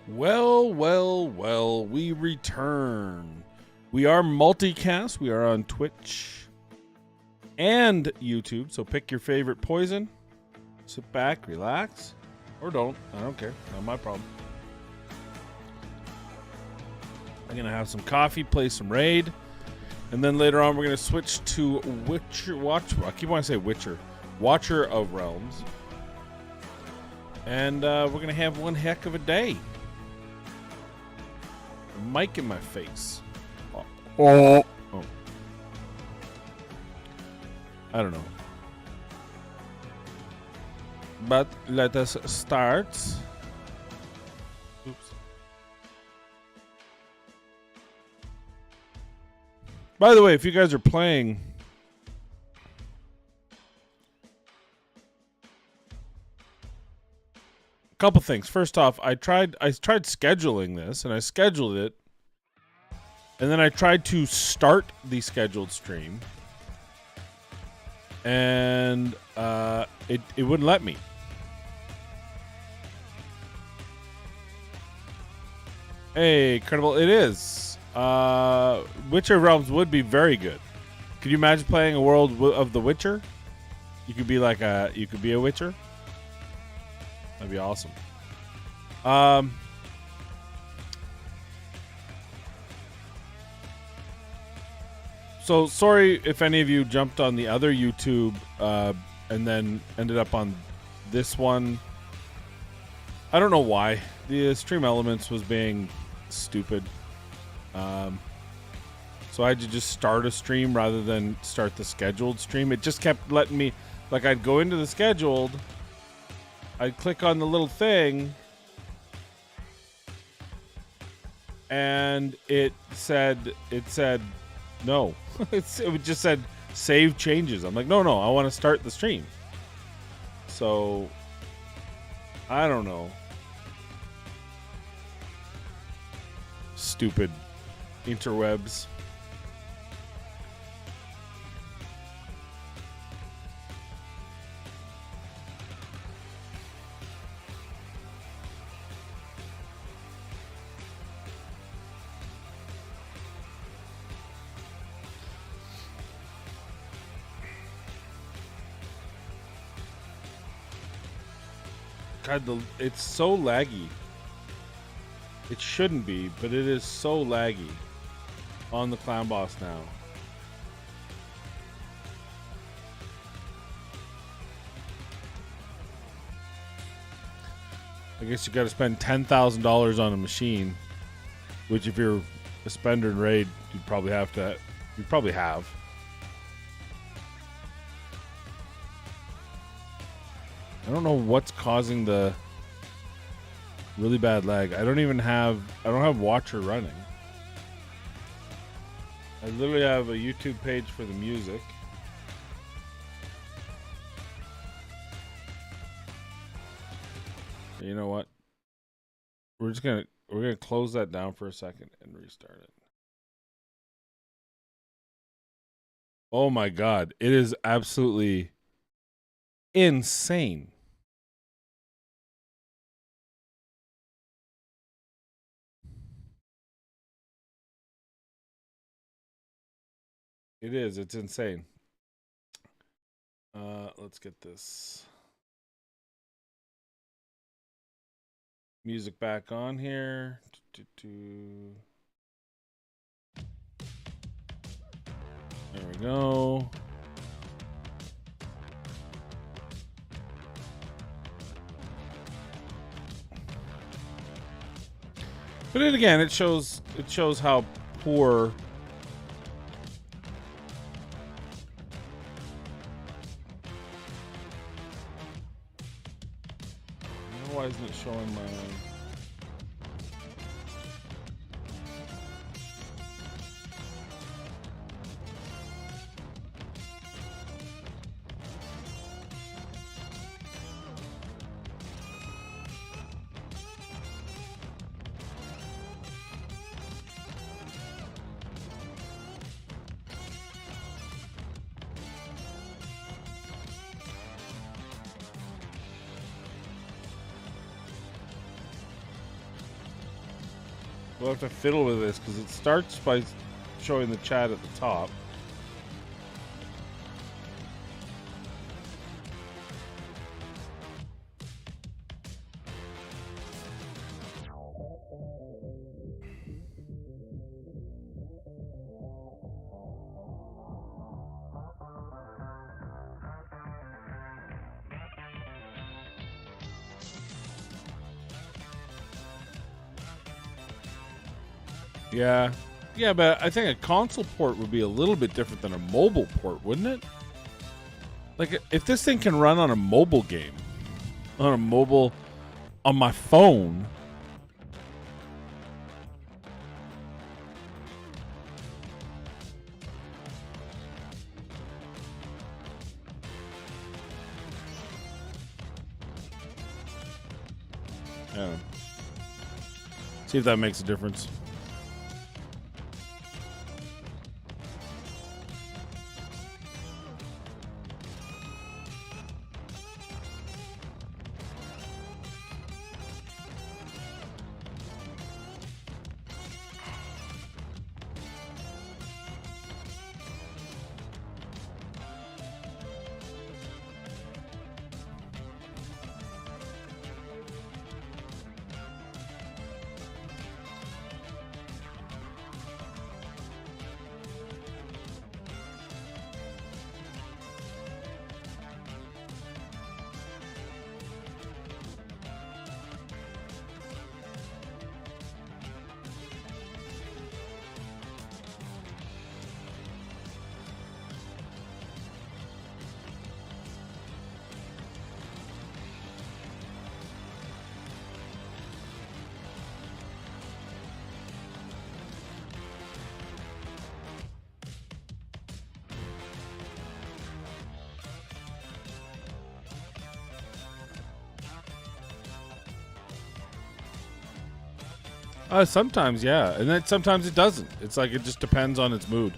Well, well, well, we return. We are multicast. We are on Twitch and YouTube. So pick your favorite poison. Sit back, relax, or don't. I don't care. Not my problem. I'm going to have some coffee, play some Raid, and then later on we're going to switch to I keep wanting to say Witcher. Watcher of Realms. And we're going to have one heck of a day. Mic in my face. Oh. I don't know. But let us start. Oops. By the way, if you guys are playing, a couple things. First off, I tried scheduling this, and I scheduled it, and then I tried to start the scheduled stream, and it wouldn't let me. Hey, Credible, it is. Witcher Realms would be very good. Could you imagine playing a world of The Witcher? You could be a Witcher. That'd be awesome. So sorry if any of you jumped on the other YouTube and then ended up on this one. I don't know why. The Stream Elements was being stupid. So I had to just start a stream rather than start the scheduled stream. It just kept letting me, like, I'd go into the scheduled, I'd click on the little thing, and it said no. It just said save changes. I'm like, no, I want to start the stream. So I don't know. Stupid interwebs. God, it's so laggy. It shouldn't be, but it is so laggy on the Clown Boss now. I guess you got to spend $10,000 on a machine, which if you're a spender in Raid, you'd probably have. I don't know what's causing the really bad lag. I don't have Watcher running. I literally have a YouTube page for the music. You know what? We're gonna close that down for a second and restart it. Oh my God. It is absolutely insane. It is. It's insane. Let's get this music back on here. There we go. But then again, it shows how poor why isn't it showing my We'll have to fiddle with this because it starts by showing the chat at the top. Yeah. Yeah, but I think a console port would be a little bit different than a mobile port, wouldn't it? Like, if this thing can run on a mobile game, on my phone. Yeah. See if that makes a difference. Sometimes, yeah. And then sometimes it doesn't. It's like it just depends on its mood.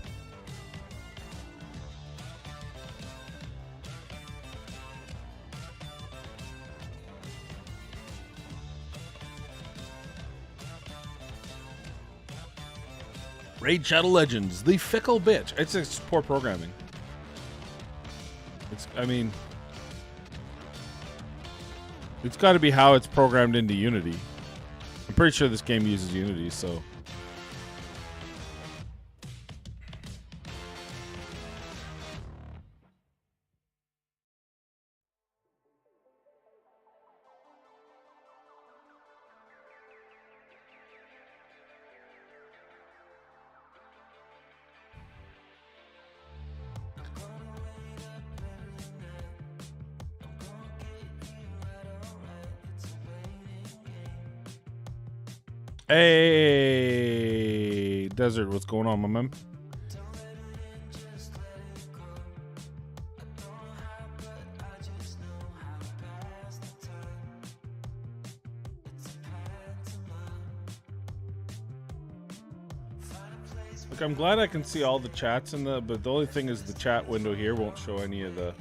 Raid Shadow Legends, the fickle bitch. It's just poor programming. It's got to be how it's programmed into Unity. I'm pretty sure this game uses Unity, so. Hey, Desert, what's going on, my man? Look, I'm glad I can see all the chats but the only thing is the chat window here won't show any of the.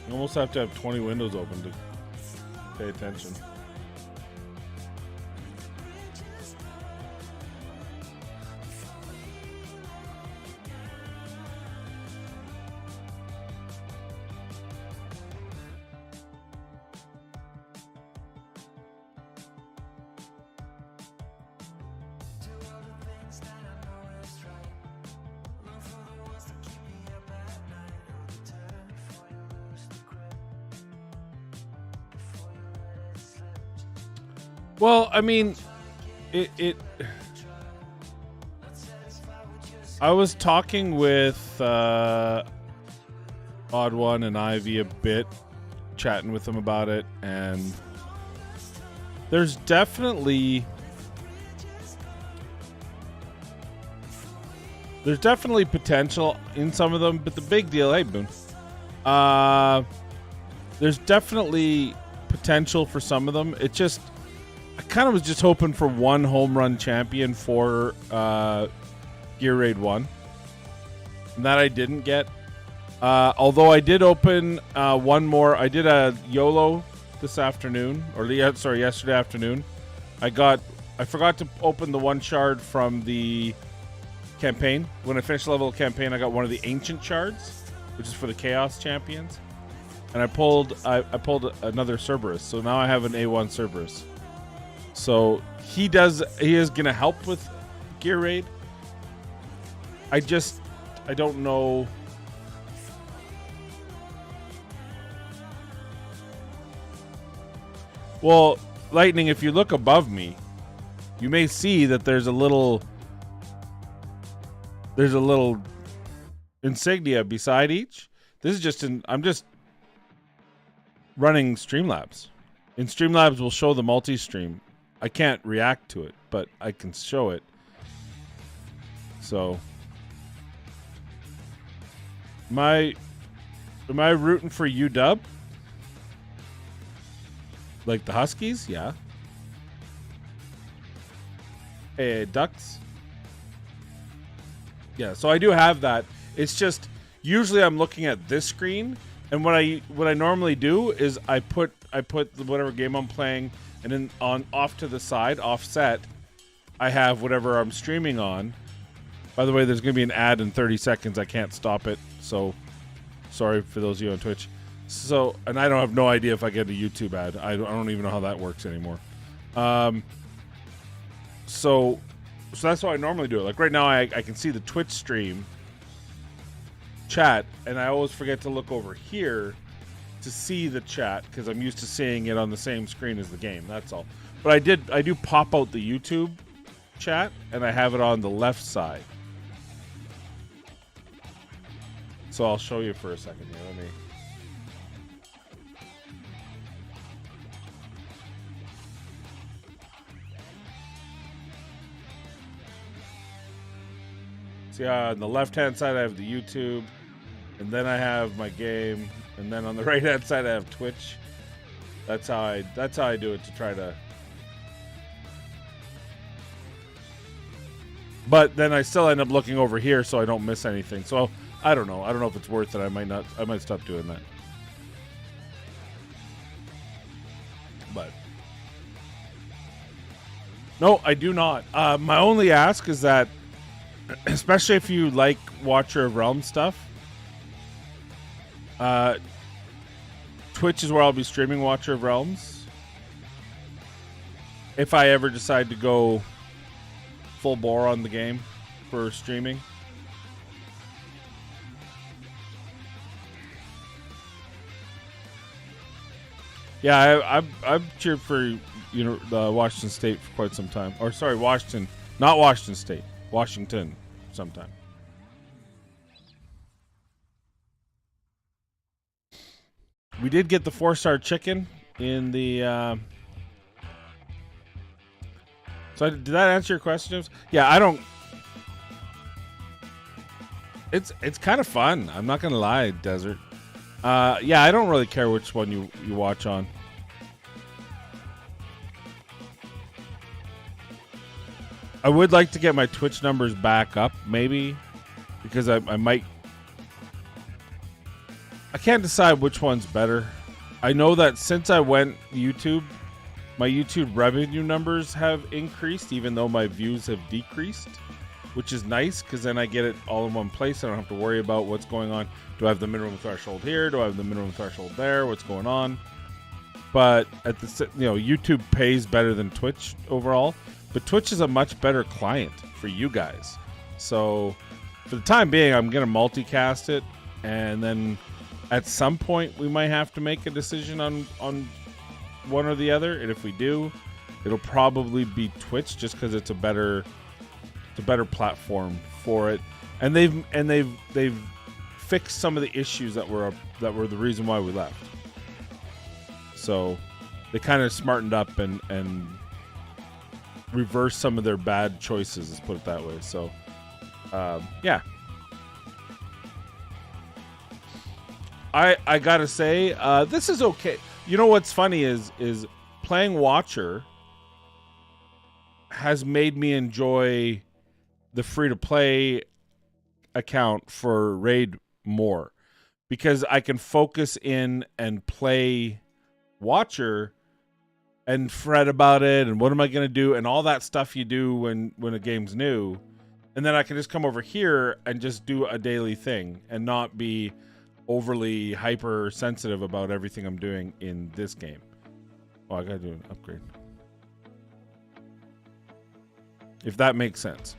You almost have to have 20 windows open to pay attention. Well, I mean, I was talking with Odd One and Ivy a bit, chatting with them about it, and there's definitely potential in some of them, but the big deal, hey Boone, there's definitely potential for some of them. It just, I kind of was just hoping for one home run champion for Gear Raid 1. And that I didn't get. Although I did open one more. I did a YOLO this afternoon. Yesterday afternoon. I forgot to open the one shard from the campaign. When I finished the level of campaign, I got one of the ancient shards, which is for the Chaos Champions. And I pulled another Cerberus. So now I have an A1 Cerberus. So he is gonna help with Gear Raid. I don't know. Well, Lightning, if you look above me, you may see that there's a little insignia beside each. This is just I'm just running Streamlabs. In Streamlabs, we'll show the multi-stream. I can't react to it, but I can show it. So, am I rooting for UW? Like the Huskies? Yeah. Hey, Ducks? Yeah, so I do have that. It's just, usually I'm looking at this screen, and what I normally do is I put whatever game I'm playing, and then off to the side, offset, I have whatever I'm streaming on. By the way, there's going to be an ad in 30 seconds. I can't stop it, so sorry for those of you on Twitch. So, and I don't have no idea if I get a YouTube ad. I don't even know how that works anymore. So that's how I normally do it. Like right now, I can see the Twitch stream chat, and I always forget to look over here to see the chat because I'm used to seeing it on the same screen as the game. That's all. But I do pop out the YouTube chat, and I have it on the left side. So I'll show you for a second here. Let me. See, on the left-hand side, I have the YouTube, and then I have my game, and then on the right-hand side, I have Twitch. That's how I do it to try to. But then I still end up looking over here, so I don't miss anything. So I don't know. I don't know if it's worth it. I might stop doing that. But no, I do not. My only ask is that, especially if you like Watcher of Realms stuff, Twitch is where I'll be streaming Watcher of Realms. If I ever decide to go full bore on the game for streaming. Yeah, I've cheered for Washington State for quite some time. Or sorry, Washington, not Washington State, Washington, sometime. We did get the 4-star chicken in the. So did that answer your question, James? Yeah, I don't. It's kind of fun. I'm not gonna lie, Desert. Yeah, I don't really care which one you watch on. I would like to get my Twitch numbers back up, maybe, because I might. I can't decide which one's better. I know that since I went YouTube, my YouTube revenue numbers have increased, even though my views have decreased, which is nice because then I get it all in one place. I don't have to worry about what's going on. Do I have the minimum threshold here? Do I have the minimum threshold there? What's going on? But at the YouTube pays better than Twitch overall, but Twitch is a much better client for you guys. So for the time being, I'm gonna multicast it, and then at some point we might have to make a decision on one or the other. And if we do, it'll probably be Twitch, just because it's a better platform for it. And they've fixed some of the issues that were the reason why we left. So they kind of smartened up and reversed some of their bad choices, let's put it that way. So yeah. I gotta say, this is okay. You know what's funny is playing Watcher has made me enjoy the free-to-play account for Raid more, because I can focus in and play Watcher and fret about it and what am I going to do and all that stuff you do when a game's new. And then I can just come over here and just do a daily thing and not be overly hypersensitive about everything I'm doing in this game. Oh, I got to do an upgrade. If that makes sense.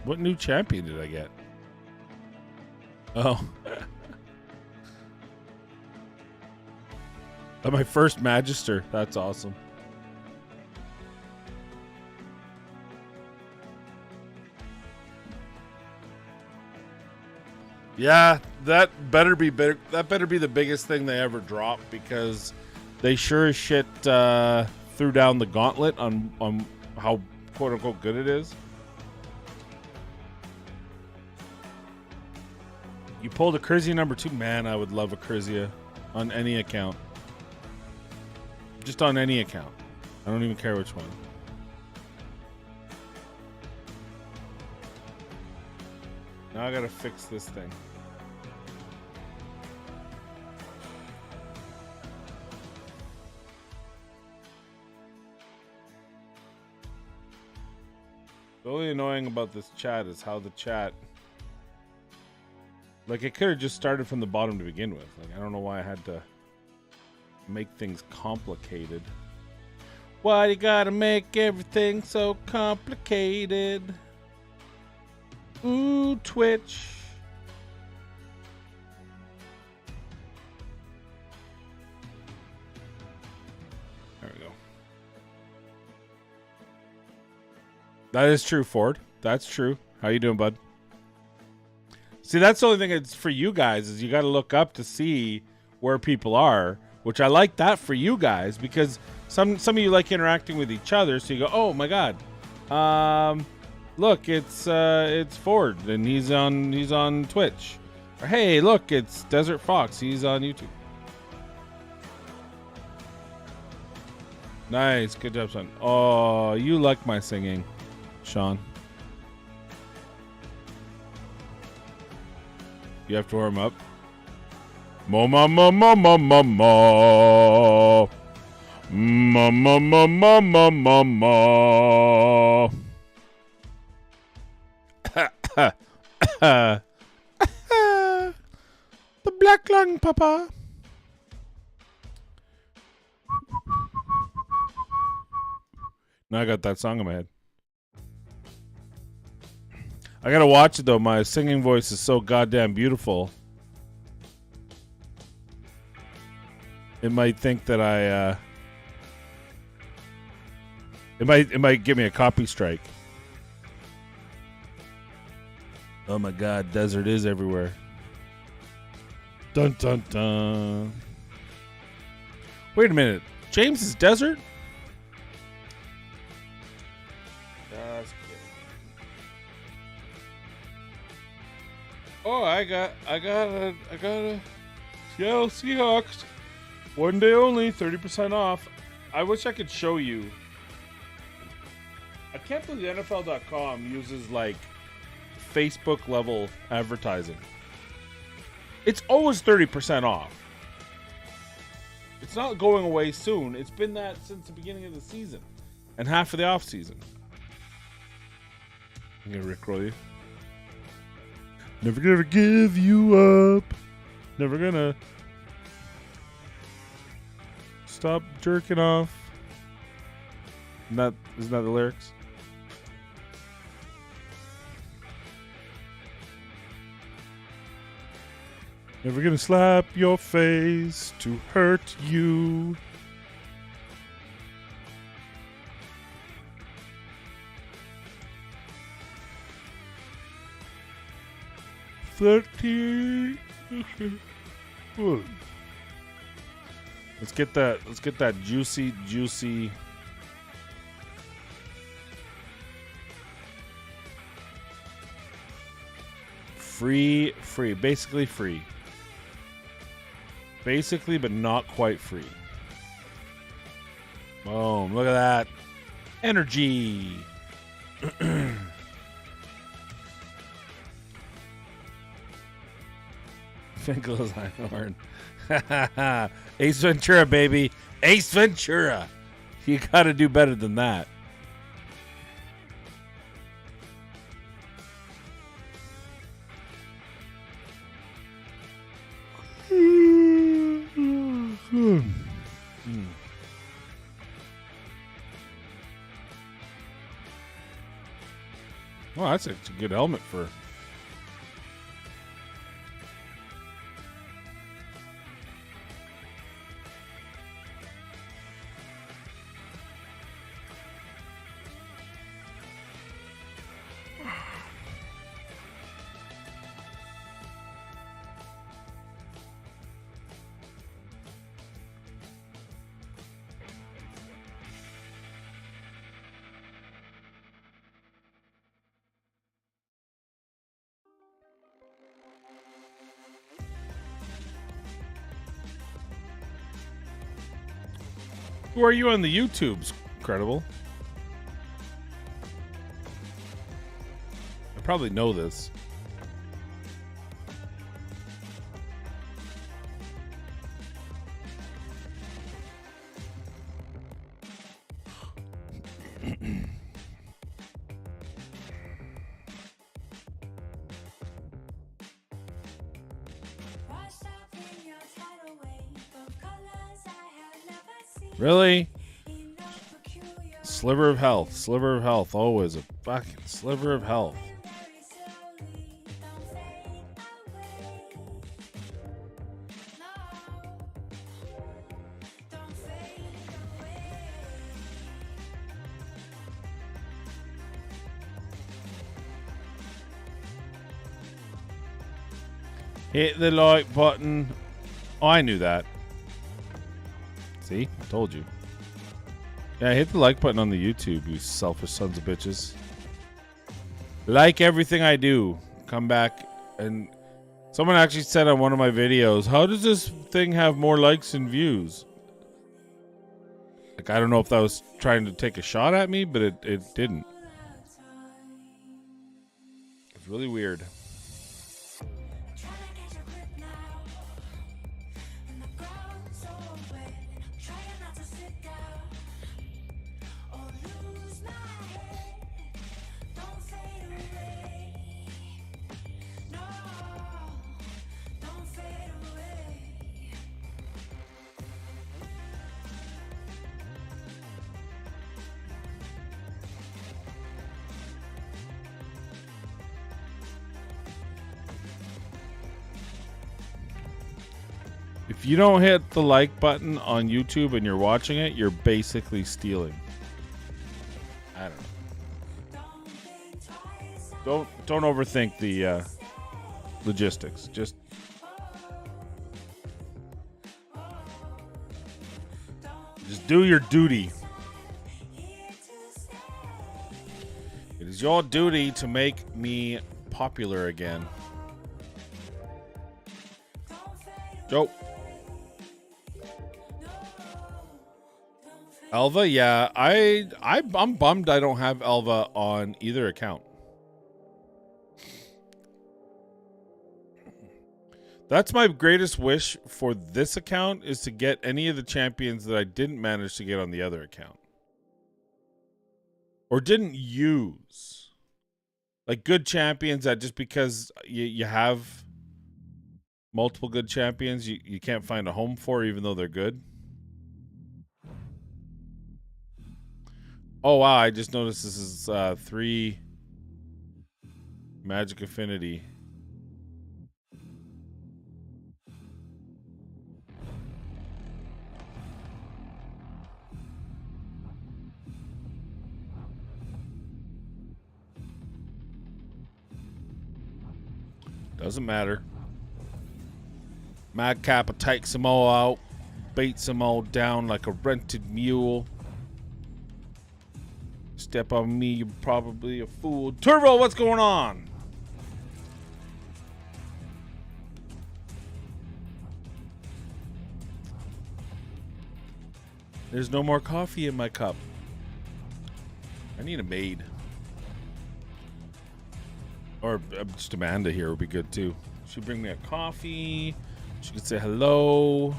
What new champion did I get? Oh. My first Magister. That's awesome. Yeah, that better be big. That better be the biggest thing they ever drop, because they sure as shit threw down the gauntlet on how quote unquote good it is. You pulled a Crizia number 2. Man, I would love a Crizia on any account. Just on any account. I don't even care which one. Now I gotta fix this thing. The only annoying about this chat is how the chat... Like, it could have just started from the bottom to begin with. Like, I don't know why I had to make things complicated. Why you gotta make everything so complicated? Ooh, Twitch. There we go. That is true, Ford. That's true. How you doing, bud? See, that's the only thing it's for you guys, is you got to look up to see where people are, which I like that for you guys, because some of you like interacting with each other, so you go, oh my god, look, it's Ford and he's on Twitch, or hey, look, it's Desert Fox, he's on YouTube. Nice, good job, son. Oh, you like my singing, Sean. You have to warm up. Mo ma ma ma ma ma ma. Ma ma ma ma ma ma ma. The black lung, Papa. Now I got that song in my head. I gotta watch it though. My singing voice is so goddamn beautiful. It might think that I. It might give me a copy strike. Oh my god, desert is everywhere. Dun dun dun. Wait a minute, James is desert? Oh, I got a Seattle Seahawks. One day only, 30% off. I wish I could show you. I can't believe NFL.com uses like Facebook level advertising. It's always 30% off. It's not going away soon. It's been that since the beginning of the season and half of the off season. I'm gonna rickroll you. Never gonna give you up. Never gonna stop jerking off. Isn't that the lyrics? Never gonna slap your face to hurt you. Let's get that juicy. Free, basically free. Basically, but not quite free. Boom, look at that. Energy. Finkel's Einhorn. Ace Ventura, baby. Ace Ventura. You got to do better than that. Well, that's a good helmet for... Who are you on the YouTubes, Credible? I probably know this. Really? Sliver of health. Sliver of health. Always a fucking sliver of health. Hit the like button. Oh, I knew that. See? I told you. Yeah, hit the like button on the YouTube, you selfish sons of bitches. Like everything I do. Come back and... Someone actually said on one of my videos, how does this thing have more likes and views? Like, I don't know if that was trying to take a shot at me, but it didn't. It's really weird. If you don't hit the like button on YouTube and you're watching it, you're basically stealing. I don't know. Don't overthink the logistics. Just do your duty. It is your duty to make me popular again. Joe. Elva, yeah, I'm bummed I don't have Elva on either account. That's my greatest wish for this account, is to get any of the champions that I didn't manage to get on the other account. Or didn't use. Like good champions that just because you have multiple good champions, you can't find a home for even though they're good. Oh, wow. I just noticed this is 3 Magic Affinity. Doesn't matter. Mad Kappa takes them all out. baits them all down like a rented mule. Step on me, you're probably a fool. Turbo, what's going on? There's no more coffee in my cup. I need a maid. Or just Amanda here would be good too. She'd bring me a coffee. She could say hello.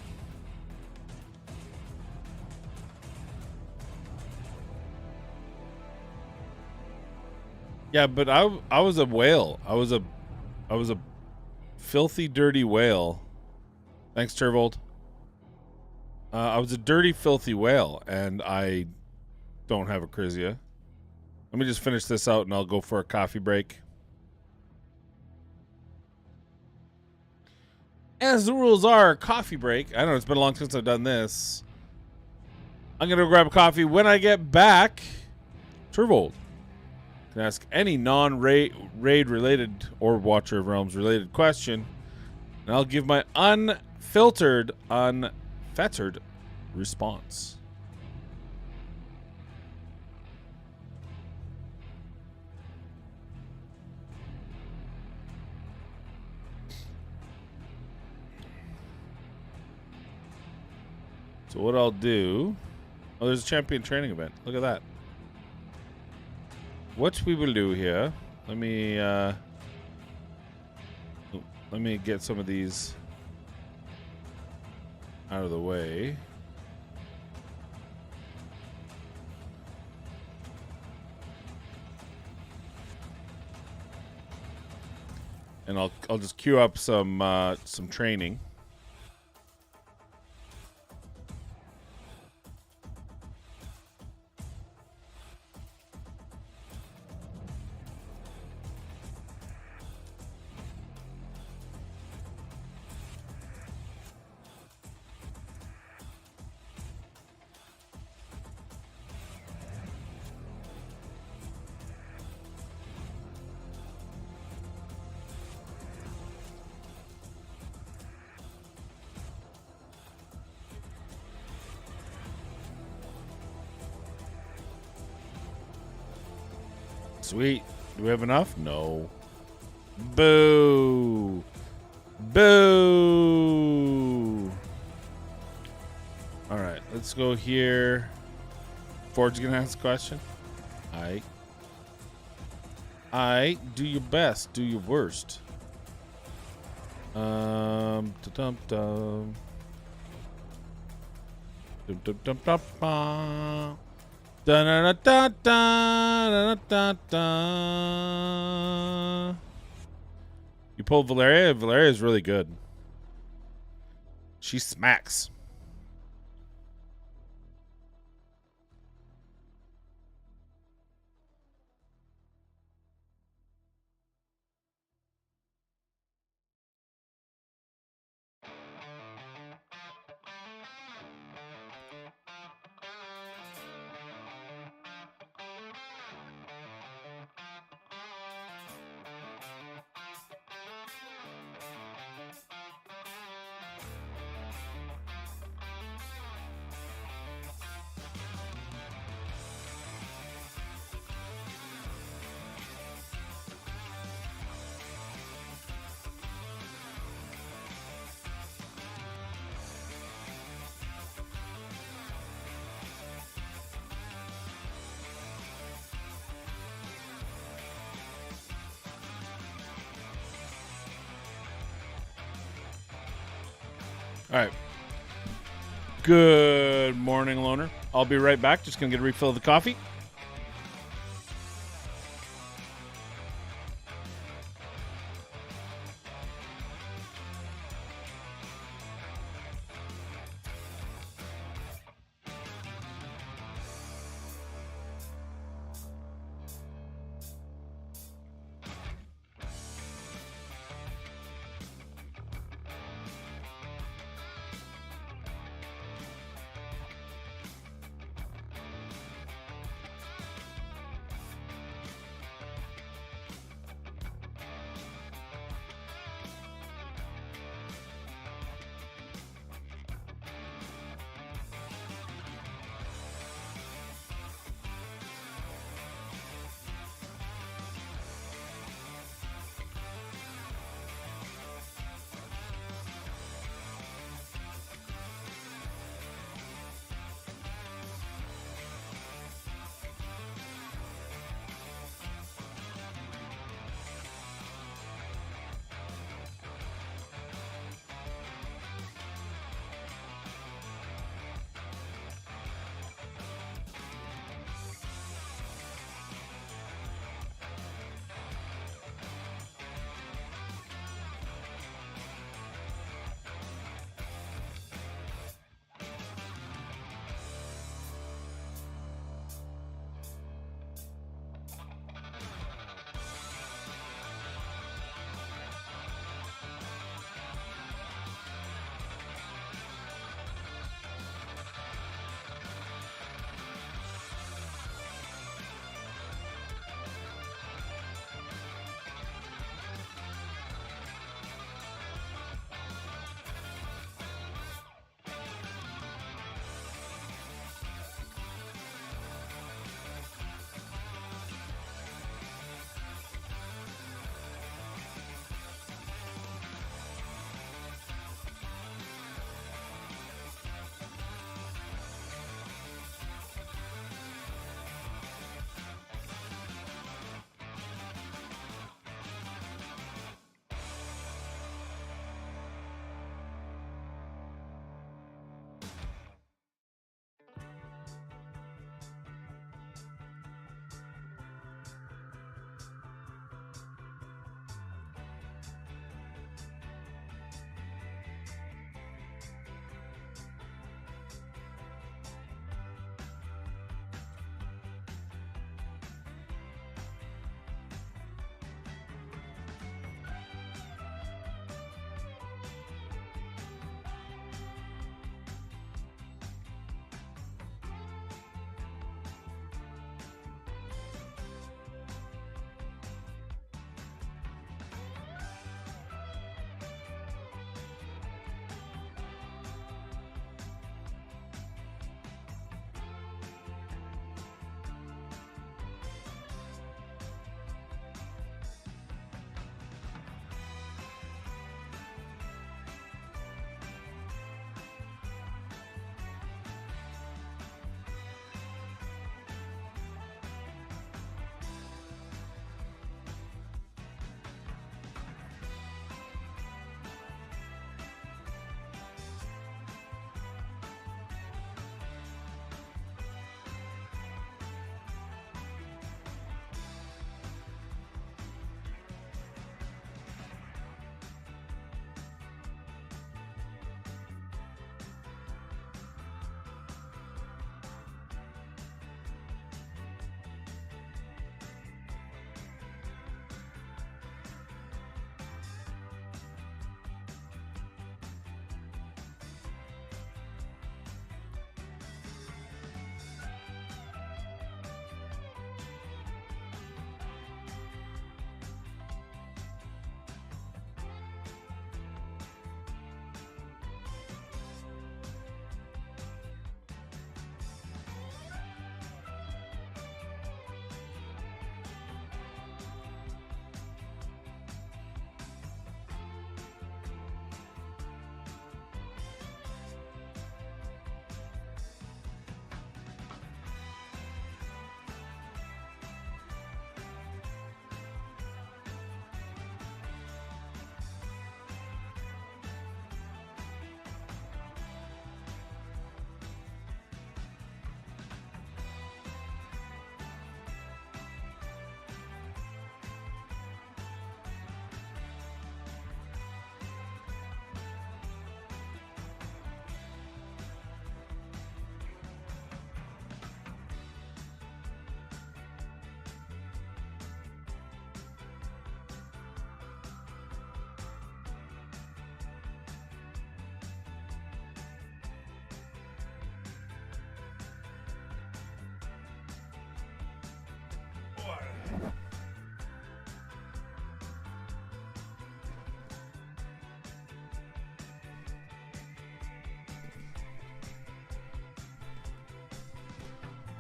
Yeah, but I was a whale. I was a filthy, dirty whale. Thanks, Turvold. I was a dirty, filthy whale, and I don't have a Chrysia. Let me just finish this out, and I'll go for a coffee break. As the rules are, coffee break. I don't know, it's been a long since I've done this. I'm going to grab a coffee. When I get back, Turvold can ask any non-raid related or Watcher of Realms related question, and I'll give my unfiltered, unfettered response. So what I'll do... Oh, there's a champion training event. Look at that. What we will do here... Let me get some of these out of the way. And I'll just queue up some training. Sweet. Do we have enough? No. Boo. Boo. All right, let's go here. Ford's gonna ask a question. I do your best, do your worst. Dum dum dum. Dum dum dum dum dum. Da da da da da da da. You pulled Valeria. Valeria is really good. She smacks. All right. Good morning, Loner. I'll be right back. Just going to get a refill of the coffee.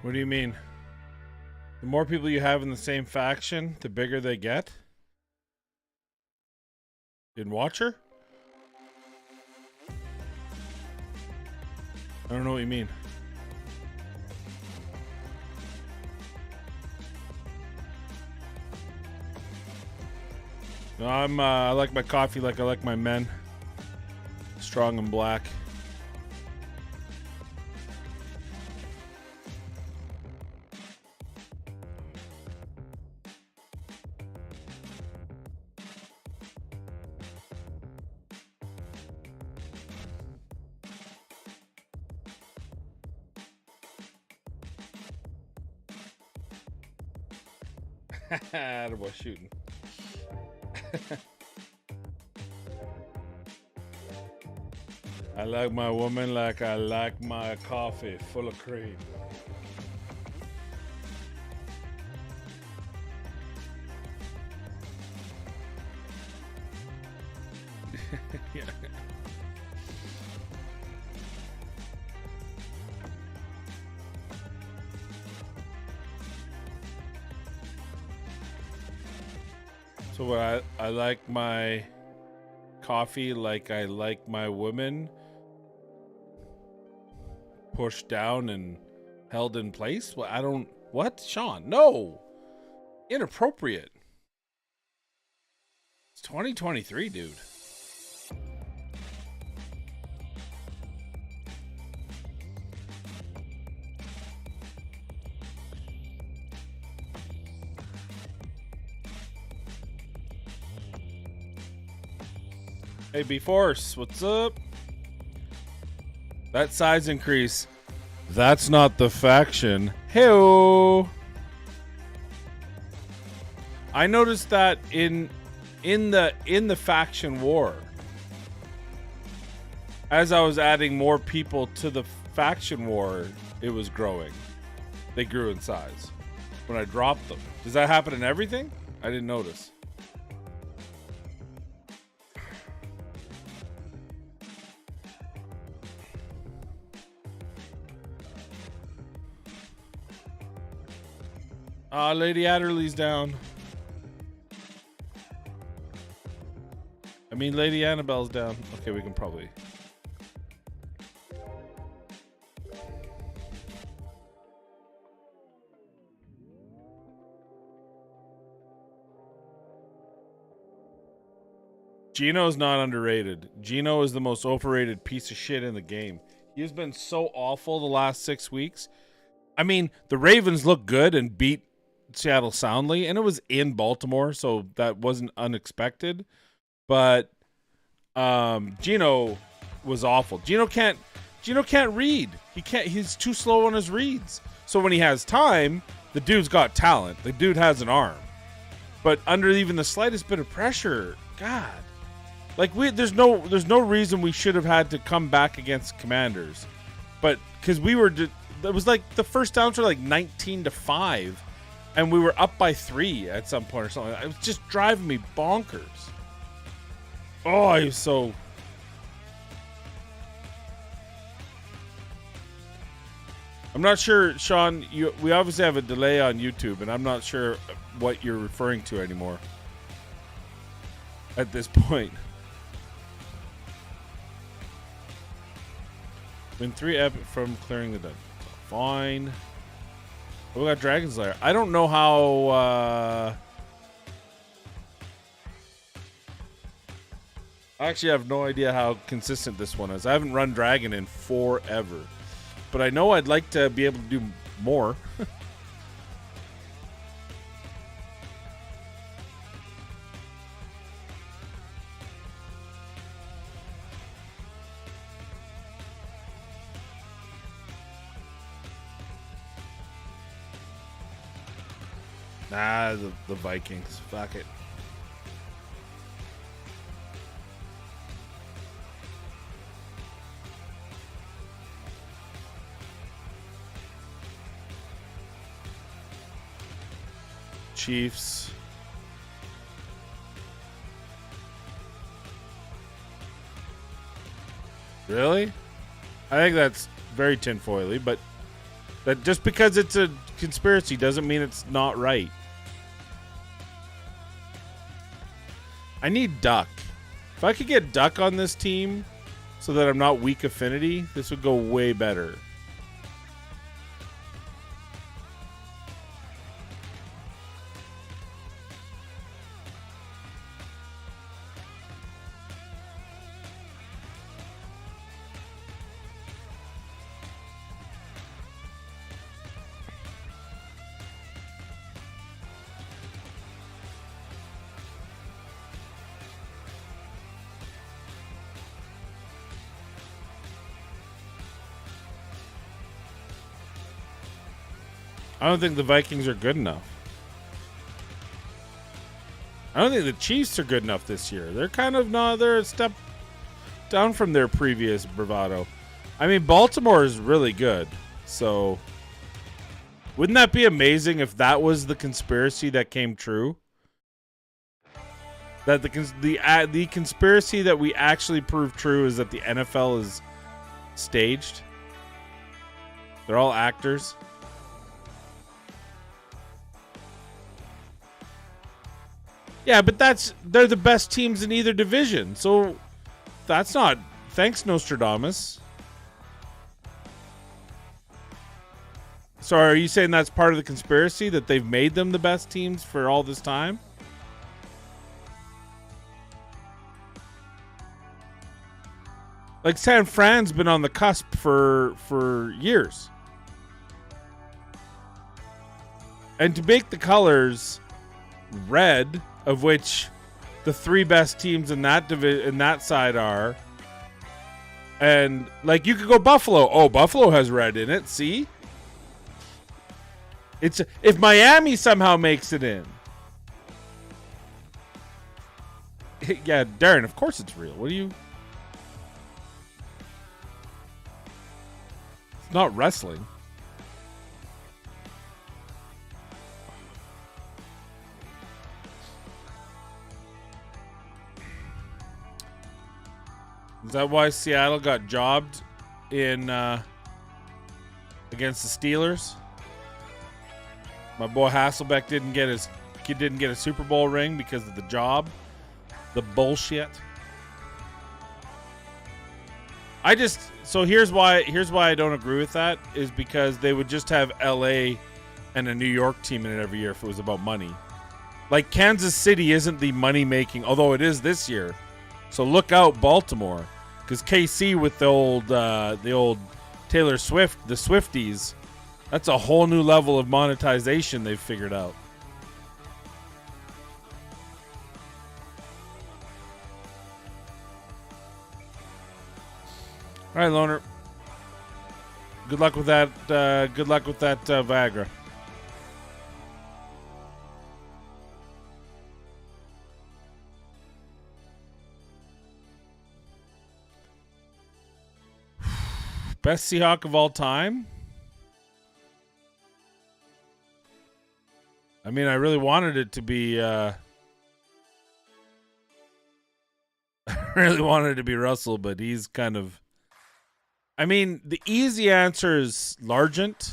What do you mean? The more people you have in the same faction, the bigger they get? In Watcher? I don't know what you mean. No, I like my coffee like I like my men. Strong and black. Attaboy, shooting. I like my woman like I like my coffee, full of cream. Yeah. So what I like my coffee like I like my women pushed down and held in place? Well, I don't... What? Sean, no! Inappropriate. It's 2023, dude. Hey, B-Force, what's up? That size increase, that's not the faction. Hey-o! I noticed that in the faction war, as I was adding more people to the faction war, it was growing. They grew in size when I dropped them. Does that happen in everything? I didn't notice. Lady Adderley's down. I mean, Lady Annabelle's down. Okay, we can probably... Gino's not underrated. Gino is the most overrated piece of shit in the game. He's been so awful the last 6 weeks. I mean, the Ravens look good and beat Seattle soundly, and it was in Baltimore, so that wasn't unexpected. But Gino was awful. Gino can't read. He's too slow on his reads. So when he has time, the dude's got talent. The dude has an arm. But under even the slightest bit of pressure, God. Like there's no reason we should have had to come back against Commanders. But cuz it was like the first downs were like 19-5. And we were up by 3 at some point or something. It was just driving me bonkers. Oh, I was so... I'm not sure, Sean, we obviously have a delay on YouTube, and I'm not sure what you're referring to anymore at this point. Been 3 epic from clearing the dungeon. Fine. Oh, we got Dragon's Lair. I don't know how... I actually have no idea how consistent this one is. I haven't run Dragon in forever. But I know I'd like to be able to do more. Nah, the Vikings. Fuck it. Chiefs. Really? I think that's very tinfoily, but That just because it's a conspiracy doesn't mean it's not right. I need Duck. If I could get Duck on this team so that I'm not weak affinity, this would go way better. I don't think the Vikings are good enough. I don't think the Chiefs are good enough this year. They're kind of not. They're a step down from their previous bravado. I mean, Baltimore is really good. So, wouldn't that be amazing if that was the conspiracy that came true? That the conspiracy that we actually proved true is that the NFL is staged. They're all actors. Yeah, but they're the best teams in either division. So that's not... Thanks, Nostradamus. So are you saying that's part of the conspiracy, that they've made them the best teams for all this time? Like San Fran's been on the cusp for years. And to make the colors red, of which the three best teams in that in that side are, and like you could go Buffalo. Oh, Buffalo has red in it. See, it's if Miami somehow makes it in. Yeah, Darren. Of course it's real. What do you? It's not wrestling. Is that why Seattle got jobbed in against the Steelers? My boy Hasselbeck didn't get a Super Bowl ring because of the job, the bullshit. So here's why I don't agree with that is because they would just have LA and a New York team in it every year if it was about money. Like Kansas City isn't the money making, although it is this year. So look out, Baltimore, because KC with the old Taylor Swift, the Swifties, that's a whole new level of monetization they've figured out. All right, Loner. Good luck with that. Viagra. Best Seahawk of all time? I mean, I really wanted it to be I really wanted it to be Russell, but he's kind of... I mean, the easy answer is Largent.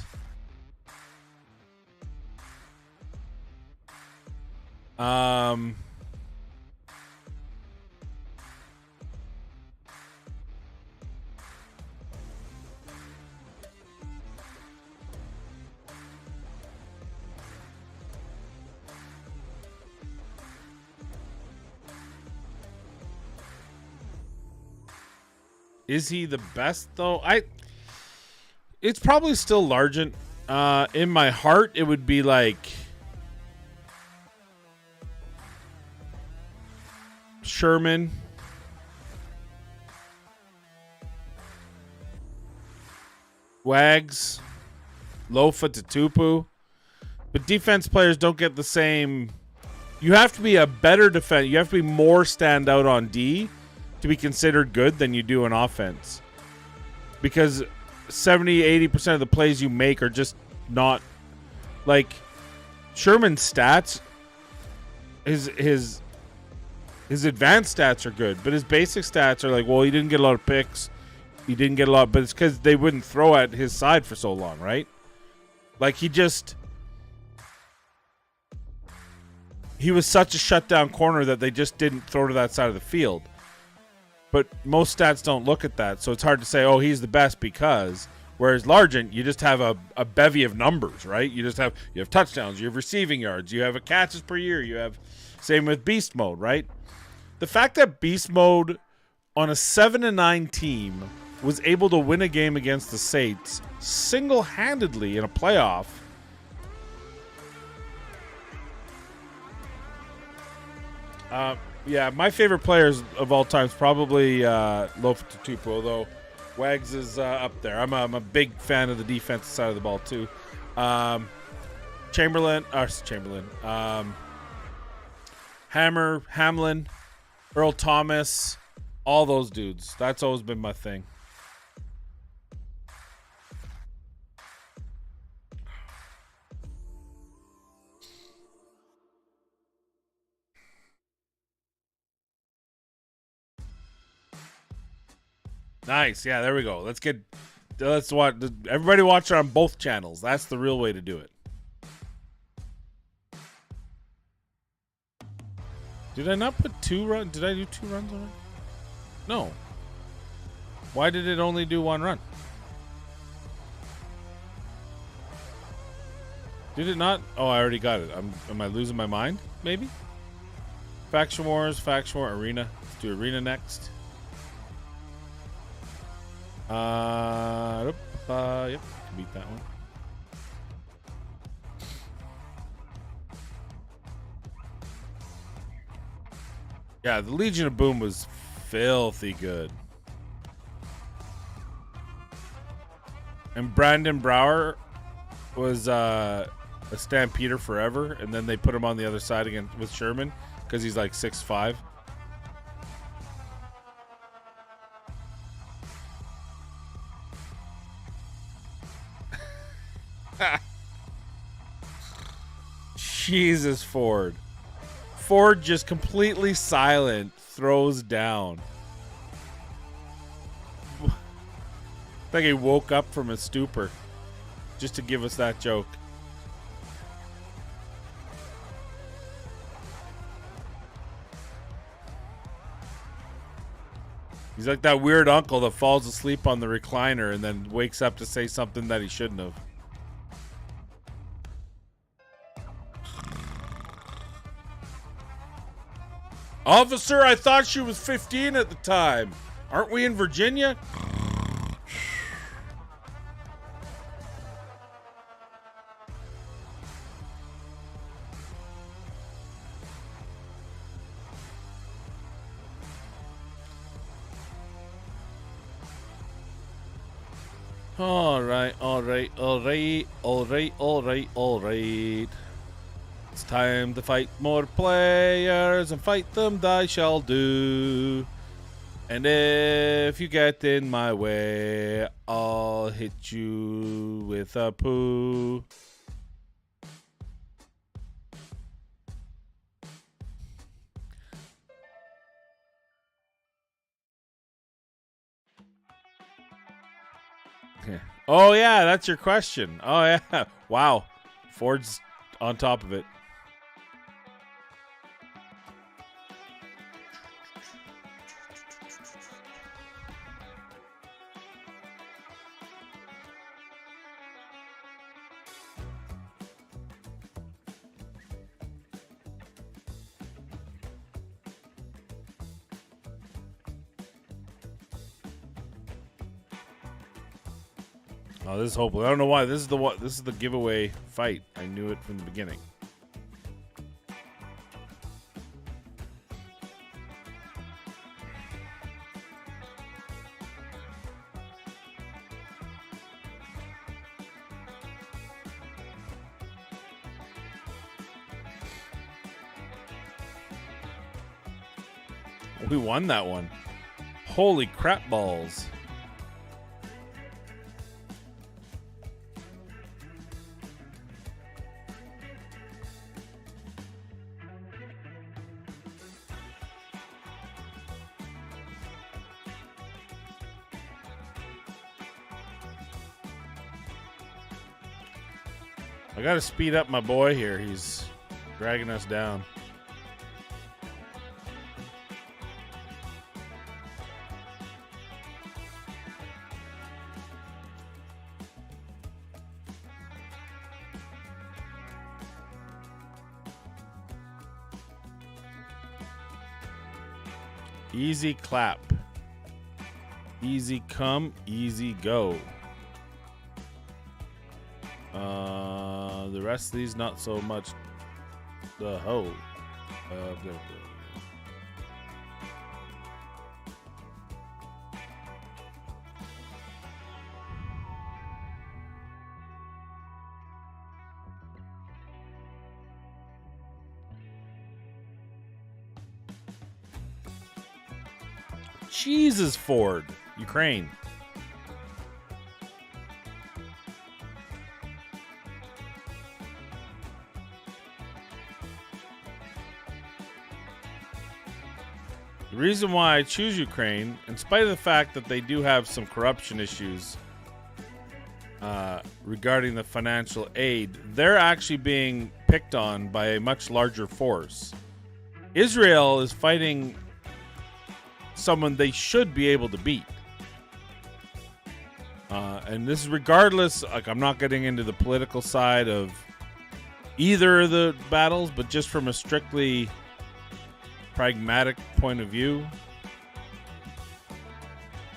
Is he the best though? It's probably still Largent. In my heart, it would be like Sherman, Wags, Lofa Tatupu. But defense players don't get the same. You have to be a better defense. You have to be more stand out on D to be considered good than you do in offense. Because 70-80% of the plays you make are just not like Sherman's stats. His advanced stats are good, but his basic stats are like, well, he didn't get a lot of picks. He didn't get a lot, but it's because they wouldn't throw at his side for so long, right? Like he was such a shutdown corner that they just didn't throw to that side of the field. But most stats don't look at that, so it's hard to say, oh, he's the best because. Whereas Largent, you just have a bevy of numbers, right? You have touchdowns, you have receiving yards, you have catches per year, you have same with Beast Mode, right? The fact that Beast Mode on a 7-9 team was able to win a game against the Saints single-handedly in a playoff. Yeah, my favorite players of all time is probably Lofa Tatupu, although Wags is up there. I'm a big fan of the defensive side of the ball too. Chamberlain, Hamlin, Earl Thomas, all those dudes. That's always been my thing. Nice. Yeah, there we go. Let's watch. Everybody watch it on both channels. That's the real way to do it. Did I not put 2 runs? Did I do 2 runs on it? No. Why did it only do 1 run? Did it not? Oh, I already got it. Am I losing my mind? Maybe? Faction Wars, Arena. Let's do Arena next. Yep, beat that one. Yeah, the Legion of Boom was filthy good. And Brandon Brower was a Stampeder forever, and then they put him on the other side again with Sherman because he's like 6'5". Jesus, Ford. Ford just completely silent, throws down. I think he woke up from his stupor just to give us that joke. He's like that weird uncle that falls asleep on the recliner and then wakes up to say something that he shouldn't have. Officer, I thought she was 15 at the time. Aren't we in Virginia? All right. It's time to fight more players, and fight them I shall do. And if you get in my way, I'll hit you with a poo. Oh, yeah, that's your question. Oh, yeah. Wow. Ford's on top of it. Oh, this is hopeless. I don't know why. This is the giveaway fight. I knew it from the beginning. We won that one. Holy crap balls. I gotta speed up my boy here. He's dragging us down. Easy clap. Easy come, easy go. The rest of these not so much. The hoe. Jesus, Ford, Ukraine. The reason why I choose Ukraine, in spite of the fact that they do have some corruption issues regarding the financial aid, they're actually being picked on by a much larger force. Israel is fighting someone they should be able to beat. And this is regardless, like, I'm not getting into the political side of either of the battles, but just from a strictly pragmatic point of view,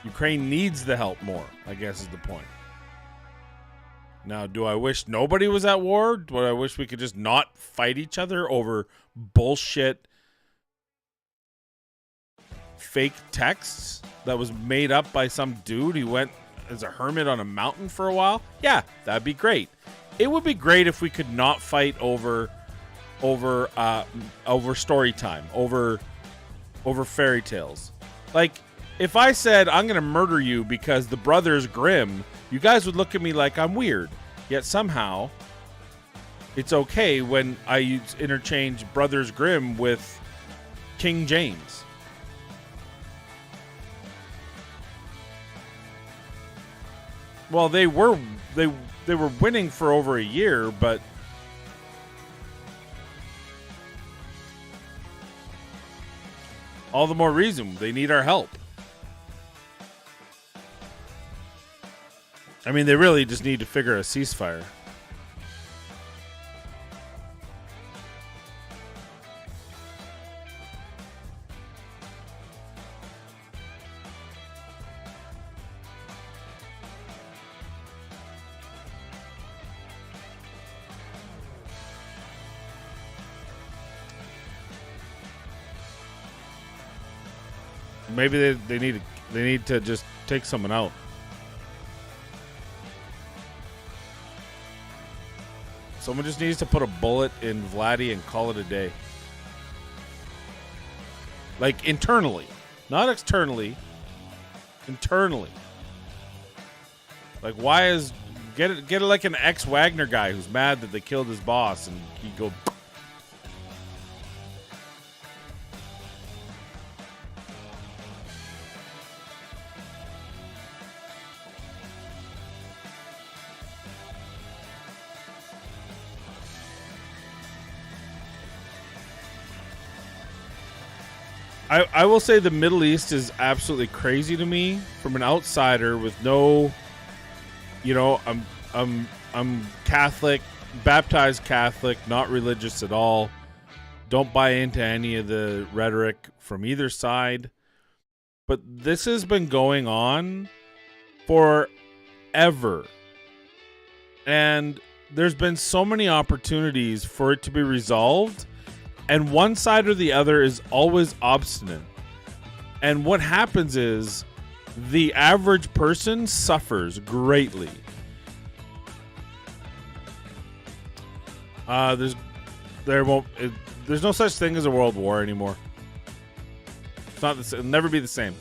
Ukraine needs the help more, I guess is the point. Now, do I wish nobody was at war? Do I wish we could just not fight each other over bullshit fake texts that was made up by some dude who went as a hermit on a mountain for a while? Yeah, that'd be great. It would be great if we could not fight over story time, over fairy tales. Like, if I said I'm going to murder you because the Brothers Grimm, you guys would look at me like I'm weird. Yet somehow it's okay when I interchange Brothers Grimm with King James. Well, they were winning for over a year, but all the more reason they need our help. I mean, they really just need to figure a ceasefire. Maybe they need to just take someone out. Someone just needs to put a bullet in Vladdy and call it a day. Like, internally, not externally. Internally. Like, why is get it like an ex-Wagner guy who's mad that they killed his boss and he go. I will say the Middle East is absolutely crazy to me from an outsider with no, I'm Catholic, baptized Catholic, not religious at all. Don't buy into any of the rhetoric from either side. But this has been going on forever. And there's been so many opportunities for it to be resolved. And one side or the other is always obstinate. And what happens is the average person suffers greatly. There's no such thing as a world war anymore. It's not the same. It'll never be the same.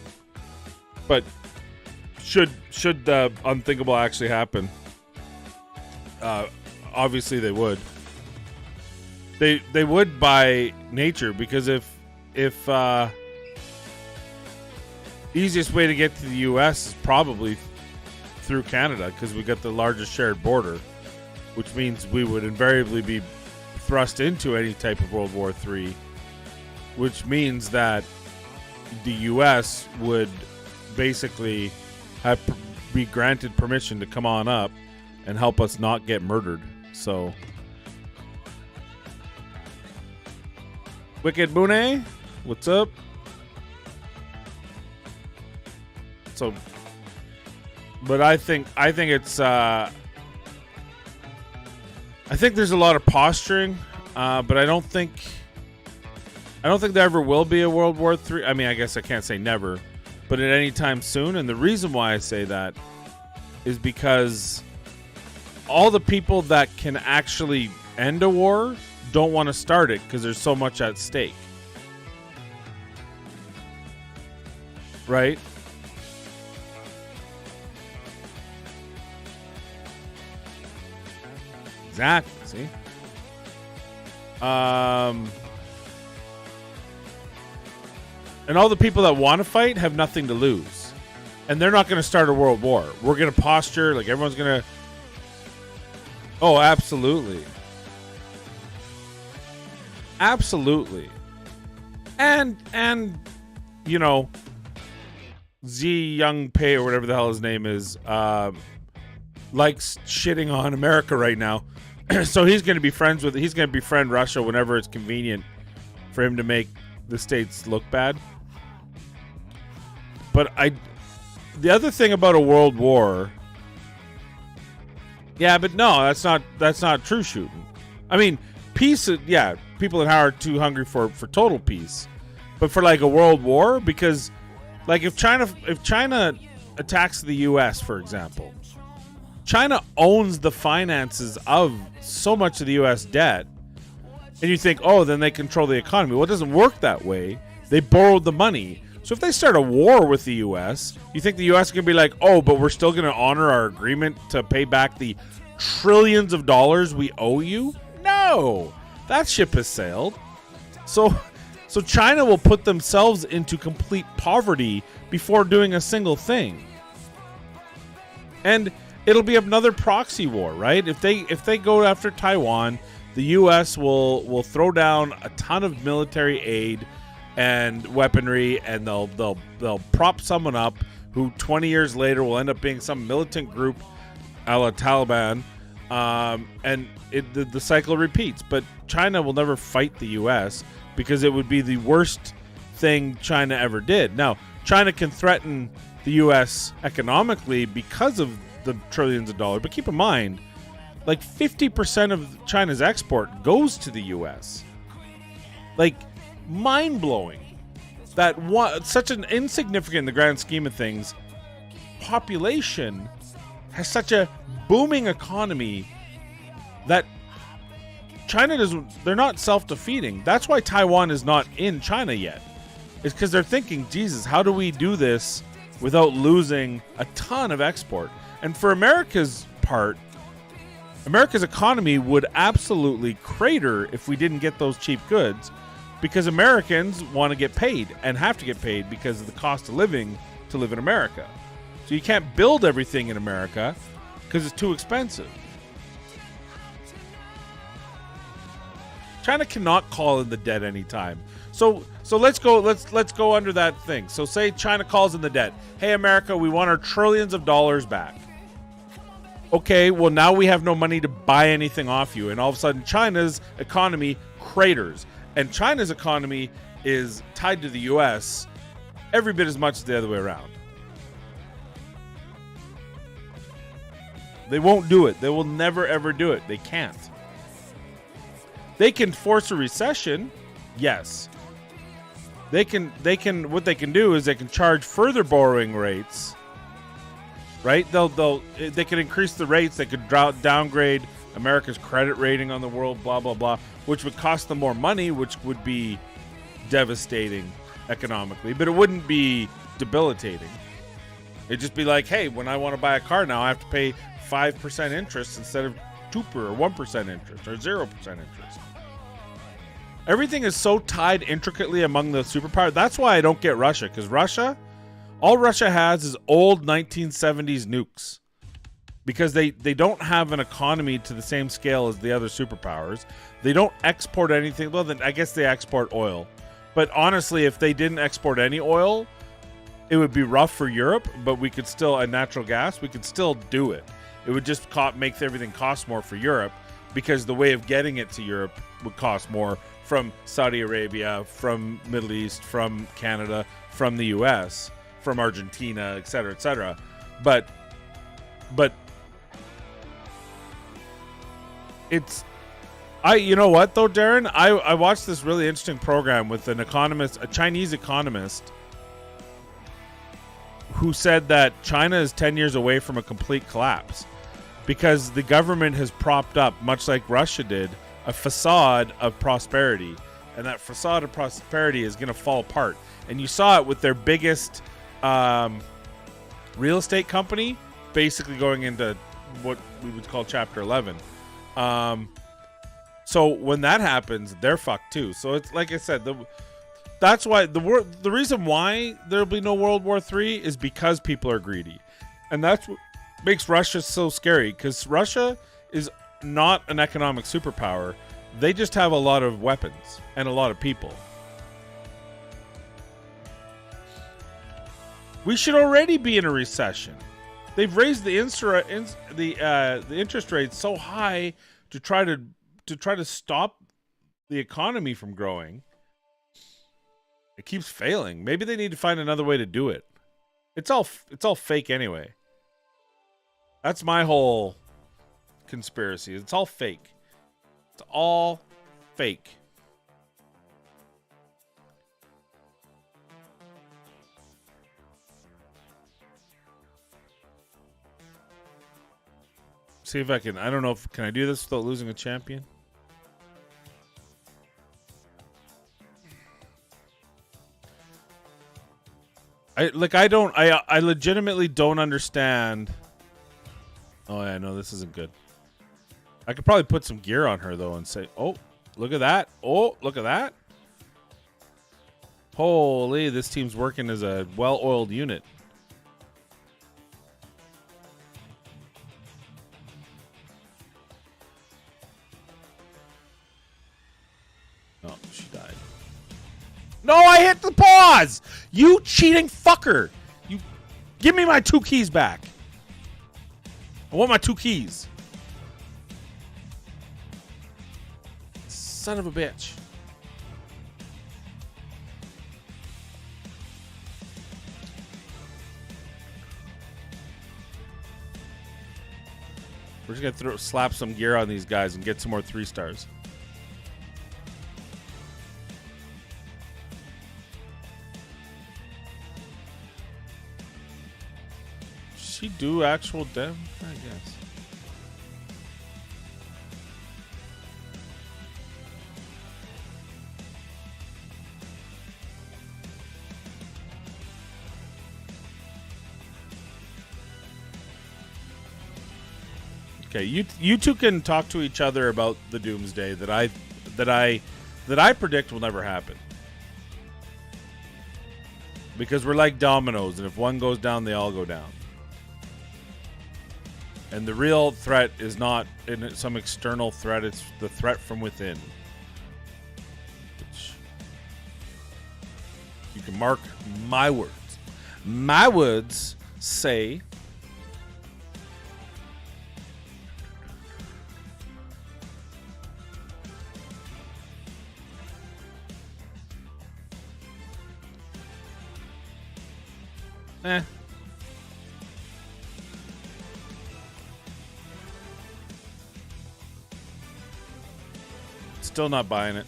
But should the unthinkable actually happen, obviously they would. They would by nature, because if the easiest way to get to the U.S. is probably through Canada, because we got the largest shared border. which means we would invariably be thrust into any type of World War III, which means that the U.S. would basically be granted permission to come on up and help us not get murdered. So, Wicked Bune, what's up? So, but I think it's I think there's a lot of posturing, but I don't think there ever will be a World War III. I mean, I guess I can't say never, but at any time soon. And the reason why I say that is because all the people that can actually end a war don't want to start it because there's so much at stake. Right? Exactly. See? And all the people that want to fight have nothing to lose. And they're not going to start a world war. We're going to posture, like everyone's going to... Oh, absolutely. Absolutely. And you know, Z Young Pei or whatever the hell his name is, likes shitting on America right now. So he's going to befriend Russia whenever it's convenient for him to make the states look bad. But the other thing about a world war, yeah, but no, that's not true shooting. I mean, peace, yeah, people in are too hungry for total peace, but for like a world war, because like if China attacks the U.S., for example, China owns the finances of so much of the U.S. debt, and you think, oh, then they control the economy. Well, it doesn't work that way. They borrowed the money. So if they start a war with the U.S., you think the U.S. is going to be like, oh, but we're still going to honor our agreement to pay back the trillions of dollars we owe you? No, that ship has sailed. So China will put themselves into complete poverty before doing a single thing. And it'll be another proxy war, right? If they go after Taiwan, the U.S. will throw down a ton of military aid and weaponry, and they'll prop someone up who 20 years later will end up being some militant group a la Taliban, and the cycle repeats. But China will never fight the U.S. because it would be the worst thing China ever did. Now, China can threaten the U.S. economically because of the trillions of dollars, but keep in mind, like 50% of China's export goes to the U.S. Like, mind-blowing that such an insignificant in the grand scheme of things population has such a booming economy that China they're not self-defeating. That's why Taiwan is not in China yet. It's because they're thinking, Jesus, how do we do this without losing a ton of export? And for America's part, America's economy would absolutely crater if we didn't get those cheap goods, because Americans want to get paid and have to get paid because of the cost of living to live in America. So you can't build everything in America because it's too expensive. China cannot call in the debt anytime. So let's go under that thing. So say China calls in the debt. Hey, America, we want our trillions of dollars back. Okay, well, now we have no money to buy anything off you. And all of a sudden, China's economy craters. And China's economy is tied to the U.S. every bit as much as the other way around. They won't do it. They will never, ever do it. They can't. They can force a recession. Yes. They can. What they can do is they can charge further borrowing rates. Right? They can increase the rates. They could downgrade America's credit rating on the world, blah, blah, blah, which would cost them more money, which would be devastating economically, but it wouldn't be debilitating. It'd just be like, hey, when I want to buy a car now, I have to pay 5% interest instead of 2% or 1% interest or 0% interest. Everything is so tied intricately among the superpowers. That's why I don't get Russia, because all Russia has is old 1970s nukes. because they don't have an economy to the same scale as the other superpowers. They don't export anything. Well, then I guess they export oil. But honestly, if they didn't export any oil, it would be rough for Europe, but we could still, and natural gas, we could still do it. It would just make everything cost more for Europe, because the way of getting it to Europe would cost more from Saudi Arabia, from Middle East, from Canada, from the US, from Argentina, et cetera, et cetera. But it's, you know what though, Darren? I watched this really interesting program with an economist, a Chinese economist, who said that China is 10 years away from a complete collapse because the government has propped up, much like Russia did, a facade of prosperity. And that facade of prosperity is going to fall apart. And you saw it with their biggest real estate company basically going into what we would call Chapter 11. So when that happens, they're fucked too. So it's like I said, that's why the reason why there'll be no World War III is because people are greedy. And that's what makes Russia so scary, because Russia is not an economic superpower. They just have a lot of weapons and a lot of people. We should already be in a recession. They've raised the interest rates so high to try to stop the economy from growing. It keeps failing. Maybe they need to find another way to do it. It's all fake anyway. That's my whole conspiracy. It's all fake. It's all fake. See if I can. I don't know if can I do this without losing a champion. I legitimately don't understand. Oh yeah, no, this isn't good. I could probably put some gear on her though and say, "Oh, look at that! Oh, look at that! Holy, this team's working as a well-oiled unit." Oh, she died. No, I hit the pause! You cheating fucker! You give me my 2 keys back. I want my 2 keys. Son of a bitch. We're just gonna slap some gear on these guys and get some more 3 stars. She do actual damage? I guess. Okay, you two can talk to each other about the doomsday that I predict will never happen. Because we're like dominoes, and if one goes down, they all go down. And the real threat is not in some external threat, it's the threat from within. Which you can mark my words. My words say Still not buying it.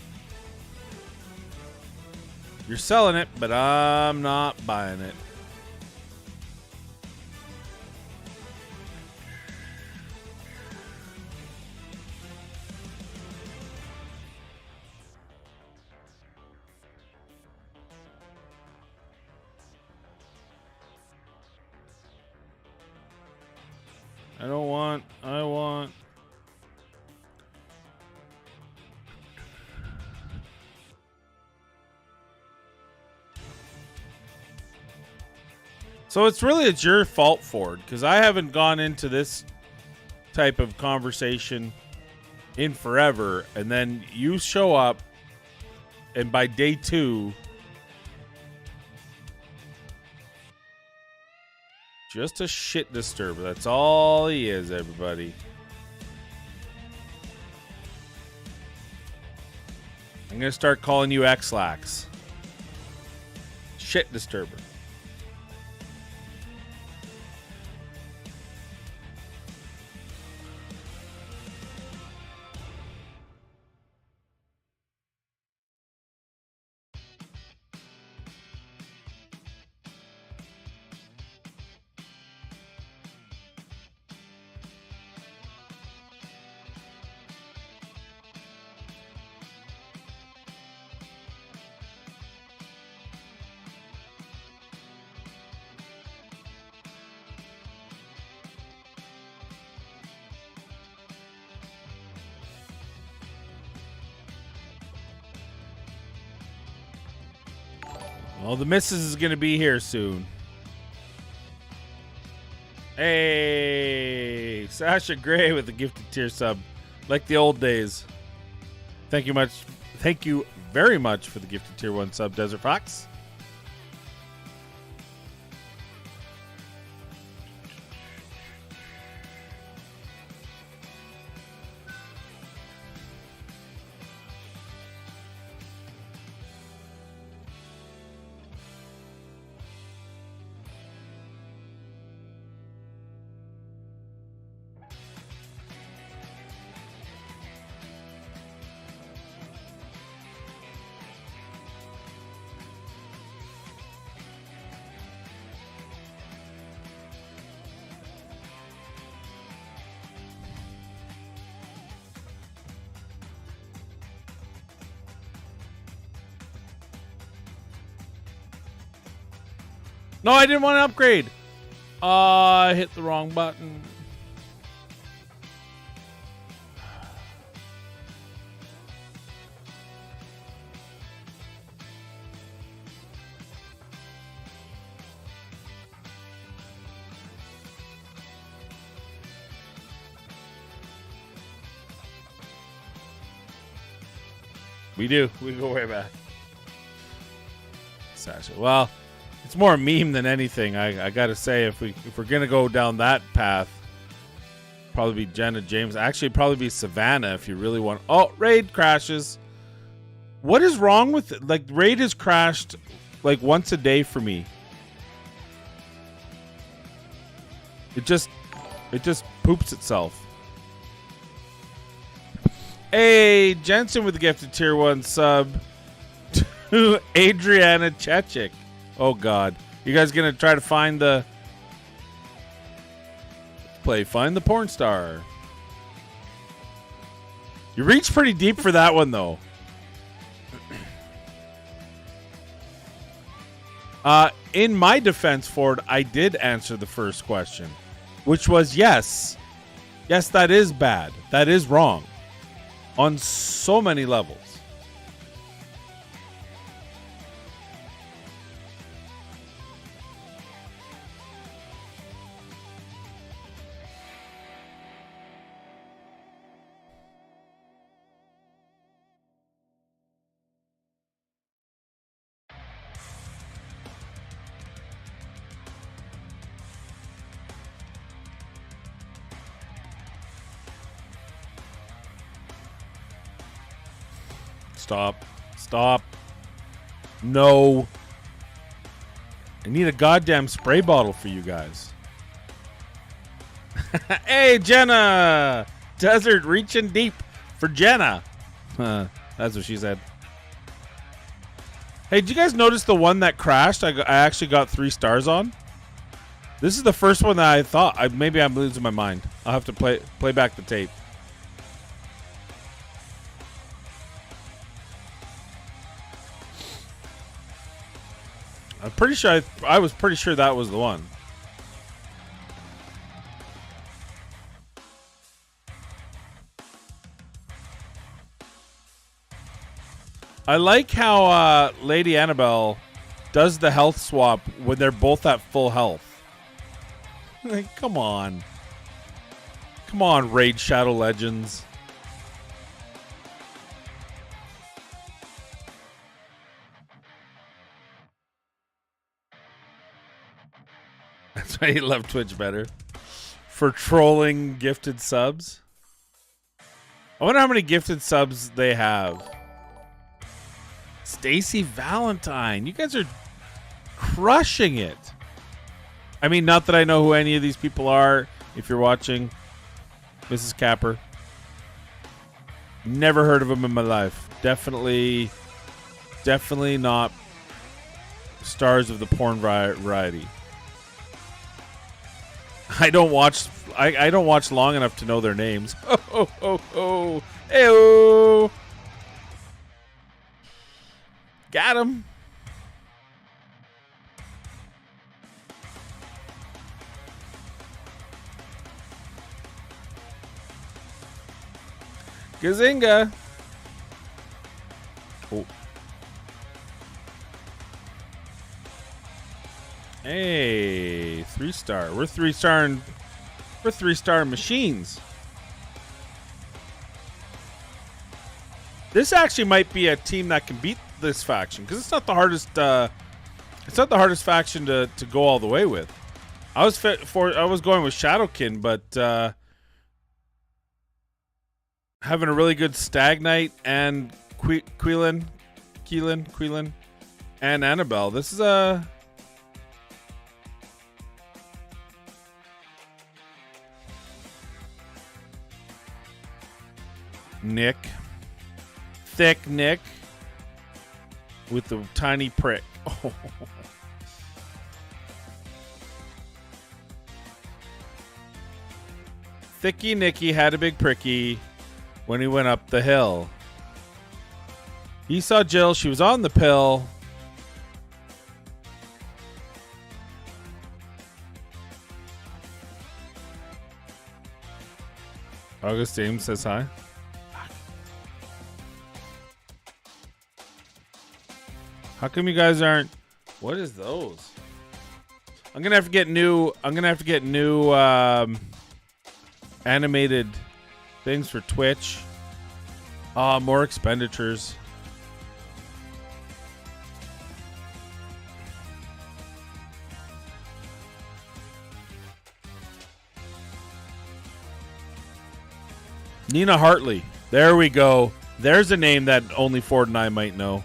You're selling it, but I'm not buying it. I want. So it's your fault, Ford, because I haven't gone into this type of conversation in forever, and then you show up, and by day 2, just a shit disturber. That's all he is, everybody. I'm going to start calling you X-Lax. Shit disturber. Well, the missus is going to be here soon. Hey, Sasha Gray with the gifted tier sub. Like the old days. Thank you much. Thank you very much for the gifted tier 1 sub, Desert Fox. No, I didn't want to upgrade. I hit the wrong button. We do. We go way back. Sasha. Well, it's more a meme than anything. I gotta say, if we're gonna go down that path, probably be Jenna James. Actually, probably be Savannah if you really want. Oh, Raid crashes. What is wrong with it? Like, Raid has crashed like once a day for me. It just poops itself. Hey, Jensen with the gifted tier 1 sub to Adriana Chechik. Oh, God. You guys going to try to find the... Find the porn star. You reached pretty deep for that one, though. In my defense, Ford, I did answer the first question, which was yes. Yes, that is bad. That is wrong. On so many levels. Stop. Stop. No. I need a goddamn spray bottle for you guys. Hey, Jenna! Desert reaching deep for Jenna. That's what she said. Hey, did you guys notice the one that crashed? I actually got 3 stars on. This is the first one that I thought. Maybe I'm losing my mind. I'll have to play back the tape. I'm pretty sure I was pretty sure that was the one. I like how Lady Annabelle does the health swap when they're both at full health. Like, come on. Come on, Raid Shadow Legends. That's why you love Twitch better. For trolling gifted subs. I wonder how many gifted subs they have. Stacy Valentine. You guys are crushing it. I mean, not that I know who any of these people are. If you're watching, Mrs. Capper. Never heard of them in my life. Definitely not stars of the porn variety. I don't watch long enough to know their names. Oh. Ew. Got him. Gazinga. Oh. Hey, 3-star. We're 3-star machines. This actually might be a team that can beat this faction because it's not the hardest. It's not the hardest faction to go all the way with. I was going with Shadowkin, but having a really good Stag Knight and Quilin, and Annabelle. This is a Nick. Thick Nick with the tiny prick. Oh. Thicky Nicky had a big pricky when he went up the hill. He saw Jill. She was on the pill. August Ames says hi. How come you guys aren't? What is those? I'm gonna have to get new. Animated things for Twitch. More expenditures. Nina Hartley. There we go. There's a name that only Ford and I might know.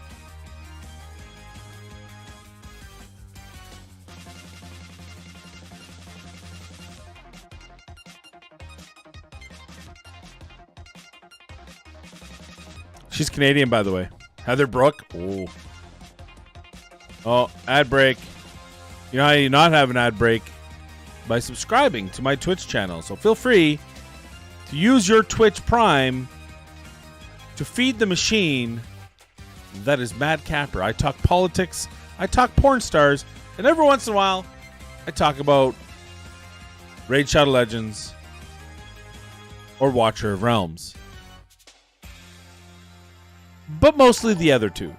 She's Canadian, by the way. Heather Brooke. Oh, ad break. You know how you not have an ad break? By subscribing to my Twitch channel. So feel free to use your Twitch Prime to feed the machine that is Mad Capper. I talk politics, I talk porn stars, and every once in a while, I talk about Raid Shadow Legends or Watcher of Realms. But mostly the other two.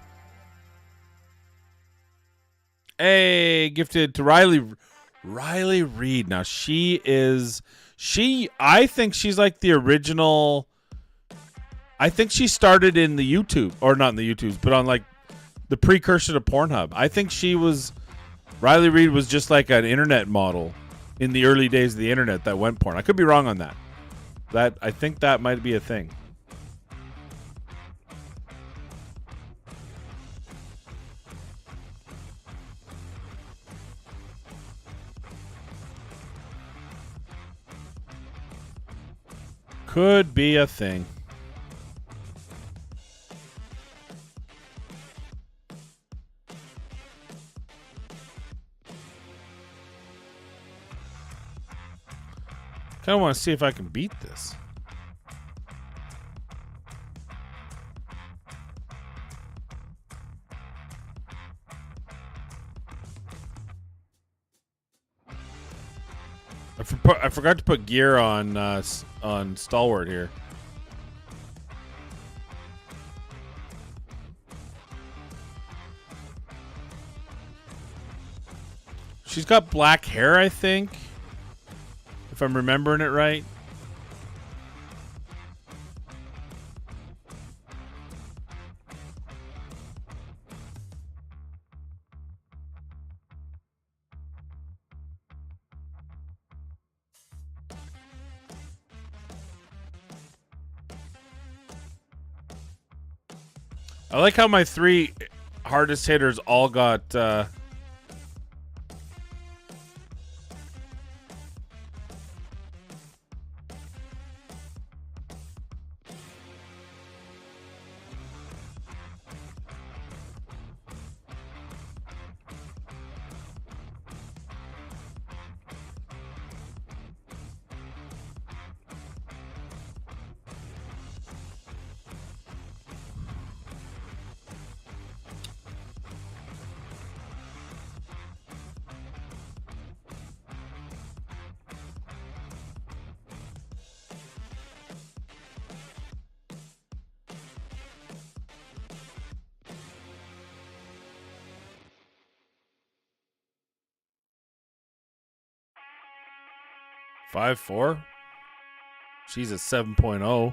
Hey, gifted to Riley Reed. Now I think she's like the original. I think she started in the YouTube, or not in the YouTubes, but on like the precursor to Pornhub. I think Riley Reed was just like an internet model in the early days of the internet that went porn. I could be wrong on that. I think that might be a thing. Could be a thing. Kind of want to see if I can beat this. I forgot to put gear on Stalwart here. She's got black hair, I think, if I'm remembering it right. I like how my 3 hardest hitters all got... Five four. She's a 7.0.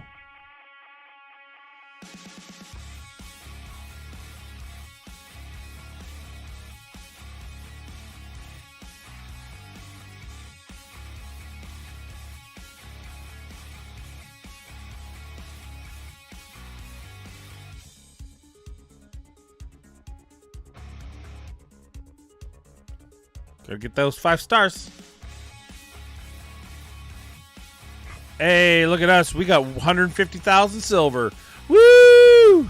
Gotta get those 5 stars. Hey, look at us. We got 150,000 silver. Woo!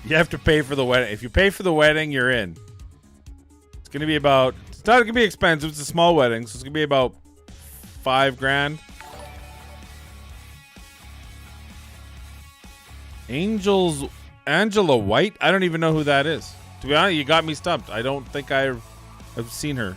You have to pay for the wedding. If you pay for the wedding, you're in. It's gonna be about. It's not gonna be expensive. It's a small wedding, so it's gonna be about $5,000. Angela White. I don't even know who that is. To be honest, you got me stumped. I don't think I've seen her.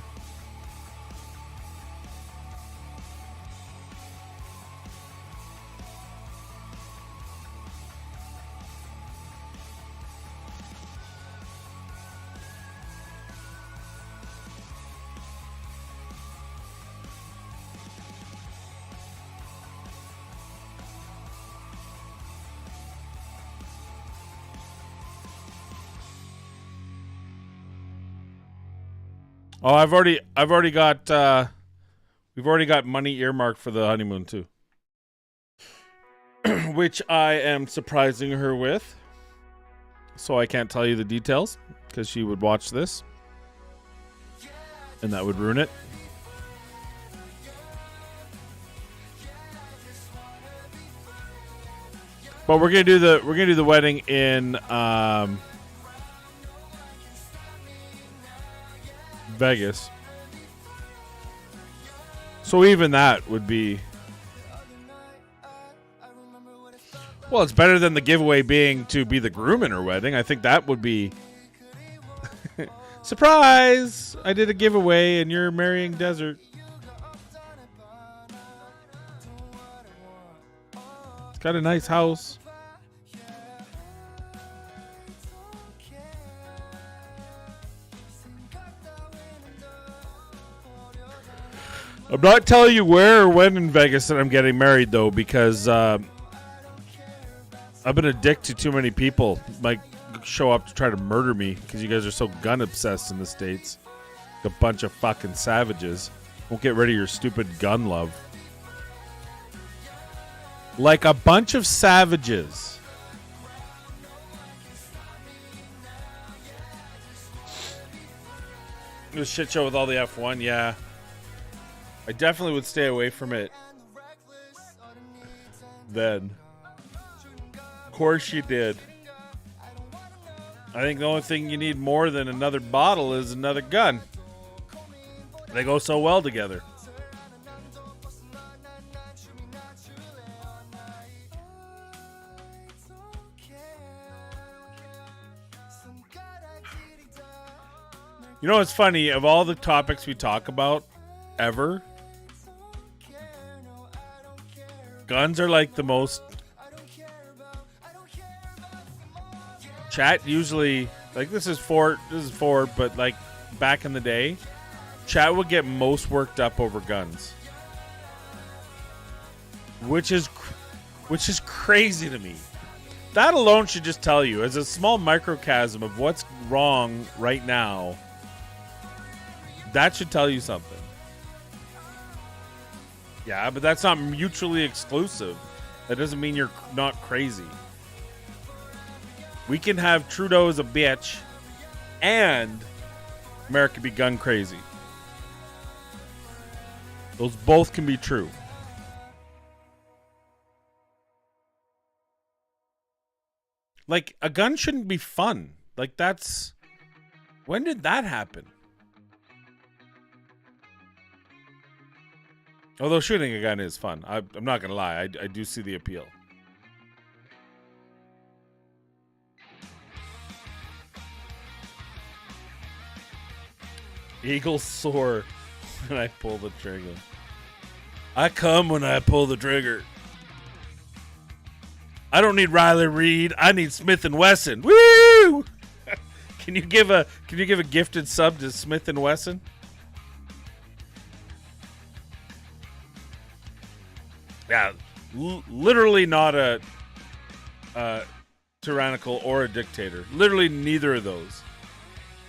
Oh, I've already got we've already got money earmarked for the honeymoon too. Which I am surprising her with. So I can't tell you the details because she would watch this. And that would ruin it. But we're gonna do the wedding in Vegas. So even that would be... Well, it's better than the giveaway being to be the groom in her wedding. I think that would be... Surprise! I did a giveaway and you're marrying Desert. It's got a nice house. I'm not telling you where or when in Vegas that I'm getting married, though, because I've been a dick to too many people. Might show up to try to murder me because you guys are so gun obsessed in the States. A bunch of fucking savages. Won't get rid of your stupid gun love. Like a bunch of savages. This shit show with all the F1, yeah. I definitely would stay away from it. Then. Of course you did. I think the only thing you need more than another bottle is another gun. They go so well together. You know what's funny? Of all the topics we talk about ever, guns are like the most Chat usually, like, this is Fort, but like back in the day, chat would get most worked up over guns, which is crazy to me. That alone should just tell you, as a small microcosm of what's wrong right now, that should tell you something. Yeah, but that's not mutually exclusive. That doesn't mean you're not crazy. We can have Trudeau as a bitch and America be gun crazy. Those both can be true. Like, a gun shouldn't be fun. Like, that's... When did that happen? Although shooting a gun is fun. I'm not going to lie. I do see the appeal. Eagles soar when I pull the trigger. I come when I pull the trigger. I don't need Riley Reid. I need Smith and Wesson. Woo! Can you give a gifted sub to Smith and Wesson? Yeah, literally not a tyrannical or a dictator. Literally neither of those.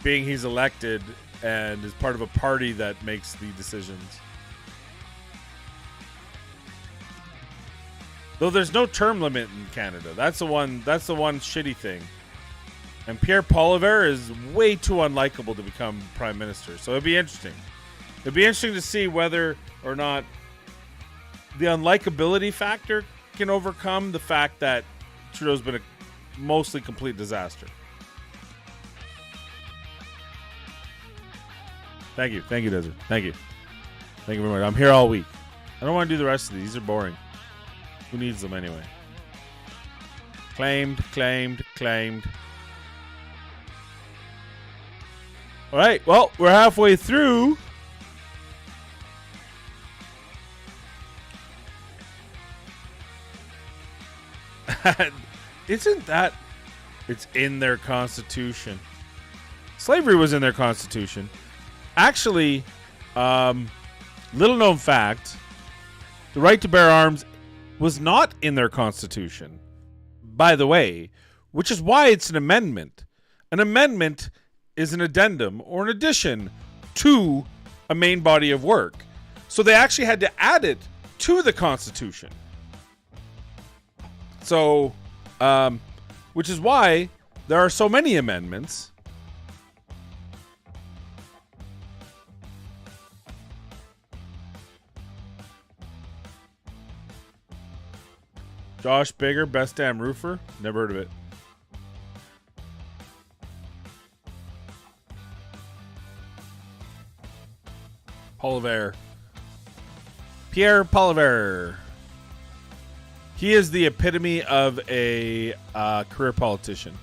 Being he's elected and is part of a party that makes the decisions. Though there's no term limit in Canada. That's the one shitty thing. And Pierre Poilievre is way too unlikable to become prime minister. So it'd be interesting. It'd be interesting to see whether or not the unlikability factor can overcome the fact that Trudeau's been a mostly complete disaster. Thank you, Desert. Thank you very much. I'm here all week. I don't want to do the rest of these. These are boring. Who needs them anyway? Claimed. All right, well, we're halfway through. Isn't that... It's in their constitution. Slavery was in their constitution. Actually, little known fact, the right to bear arms was not in their constitution, by the way, which is why it's an amendment. An amendment is an addendum or an addition to a main body of work. So they actually had to add it to the Constitution. So, which is why there are so many amendments. Josh Bigger, best damn roofer. Never heard of it. Poilievre. Pierre Poilievre. He is the epitome of a career politician.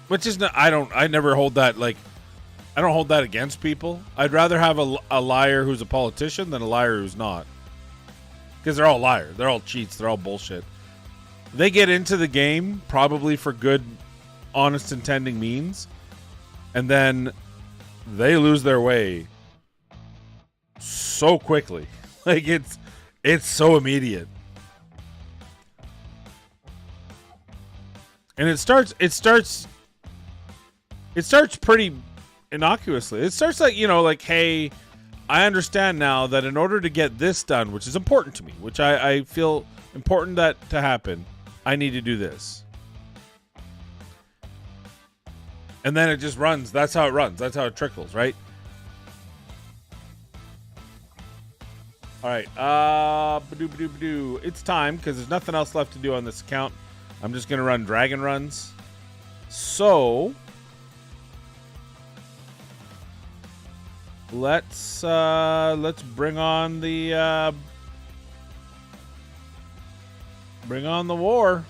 Which is not, I never hold that, like, I don't hold that against people. I'd rather have a liar who's a politician than a liar who's not. Because they're all liars. They're all cheats. They're all bullshit. They get into the game probably for good, honest, intending means. And then they lose their way so quickly. Like, it's so immediate. And it starts pretty innocuously. It starts like, like, hey, I understand now that in order to get this done, which is important to me, which I feel important that to happen, I need to do this. And then it just runs. That's how it runs. That's how it trickles, right? All right. Ba-doo. It's time because there's nothing else left to do on this account. I'm just going to run dragon runs. So let's bring on the war.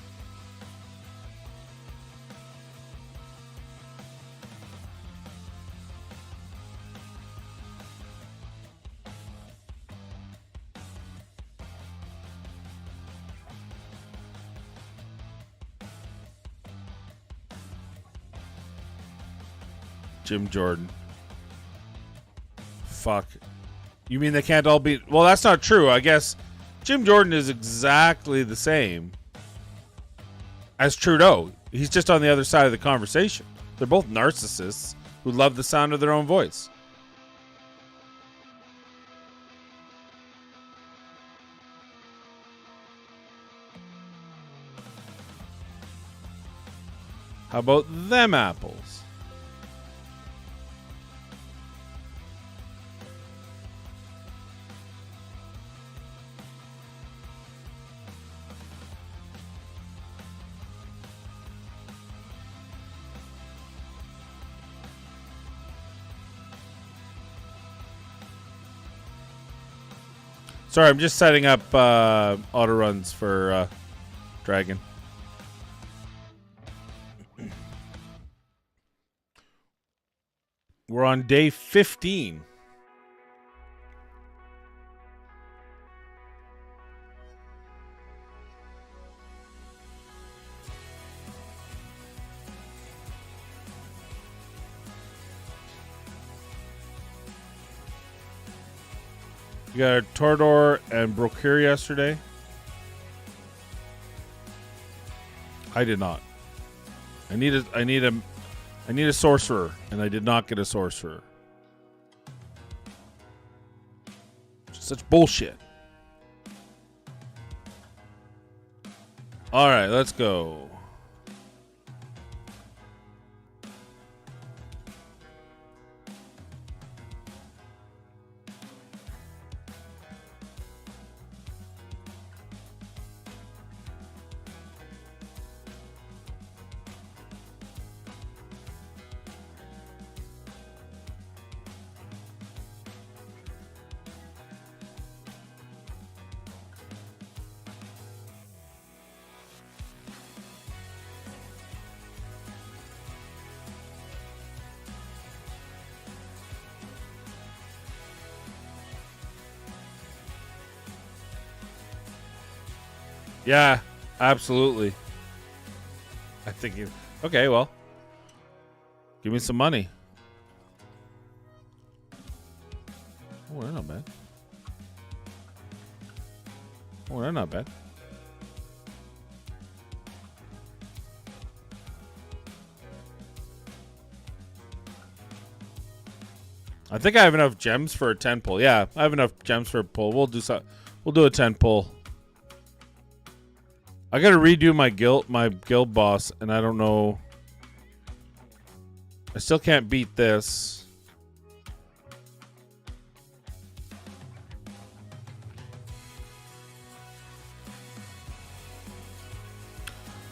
Jim Jordan. Fuck. You mean they can't all be... Well, that's not true. I guess Jim Jordan is exactly the same as Trudeau. He's just on the other side of the conversation. They're both narcissists who love the sound of their own voice. How about them apples? Sorry, I'm just setting up auto runs for Dragon. We're on day 15. You got a Tordor and Brokir yesterday. I did not. I need a sorcerer, and I did not get a sorcerer. Such bullshit. All right, let's go. Yeah, absolutely. I think you... Okay, well. Give me some money. Oh, they're not bad. Oh, they're not bad. I think I have enough gems for a 10 pull. Yeah, I have enough gems for a pull. We'll do a 10 pull. I gotta redo my guild boss, and I don't know. I still can't beat this.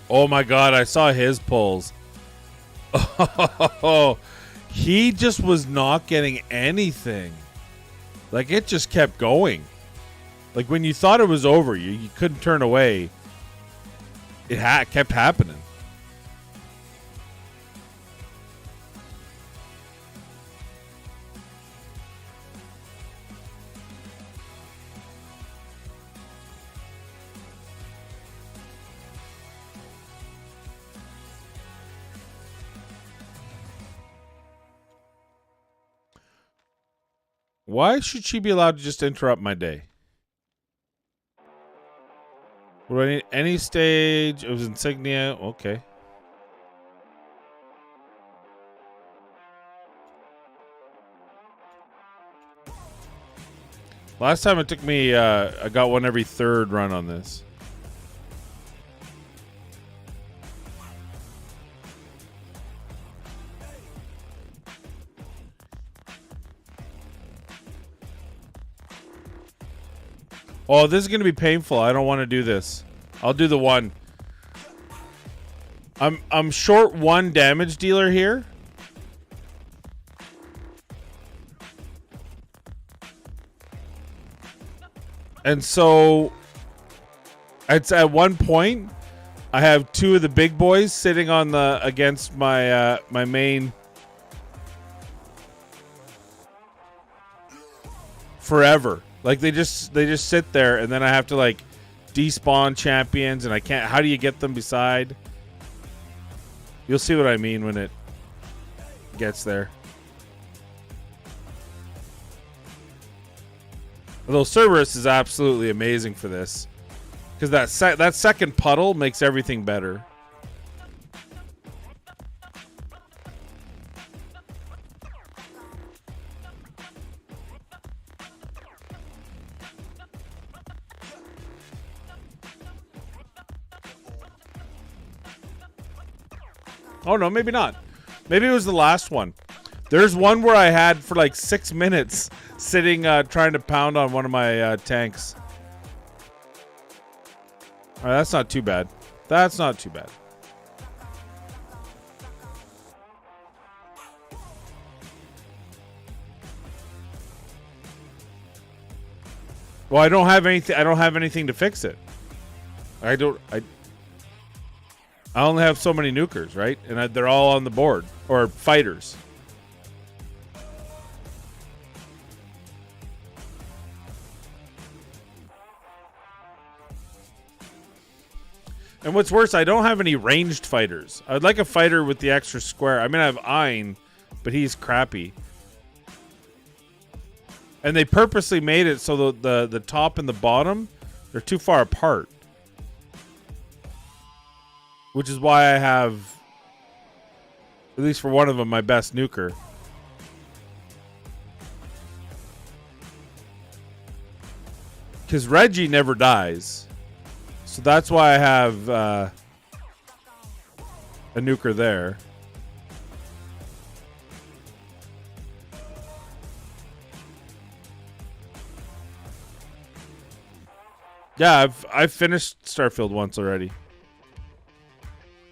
Oh my god, I saw his pulls. Oh, he just was not getting anything. Like, it just kept going. Like, when you thought it was over, you couldn't turn away. It kept happening. Why should she be allowed to just interrupt my day? What do I need? Any stage. It was insignia. Okay. Last time it took me, I got one every third run on this. Oh, this is going to be painful. I don't want to do this. I'll do the one. I'm short one damage dealer here. And so it's at one point I have two of the big boys sitting on the against my my main forever. Like they just sit there, and then I have to like despawn champions, and I can't. How do you get them beside? You'll see what I mean when it gets there. Although Cerberus is absolutely amazing for this. Because that second puddle makes everything better. Oh, no, maybe not. Maybe it was the last one. There's one where I had for like 6 minutes sitting trying to pound on one of my tanks. All right, that's not too bad. That's not too bad. Well, I don't have anything. I don't have anything to fix it. I only have so many nukers, right? And they're all on the board or fighters. And what's worse, I don't have any ranged fighters. I'd like a fighter with the extra square. I mean, I have Ein, but he's crappy. And they purposely made it so the top and the bottom, they're too far apart. Which is why I have, at least for one of them, my best nuker. Because Reggie never dies. So that's why I have a nuker there. Yeah, I've finished Starfield once already.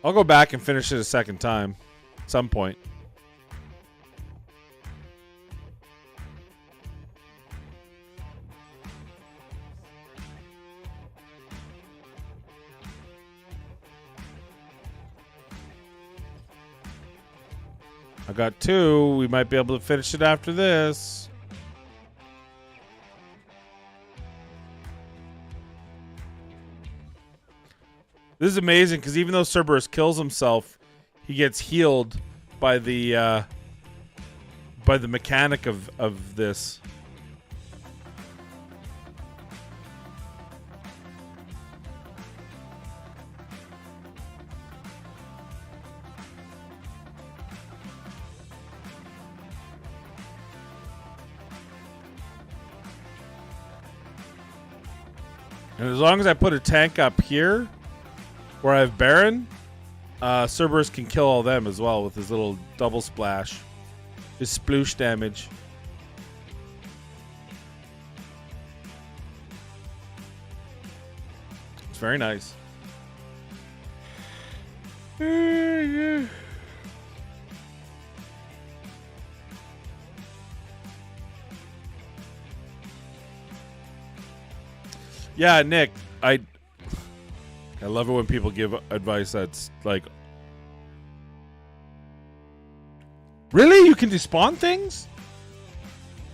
I'll go back and finish it a second time at some point. I got 2. We might be able to finish it after this. This is amazing because even though Cerberus kills himself, he gets healed by the mechanic of this. And as long as I put a tank up here, where I have Baron, Cerberus can kill all them as well with his little double splash. His sploosh damage. It's very nice. Yeah, Nick, I love it when people give advice that's like, really? You can despawn things?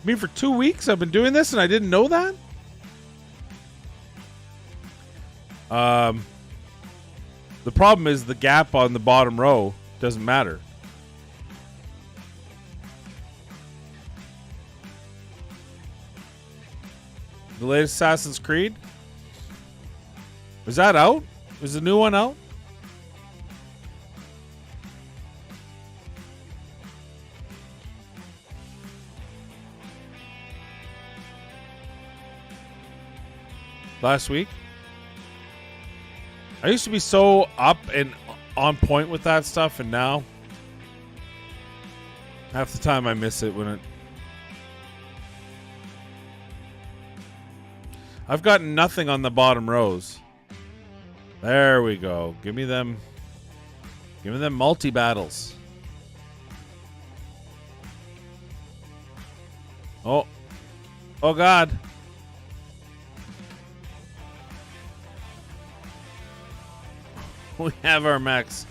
I mean, for 2 weeks I've been doing this and I didn't know that? The problem is the gap on the bottom row doesn't matter. The latest Assassin's Creed? Is that out? Is the new one out? Last week? I used to be so up and on point with that stuff, and now half the time I miss it when it... I've got nothing on the bottom rows. There we go. Give me them. Give me them multi-battles. Oh. Oh, God. We have our mechs.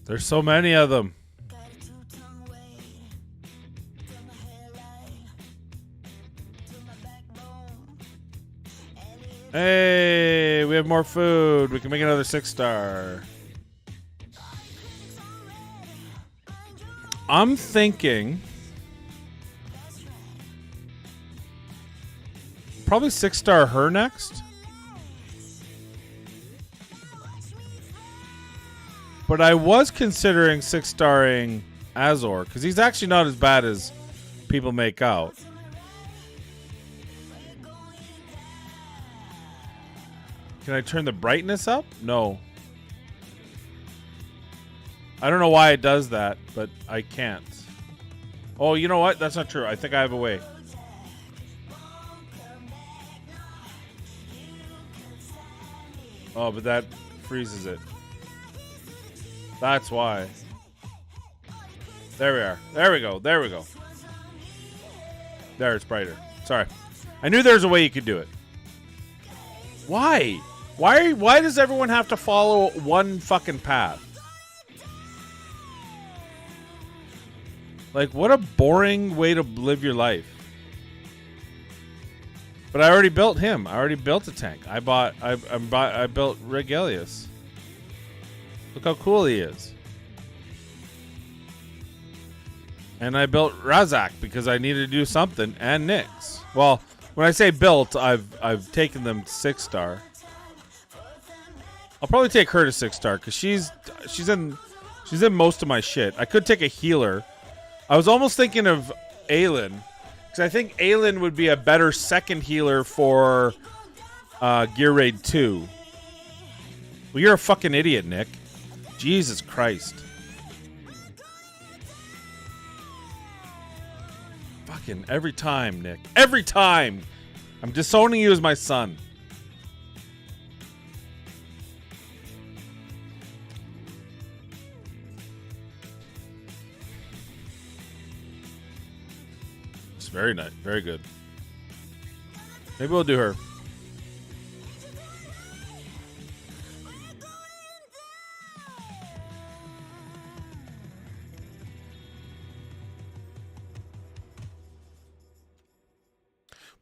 There's so many of them. Hey, we have more food. We can make another 6-star. I'm thinking probably 6-star her next. But I was considering 6-starring Azor because he's actually not as bad as people make out. Can I turn the brightness up? No. I don't know why it does that, but I can't. Oh, you know what? That's not true. I think I have a way. Oh, but that freezes it. That's why. There we are. There we go. There we go. There, it's brighter. Sorry. I knew there was a way you could do it. Why? Why does everyone have to follow one fucking path? Like, what a boring way to live your life. But I already built him. I already built a tank. I built Regalius. Look how cool he is. And I built Razak because I needed to do something, and Nyx. Well, when I say built, I've taken them to 6-star. I'll probably take her to 6-star because she's in most of my shit. I could take a healer. I was almost thinking of Aelin because I think Aelin would be a better second healer for Gear Raid 2. Well, you're a fucking idiot, Nick. Jesus Christ. Fucking every time, Nick. Every time. I'm disowning you as my son. It's very nice. Very good. Maybe we'll do her.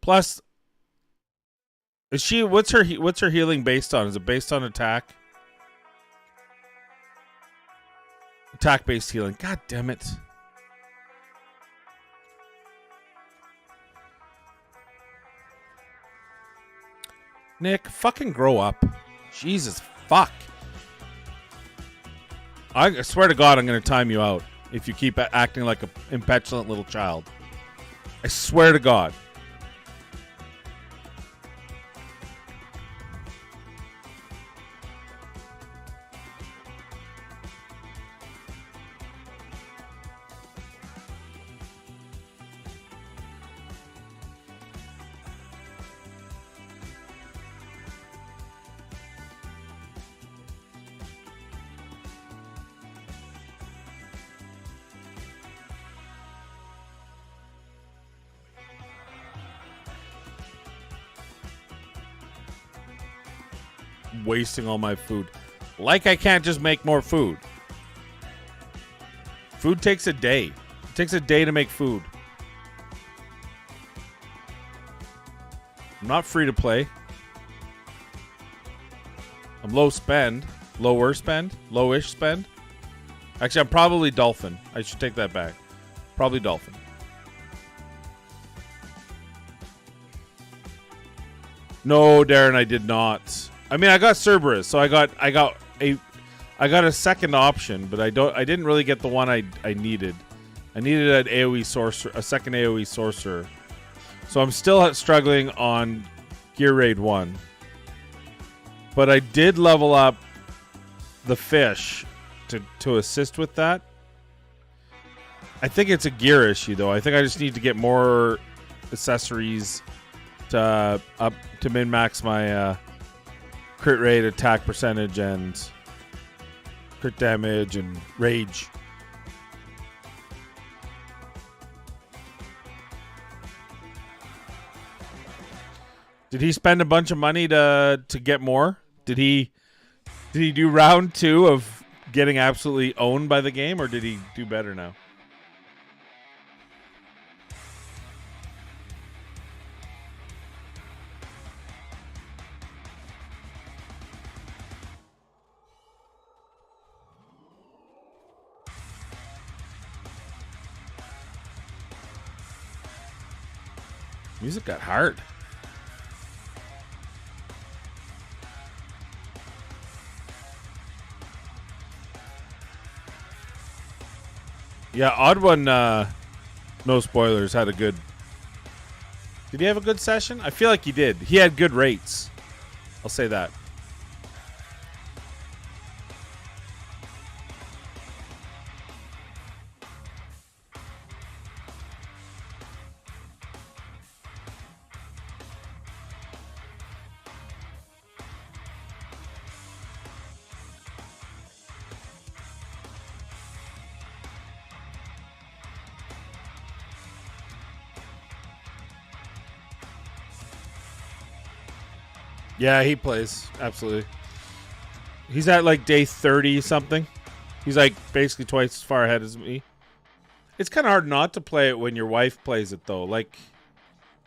Plus, is she? What's her healing based on? Is it based on attack? Attack based healing. God damn it! Nick, fucking grow up. Jesus fuck. I swear to God, I'm gonna time you out if you keep acting like an impetulant little child. I swear to God. Wasting all my food. Like I can't just make more food. Food takes a day. It takes a day to make food. I'm not free to play. I'm low spend. Lower spend. Lowish spend. Actually, I'm probably Dolphin. I should take that back. Probably Dolphin. No, Darren, I did not. I mean, I got Cerberus, so I got a second option, but I didn't really get the one I needed. I needed an AoE sorcerer, a second AoE sorcerer. So I'm still struggling on Gear Raid 1. But I did level up the fish to assist with that. I think it's a gear issue though. I think I just need to get more accessories to min-max my crit rate, attack percentage, and crit damage and rage. Did he spend a bunch of money to get more? Did he do round 2 of getting absolutely owned by the game, or did he do better now? Music got hard. Yeah, Odd One, no spoilers, had a good... Did he have a good session? I feel like he did. He had good rates. I'll say that. Yeah, he plays. Absolutely. He's at like day 30 something. He's like basically twice as far ahead as me. It's kind of hard not to play it when your wife plays it, though. Like,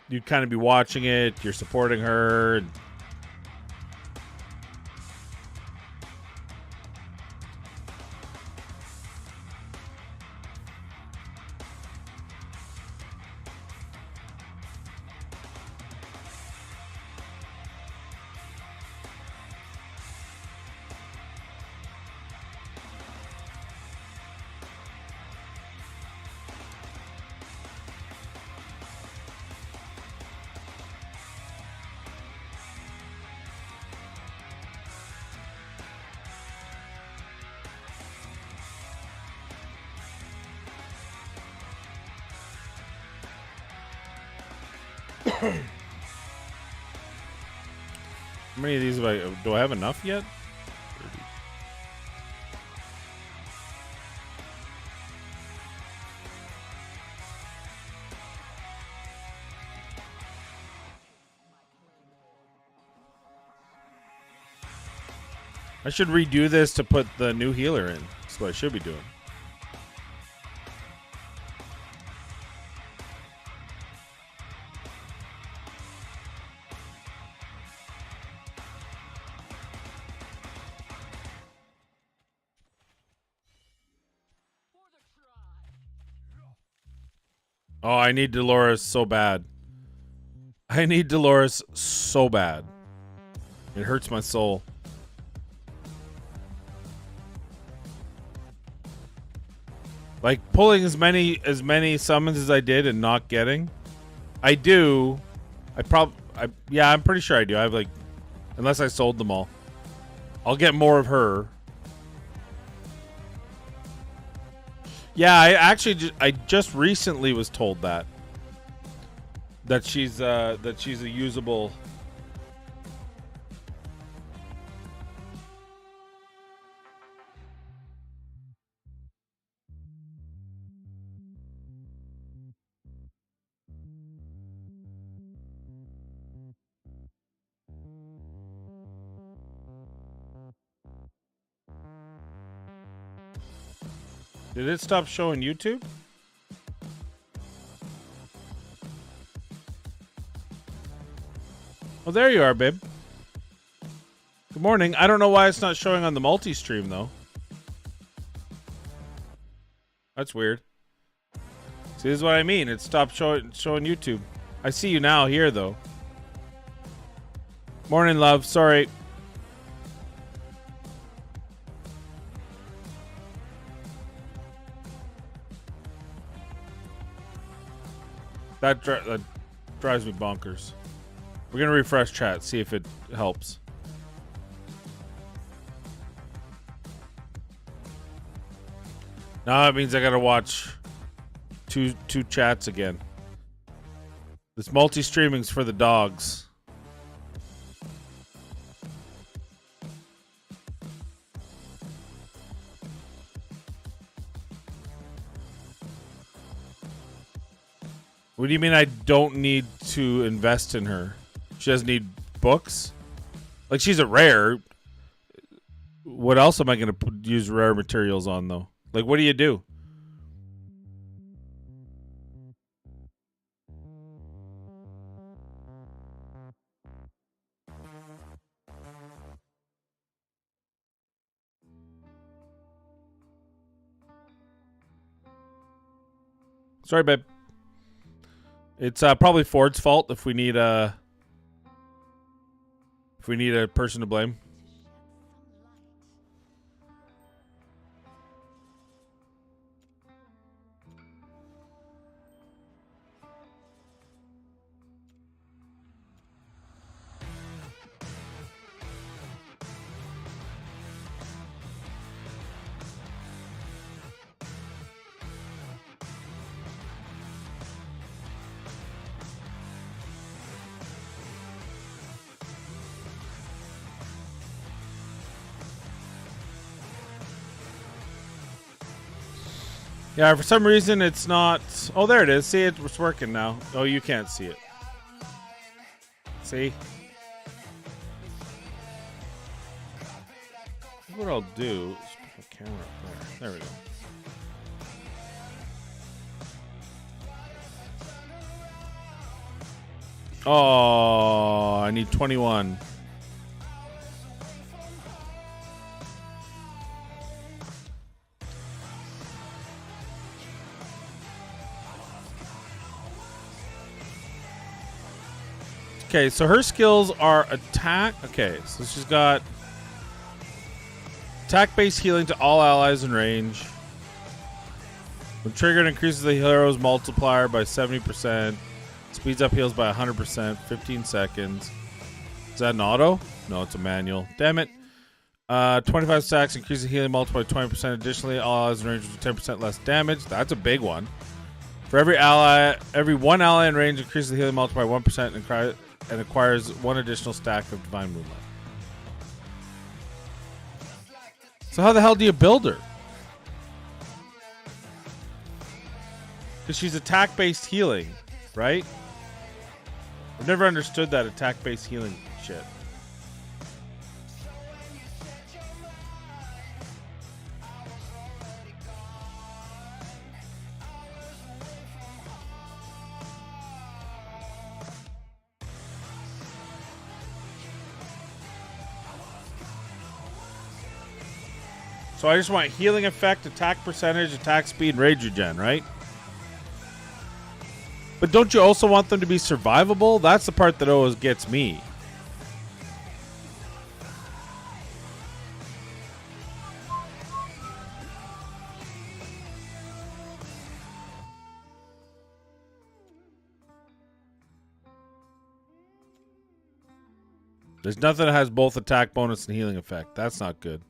you'd kind of be watching it. You're supporting her. And how many of these do I have enough yet? 30. I should redo this to put the new healer in. That's what I should be doing. Oh, I need Dolores so bad. I need Dolores so bad. It hurts my soul. Like pulling as many summons as I did and not getting. I do. Yeah, I'm pretty sure I do. I have like, unless I sold them all. I'll get more of her. Yeah, I just recently was told that she's a usable. Did it stop showing YouTube? Oh, there you are, babe. Good morning. I don't know why it's not showing on the multi-stream, though. That's weird. See, this is what I mean. It stopped showing YouTube. I see you now here, though. Morning, love. Sorry. That drives me bonkers. We're going to refresh chat, see if it helps. Now it means I got to watch two chats again. This multi-streaming's for the dogs. What do you mean I don't need to invest in her? She doesn't need books? Like, she's a rare. what else am I going to use rare materials on, though? Like, what do you do? Sorry, babe. It's probably Ford's fault if we need a person to blame. Yeah, for some reason it's not. Oh, there it is. See, it's working now. Oh, you can't see it. See? What I'll do is put the camera up there. There we go. Oh, I need 21. Okay, so her skills are attack. Okay, so she's got attack-based healing to all allies in range. When triggered, increases the hero's multiplier by 70%. Speeds up heals by 100%. 15 seconds. Is that an auto? No, it's a manual. Damn it. 25 stacks, increases the healing multiplier by 20%. Additionally, all allies in range with 10% less damage. That's a big one. For every one ally in range increases the healing multiplier by 1% and acquires one additional stack of Divine Moonlight. So how the hell do you build her? Because she's attack-based healing, right? I've never understood that attack-based healing shit. So I just want healing effect, attack percentage, attack speed, and rage regen, right? But don't you also want them to be survivable? That's the part that always gets me. There's nothing that has both attack bonus and healing effect. That's not good.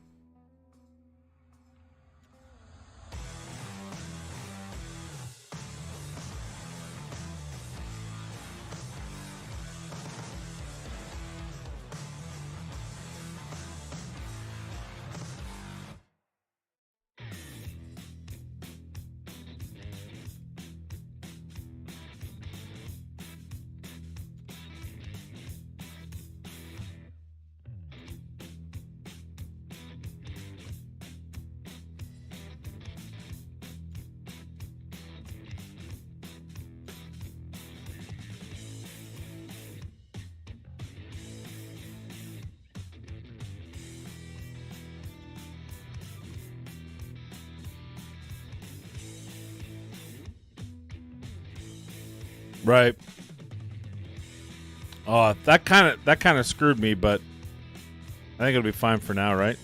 Right. Oh, that kind of screwed me, but I think it'll be fine for now, right?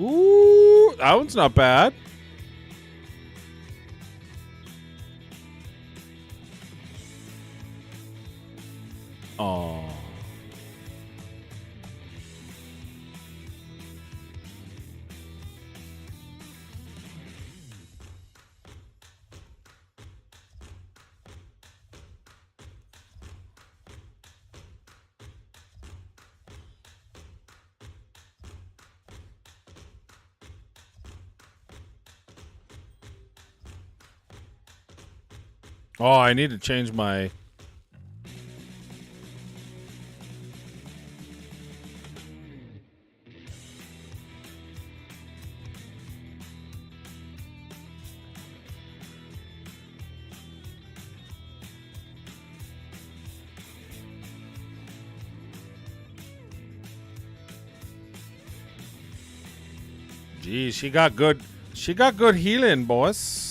Ooh. that one's not bad. Oh. Oh, I need to change my... Geez, she got good healing, boss.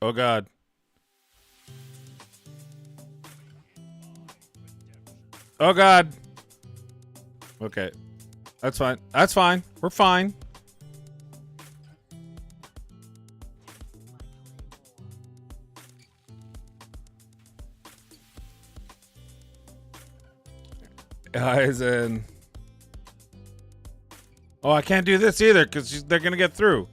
Oh god. Oh god. Okay. That's fine. That's fine. We're fine. Guys, and... Oh, I can't do this either because they're going to get through.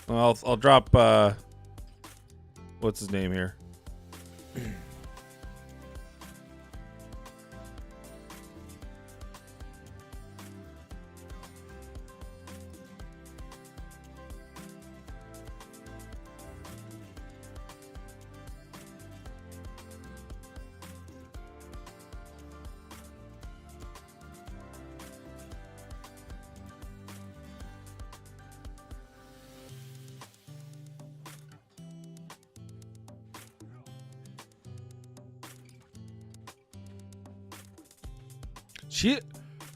Well, I'll drop, what's his name here?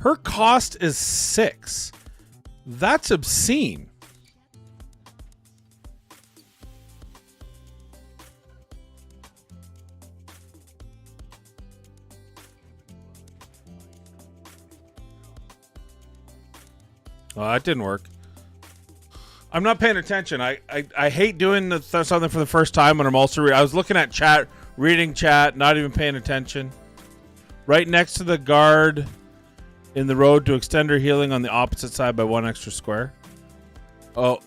Her cost is 6. That's obscene. Oh, that didn't work. I'm not paying attention. I hate doing something for the first time when I'm also I was looking at chat, reading chat, not even paying attention. Right next to the guard in the road to extend her healing on the opposite side by 1 extra square. Oh,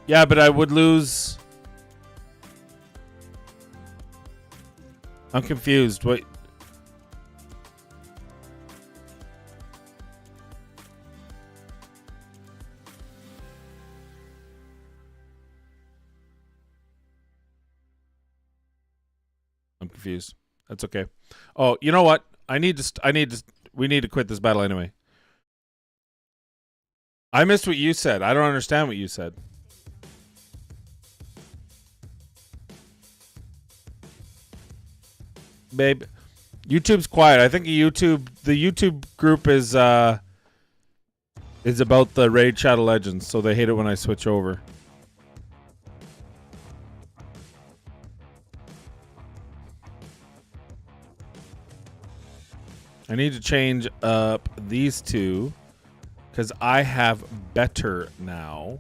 yeah, but I would lose. I'm confused. Wait. I'm confused. That's okay. Oh, you know what? We need to quit this battle anyway. I missed what you said. I don't understand what you said. Babe, YouTube's quiet. I think the YouTube group is about the Raid Shadow Legends, so they hate it when I switch over. I need to change up these two because I have better now.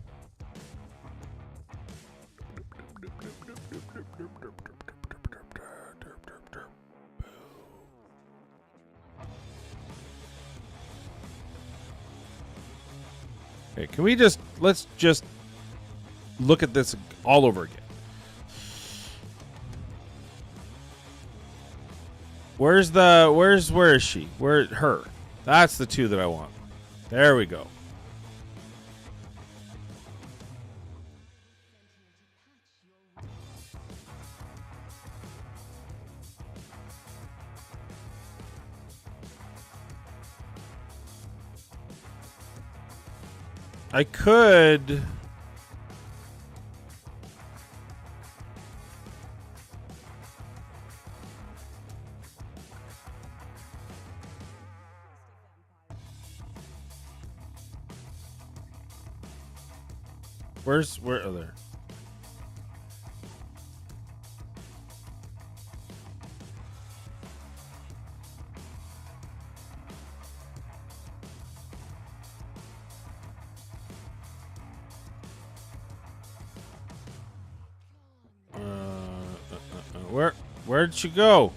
Okay, can we let's just look at this all over again. Where is she? Her. That's the two that I want. There we go. I could... Where are there? Where'd she go?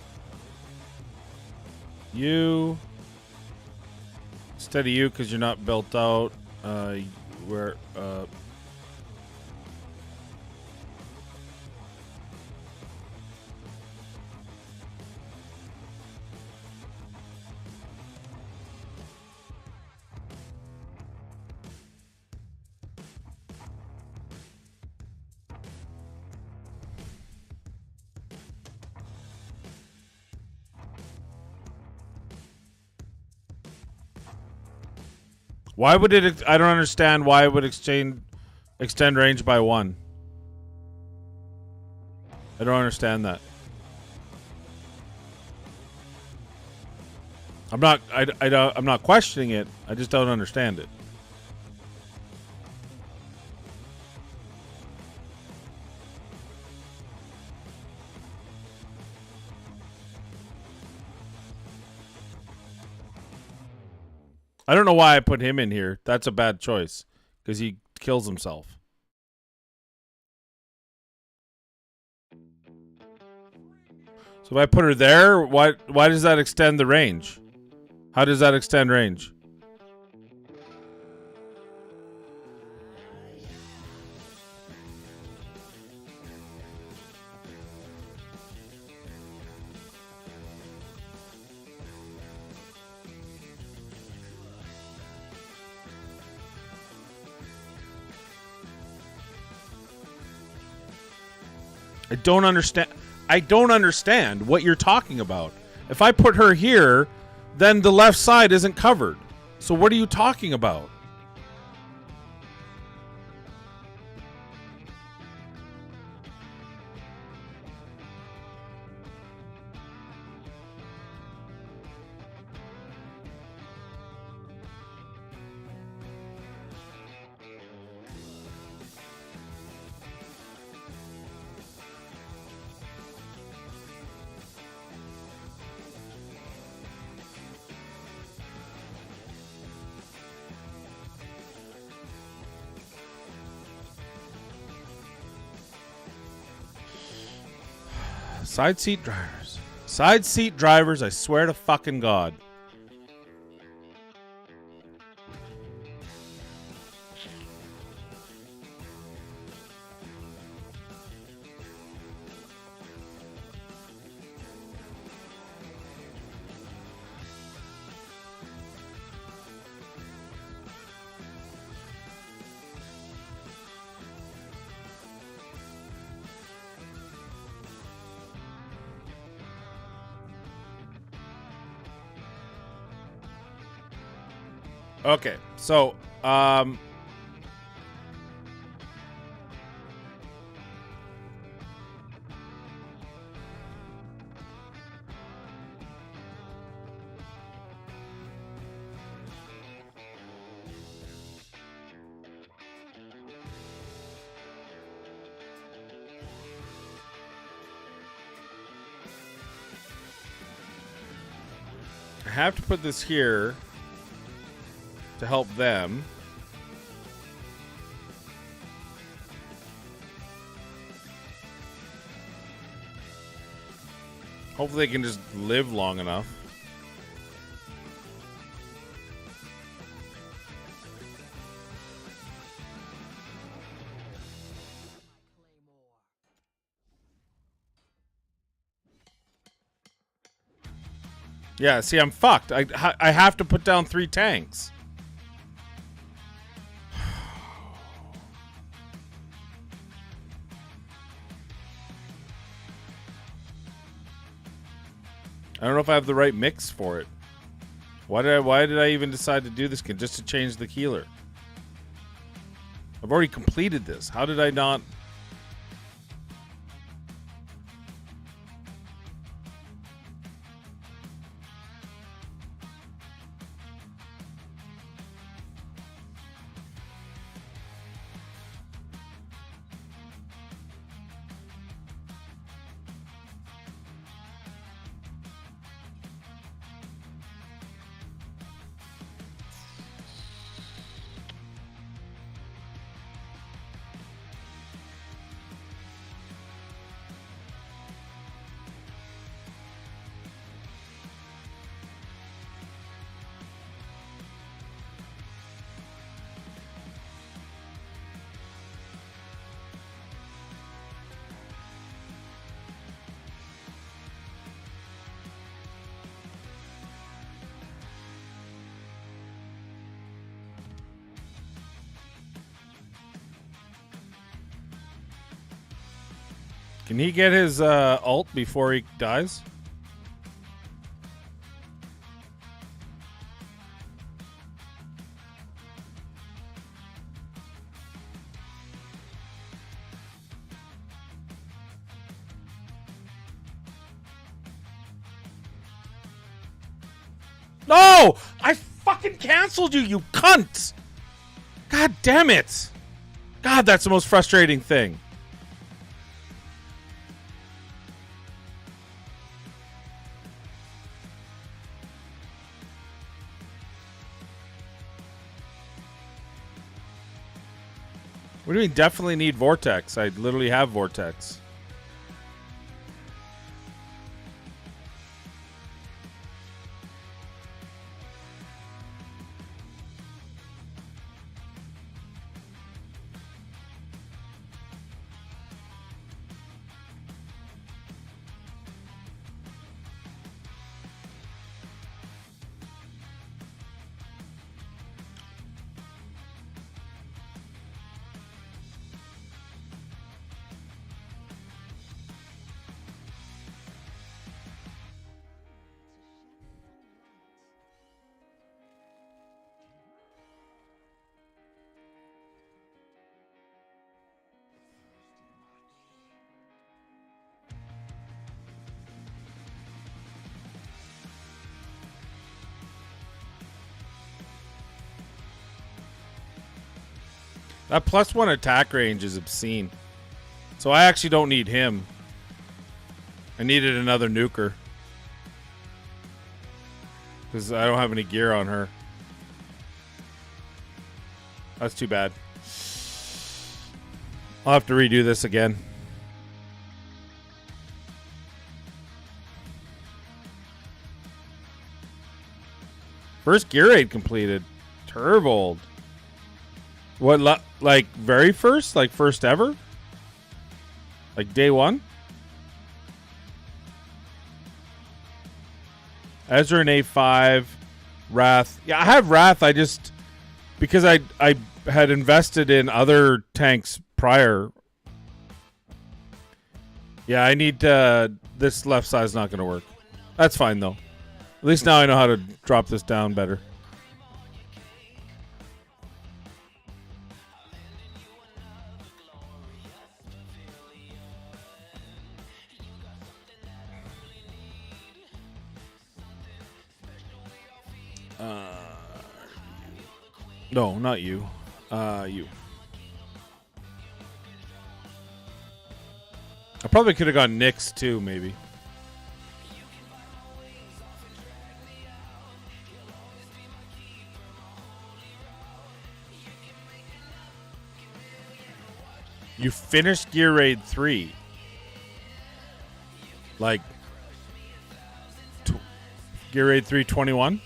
You. Instead of you, because you're not built out. Where? Why would it? I don't understand why it would extend range by 1. I don't understand that. I'm not questioning it. I just don't understand it. I don't know why I put him in here. That's a bad choice because he kills himself. So if I put her there, why does that extend the range? How does that extend range? I don't understand what you're talking about. If I put her here, then the left side isn't covered. So what are you talking about? Side seat drivers. Side seat drivers, I swear to fucking God. Okay, so I have to put this here to help them. Hopefully they can just live long enough. Yeah, see, I'm fucked. I have to put down 3 tanks. I don't know if I have the right mix for it. Why did I even decide to do this? Just to change the healer. I've already completed this. How did I not? Can he get his ult before he dies? No! I fucking canceled you, you cunt! God damn it! God, that's the most frustrating thing. What do you mean, definitely need Vortex? I literally have Vortex. That +1 attack range is obscene. So I actually don't need him. I needed another nuker. Because I don't have any gear on her. That's too bad. I'll have to redo this again. First gear raid completed. Turbold. What, like, very first? Like, first ever? Like, day one? Ezra and A5. Wrath. Yeah, I have Wrath. I just... Because I had invested in other tanks prior. Yeah, I need... this left side's not going to work. That's fine, though. At least now I know how to drop this down better. No, not you. You. I probably could have gone Nyx too, maybe. You finished Gear Raid 3. Like, Gear Raid 321?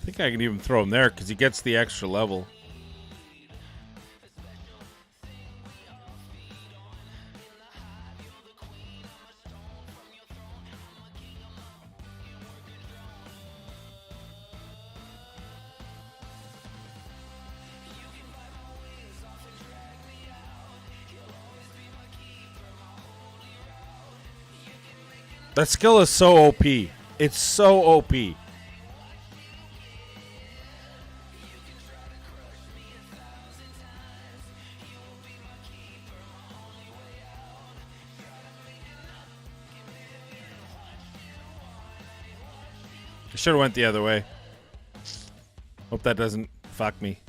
I think I can even throw him there because he gets the extra level. That skill is so OP. It's so OP. I should have went the other way. Hope that doesn't fuck me.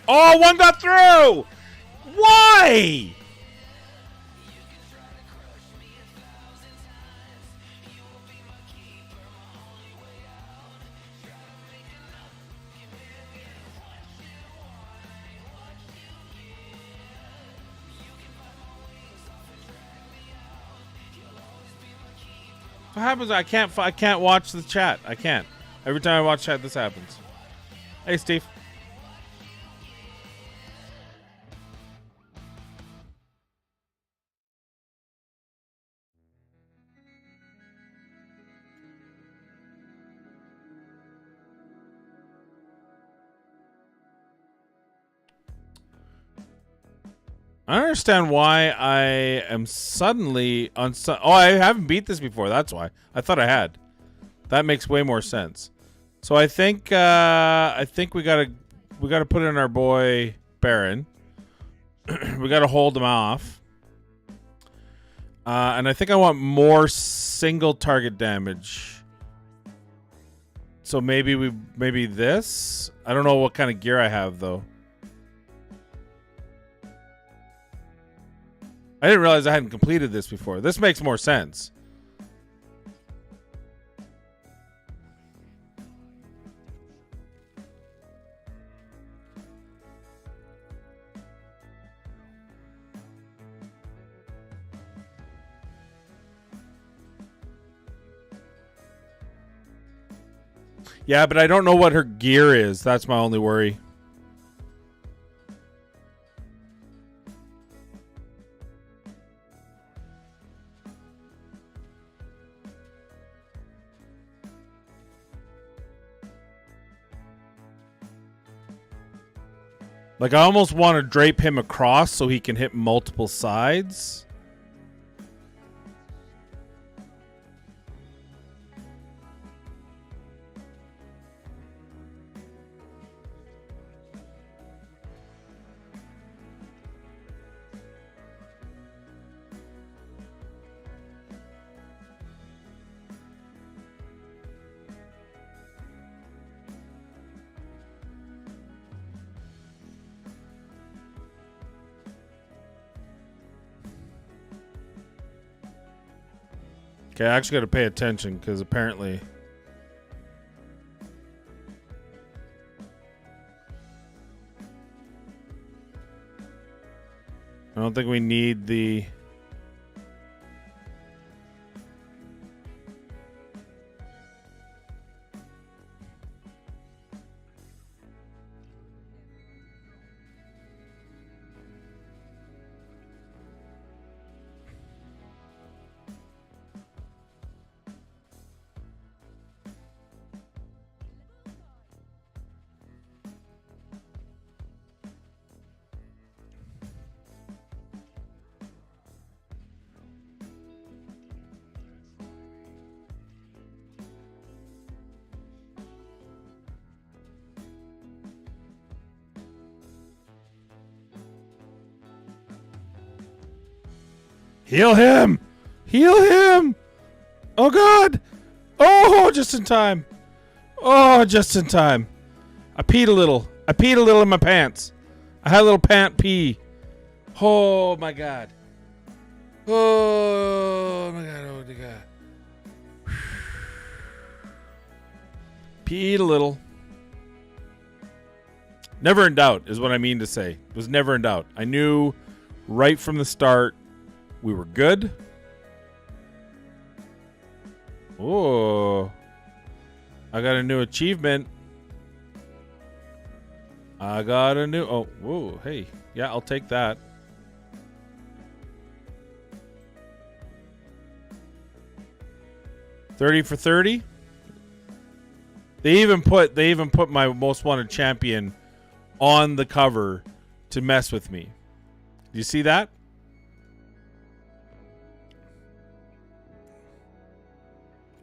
Oh, one got through! Why? What happens? I can't watch the chat. I can't. Every time I watch chat, this happens. Hey, Steve. I don't understand why I am suddenly on. Oh, I haven't beat this before. That's why. I thought I had. That makes way more sense. So I think we gotta put in our boy Baron. We gotta hold him off. And I think I want more single target damage. So maybe this. I don't know what kind of gear I have though. I didn't realize I hadn't completed this before. This makes more sense. Yeah, but I don't know what her gear is. That's my only worry. Like, I almost want to drape him across so he can hit multiple sides. Okay, I actually got to pay attention because apparently... I don't think we need the... Heal him! Heal him! Oh, God! Oh, just in time. Oh, just in time. I peed a little. I peed a little in my pants. I had a little pant pee. Oh, my God. Oh, my God. Oh, my God. Peed a little. Never in doubt is what I mean to say. It was never in doubt. I knew right from the start we were good. Oh, I got a new achievement. I got a new... Oh, whoa, hey. Yeah, I'll take that. $30 for 30. They even put my most wanted champion on the cover to mess with me. Do you see that?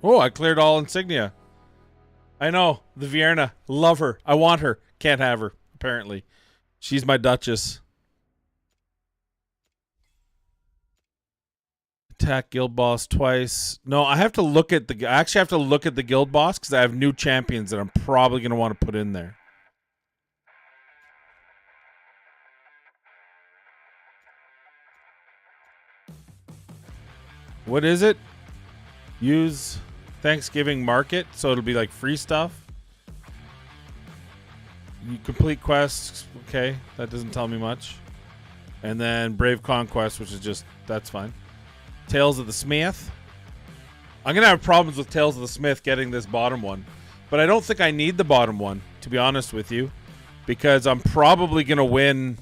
Oh, I cleared all insignia. I know. The Vierna. Love her. I want her. Can't have her, apparently. She's my Duchess. Attack guild boss twice. No, I have to look at the. I actually have to look at the guild boss because I have new champions that I'm probably going to want to put in there. What is it? Use Thanksgiving Market, so it'll be like free stuff. You complete quests. Okay, that doesn't tell me much. And then Brave Conquest, which is just, that's fine. Tales of the Smith. I'm going to have problems with Tales of the Smith getting this bottom one. But I don't think I need the bottom one, to be honest with you. Because I'm probably going to win...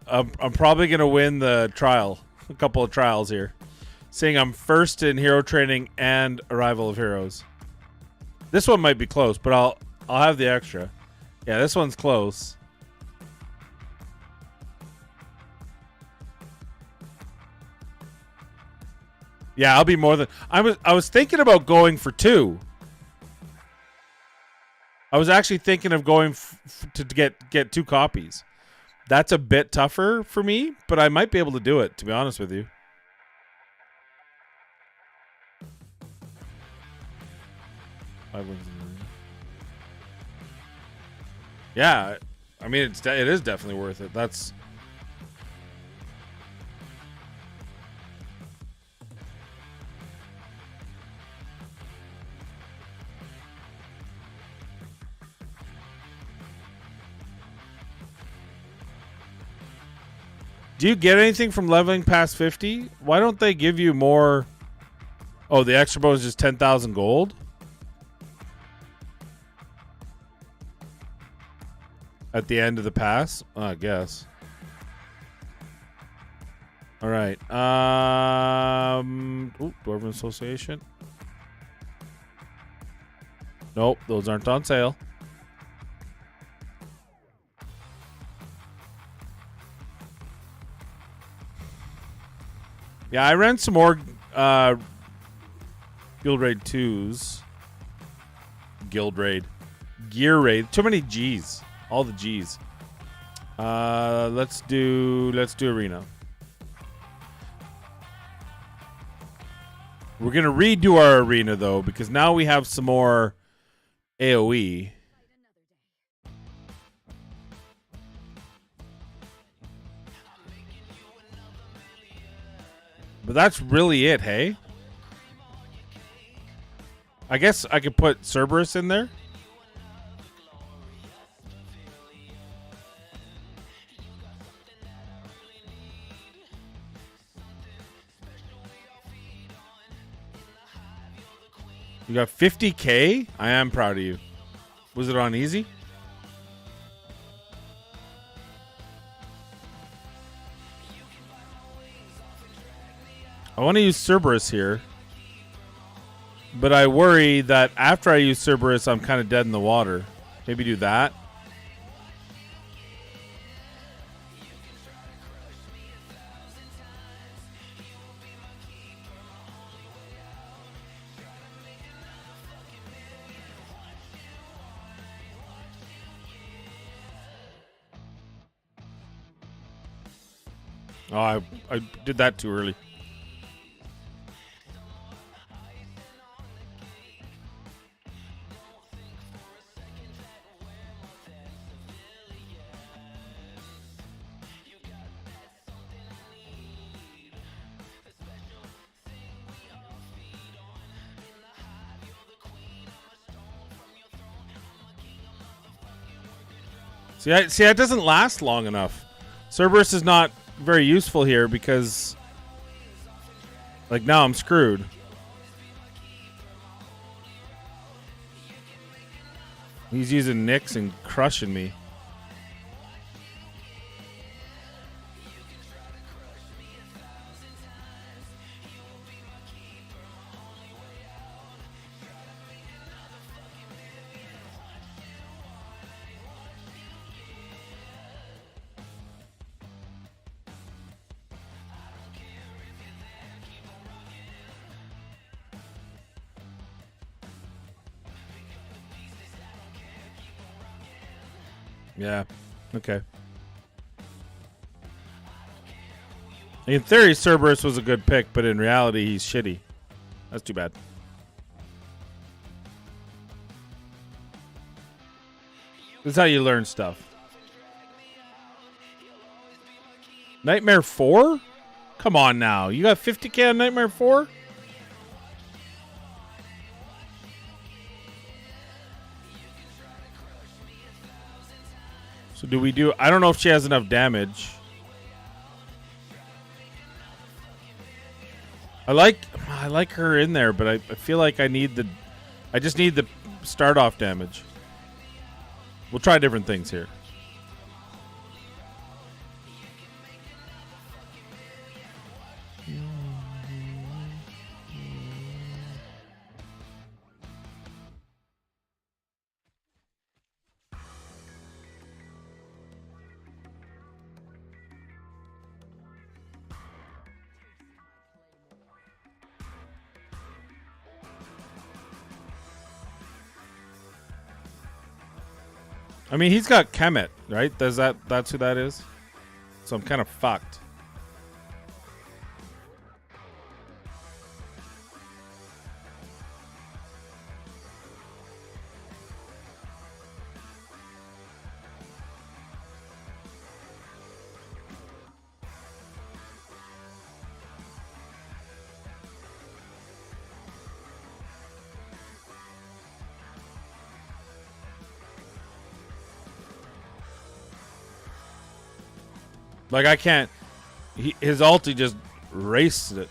I'm probably going to win the trial. A couple of trials here. Seeing I'm first in Hero Training and Arrival of Heroes. This one might be close, but I'll have the extra. Yeah, this one's close. Yeah, I'll be more than... I was thinking about going for 2. I was actually thinking of going to get 2 copies. That's a bit tougher for me, but I might be able to do it, to be honest with you. Yeah, I mean, it is definitely worth it. That's... Do you get anything from leveling past 50? Why don't they give you more? Oh, the extra bonus is just 10,000 gold? At the end of the pass? Oh, I guess. All right. Dwarven Association. Nope, those aren't on sale. Yeah, I ran some more Guild Raid 2s. Guild Raid. Gear Raid. Too many G's. All the G's. Let's do Arena. We're going to redo our Arena, though, because now we have some more AoE. But that's really it, hey? I guess I could put Cerberus in there. You got 50K? I am proud of you. Was it on easy? I want to use Cerberus here. But I worry that after I use Cerberus, I'm kind of dead in the water. Maybe do that. Oh, I did that too early. See, it doesn't last long enough. Cerberus is not very useful here because, like, now I'm screwed. He's using Nyx and crushing me. Yeah. Okay. In theory, Cerberus was a good pick, but in reality, he's shitty. That's too bad. This is how you learn stuff. Nightmare 4? Come on now. You got 50k on Nightmare 4? So do we do... I don't know if she has enough damage. I like her in there, but I feel like I just need the start off damage. We'll try different things here. I mean, he's got Kemet, right? That's who that is? So I'm kind of fucked. Like, I can't... his ulti just raced it.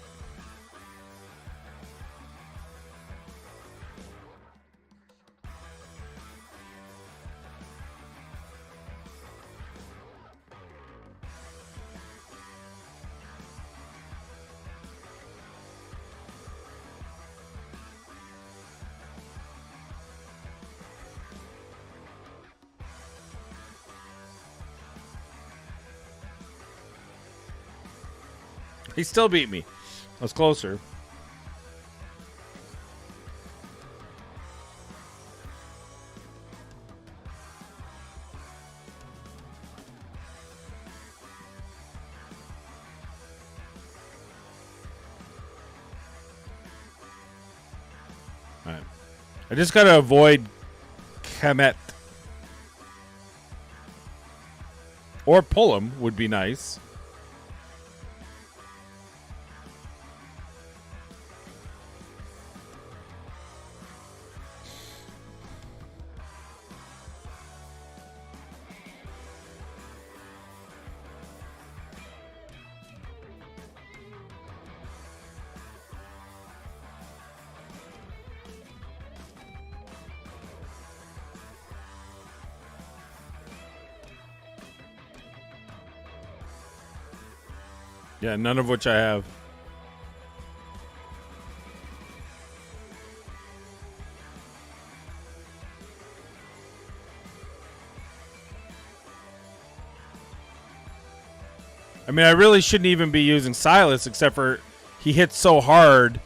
He still beat me. I was closer. All right. I just gotta avoid Kemet. Or pull him would be nice. Yeah, none of which I have. I mean, I really shouldn't even be using Silas, except for he hits so hard,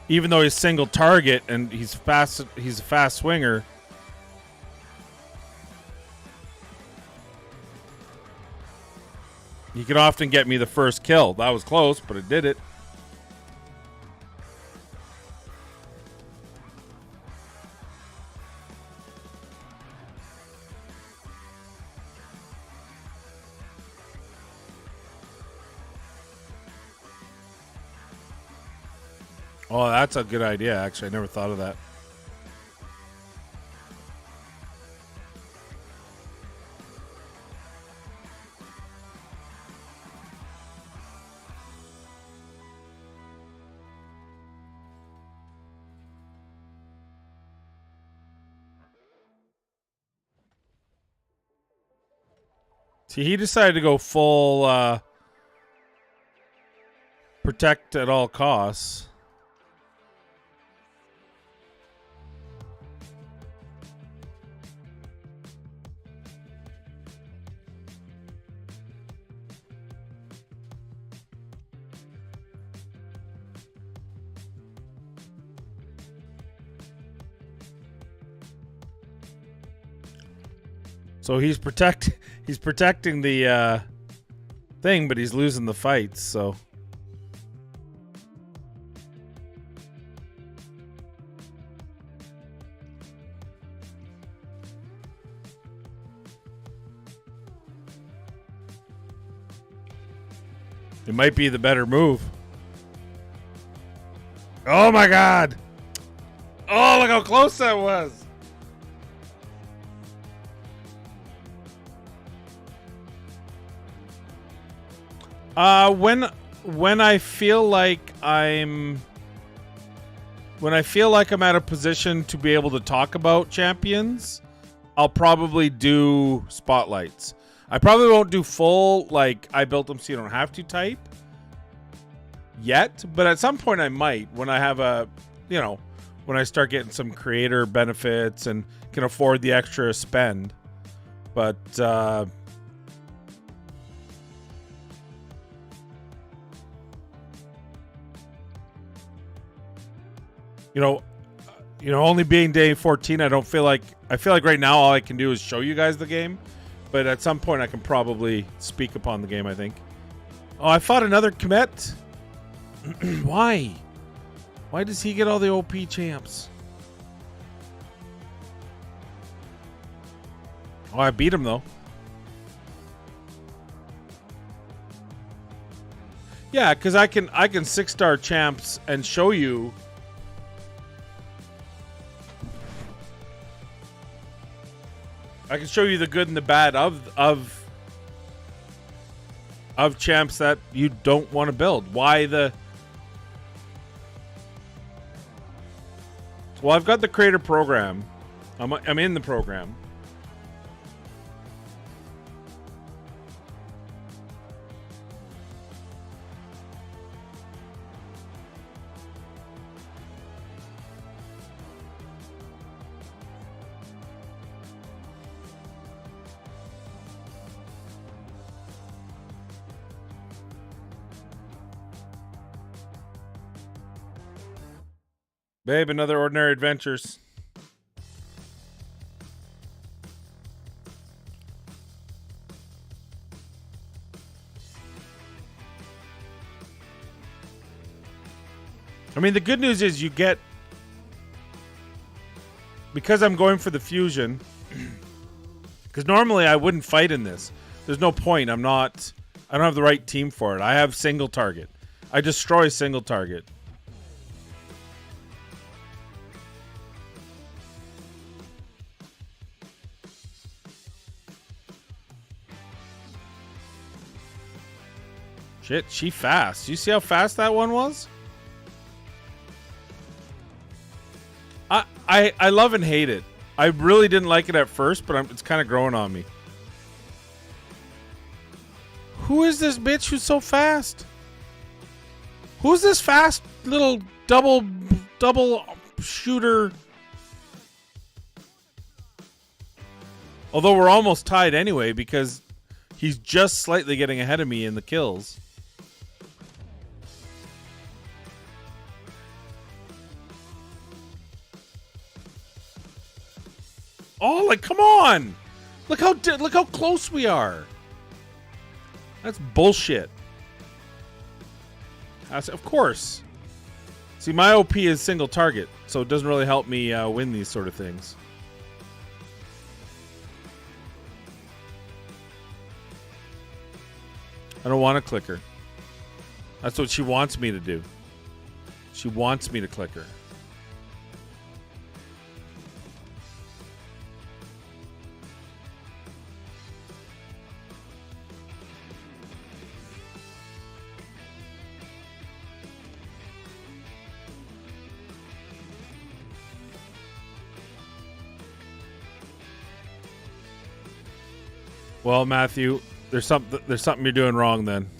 even though he's single target and he's fast. He's a fast swinger. He can often get me the first kill. That was close, but it did it. Oh, that's a good idea, actually. I never thought of that. See, he decided to go full protect at all costs. So he's protecting the thing, but he's losing the fights. So It might be the better move. Oh my god. Oh, look how close that was. When I feel like I'm at a position to be able to talk about champions, I'll probably do spotlights. I probably won't do full, like, I built them so you don't have to type yet, but at some point I might, when I have when I start getting some creator benefits and can afford the extra spend. But, only being day 14, I feel like right now all I can do is show you guys the game. But at some point I can probably speak upon the game, I think. Oh, I fought another Komet. Why? Why does he get all the OP champs? Oh, I beat him though. Yeah, because I can 6-star champs and show you. I can show you the good and the bad of champs that you don't want to build. Why the? Well, I've got the creator program. I'm in the program. Babe, another Ordinary Adventures. I mean, the good news is you get... Because I'm going for the fusion... Because normally I wouldn't fight in this. There's no point. I don't have the right team for it. I have single target. I destroy single target. Shit, she fast. You see how fast that one was? I love and hate it. I really didn't like it at first, but it's kind of growing on me. Who is this bitch who's so fast? Who's this fast little double shooter? Although we're almost tied anyway because he's just slightly getting ahead of me in the kills. Oh, like, come on! Look how close we are. That's bullshit. Of course. See, my OP is single target, so it doesn't really help me win these sort of things. I don't want to click her. That's what she wants me to do. She wants me to click her. Well, Matthew, there's something you're doing wrong then.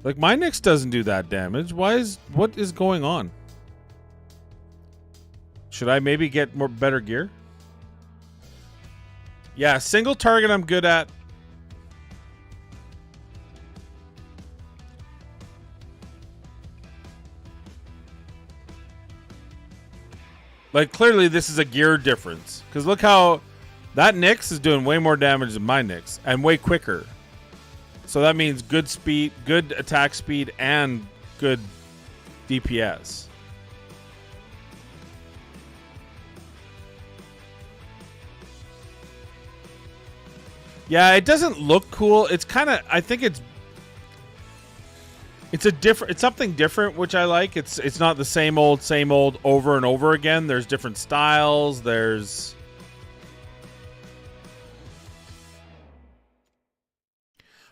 Like, my Nyx doesn't do that damage. What is going on? Should I maybe get better gear? Yeah, single target I'm good at. Like, clearly this is a gear difference. Because look how... That Nyx is doing way more damage than my Nyx, and way quicker. So that means good speed, good attack speed, and good DPS. Yeah, it doesn't look cool. It's kind of, I think it's It's something different, which I like. It's not the same old over and over again. There's different styles.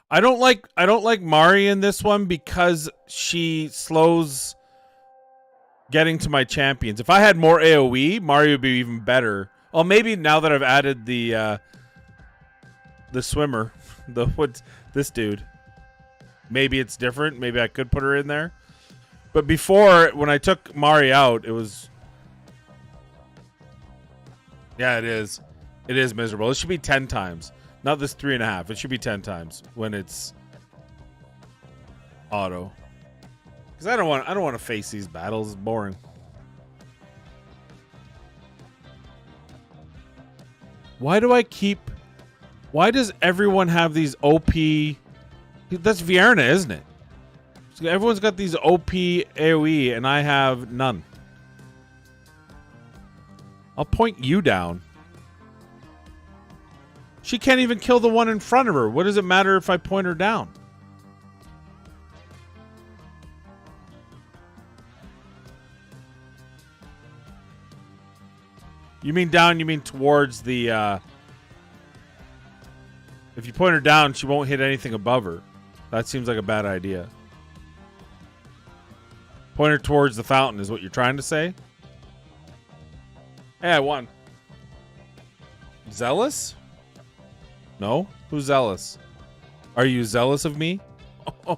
I don't like Mari in this one because she slows getting to my champions. If I had more AoE, Mari would be even better. Well, maybe now that I've added the swimmer, this dude. Maybe it's different. Maybe I could put her in there. But before, when I took Mari out, it was... Yeah, it is. It is miserable. It should be 10 times. Not this 3.5. It should be 10 times when it's auto. Because I don't want to face these battles. It's boring. Why does everyone have these OP... That's Vierna, isn't it? So everyone's got these OP AoE, and I have none. I'll point you down. She can't even kill the one in front of her. What does it matter if I point her down? You mean down, you mean towards the... If you point her down, she won't hit anything above her. That seems like a bad idea. Point her towards the fountain is what you're trying to say? Hey, I won. Zealous? No? Who's zealous? Are you zealous of me? I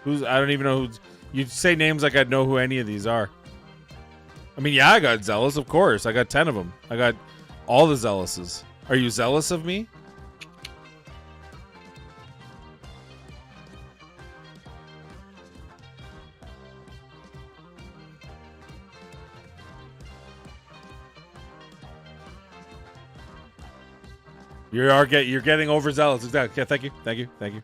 don't even know who's... You say names like I'd know who any of these are. I mean, yeah, I got zealous, of course. I got 10 of them. I got all the zealouses. Are you zealous of me? You're getting overzealous. Exactly. Yeah, thank you. Thank you. Thank you.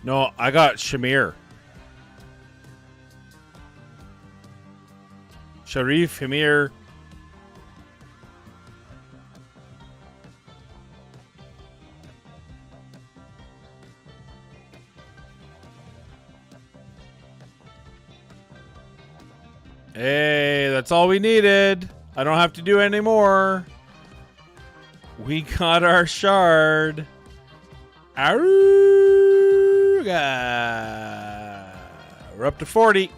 No, I got Shamir. Sharif, Hamir. Hey, that's all we needed. I don't have to do any more. We got our shard. Aruga. We're up to 40.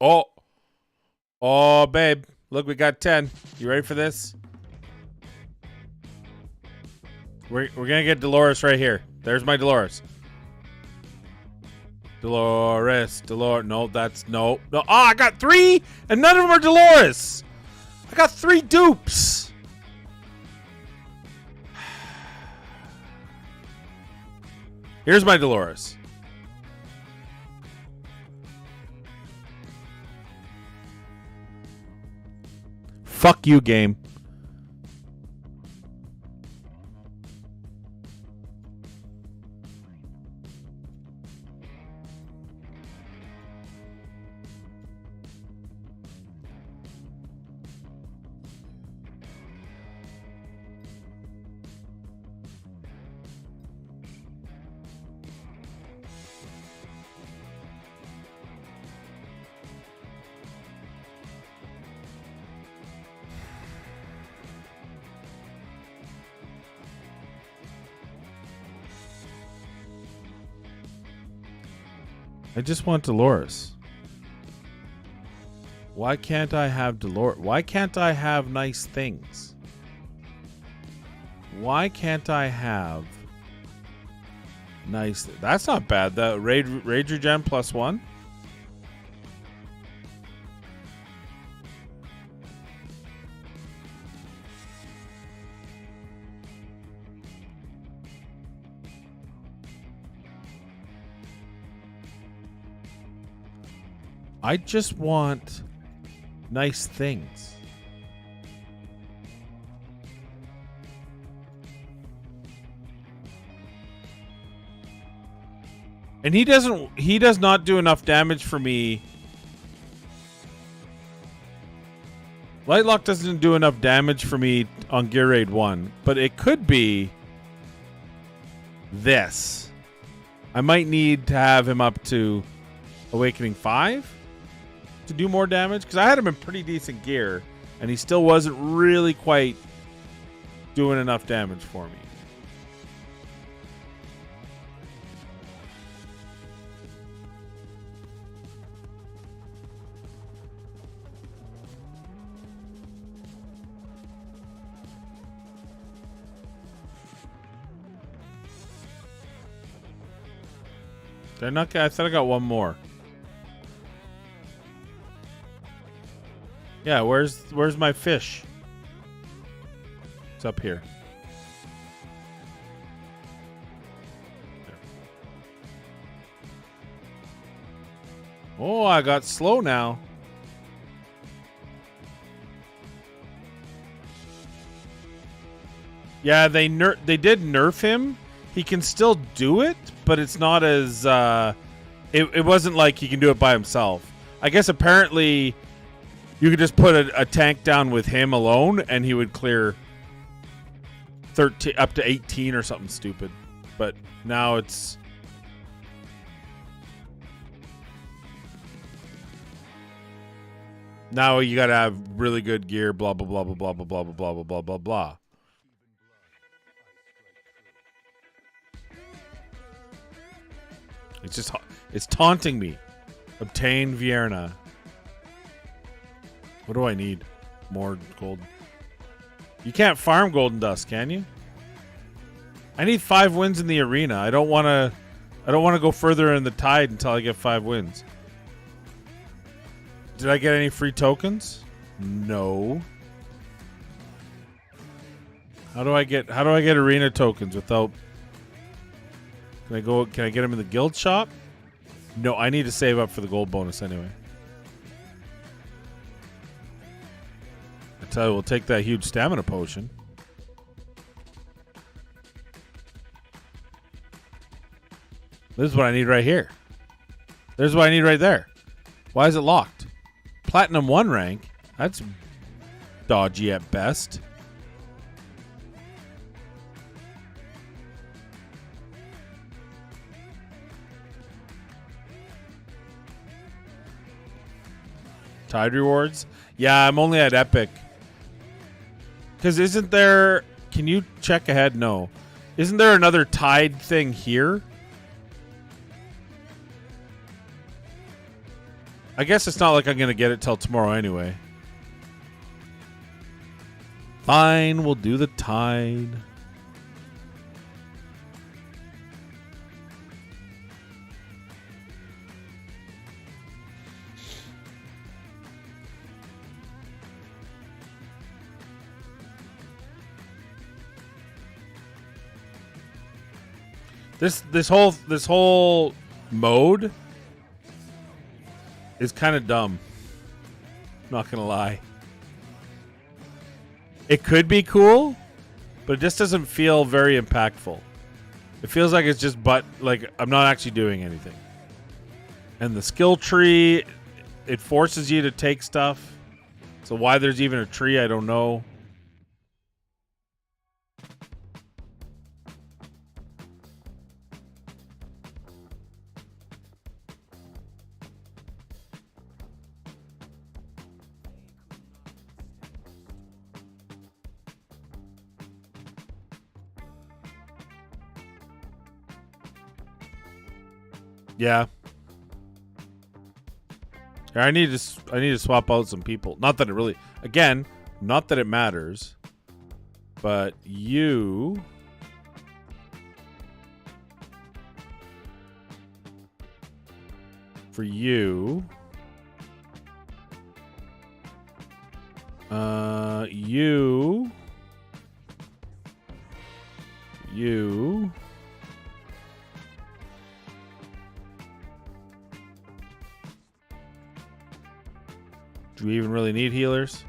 Oh. Oh, babe. Look, we got 10. You ready for this? We're going to get Dolores right here. There's my Dolores. Dolores. No, that's... No. No. Oh, I got 3, and none of them are Dolores. I got 3 dupes. Here's my Dolores. Fuck you, game. I just want Dolores. Why can't I have Dolores? Why can't I have nice things? Why can't I have nice? That's not bad. The Rage Regen +1. I just want nice things. And he does not do enough damage for me. Lightlock doesn't do enough damage for me on Gear Raid 1, but it could be this. I might need to have him up to Awakening 5 to do more damage, because I had him in pretty decent gear and he still wasn't really quite doing enough damage for me. They're not. I thought I got one more. Yeah, where's my fish? It's up here. There. Oh, I got slow now. Yeah, they did nerf him. He can still do it, but it's not as it wasn't like he can do it by himself. I guess apparently you could just put a tank down with him alone and he would clear 13 up to 18 or something stupid. But now it's now you got to have really good gear, blah blah blah blah blah blah blah blah blah blah blah blah. It's taunting me. Obtain Vierna. What do I need? More gold. You can't farm golden dust, can you? I need 5 wins in the arena. I don't want to go further in the tide until I get 5 wins. Did I get any free tokens? No. How do I get arena tokens without? Can I get them in the guild shop? No, I need to save up for the gold bonus anyway. I tell you, we'll take that huge stamina potion. This is what I need right here. There's what I need right there. Why is it locked? Platinum 1 rank? That's dodgy at best. Tide rewards? Yeah, I'm only at Epic. Because isn't there... Can you check ahead? No. Isn't there another Tide thing here? I guess it's not like I'm going to get it till tomorrow anyway. Fine, we'll do the Tide. This whole mode is kind of dumb. Not gonna lie. It could be cool, but it just doesn't feel very impactful. It feels like it's just like I'm not actually doing anything. And the skill tree, it forces you to take stuff. So why there's even a tree, I don't know. Yeah. I need to swap out some people. Not that it really, again, not that it matters, but you. For you. You. Do we even really need healers?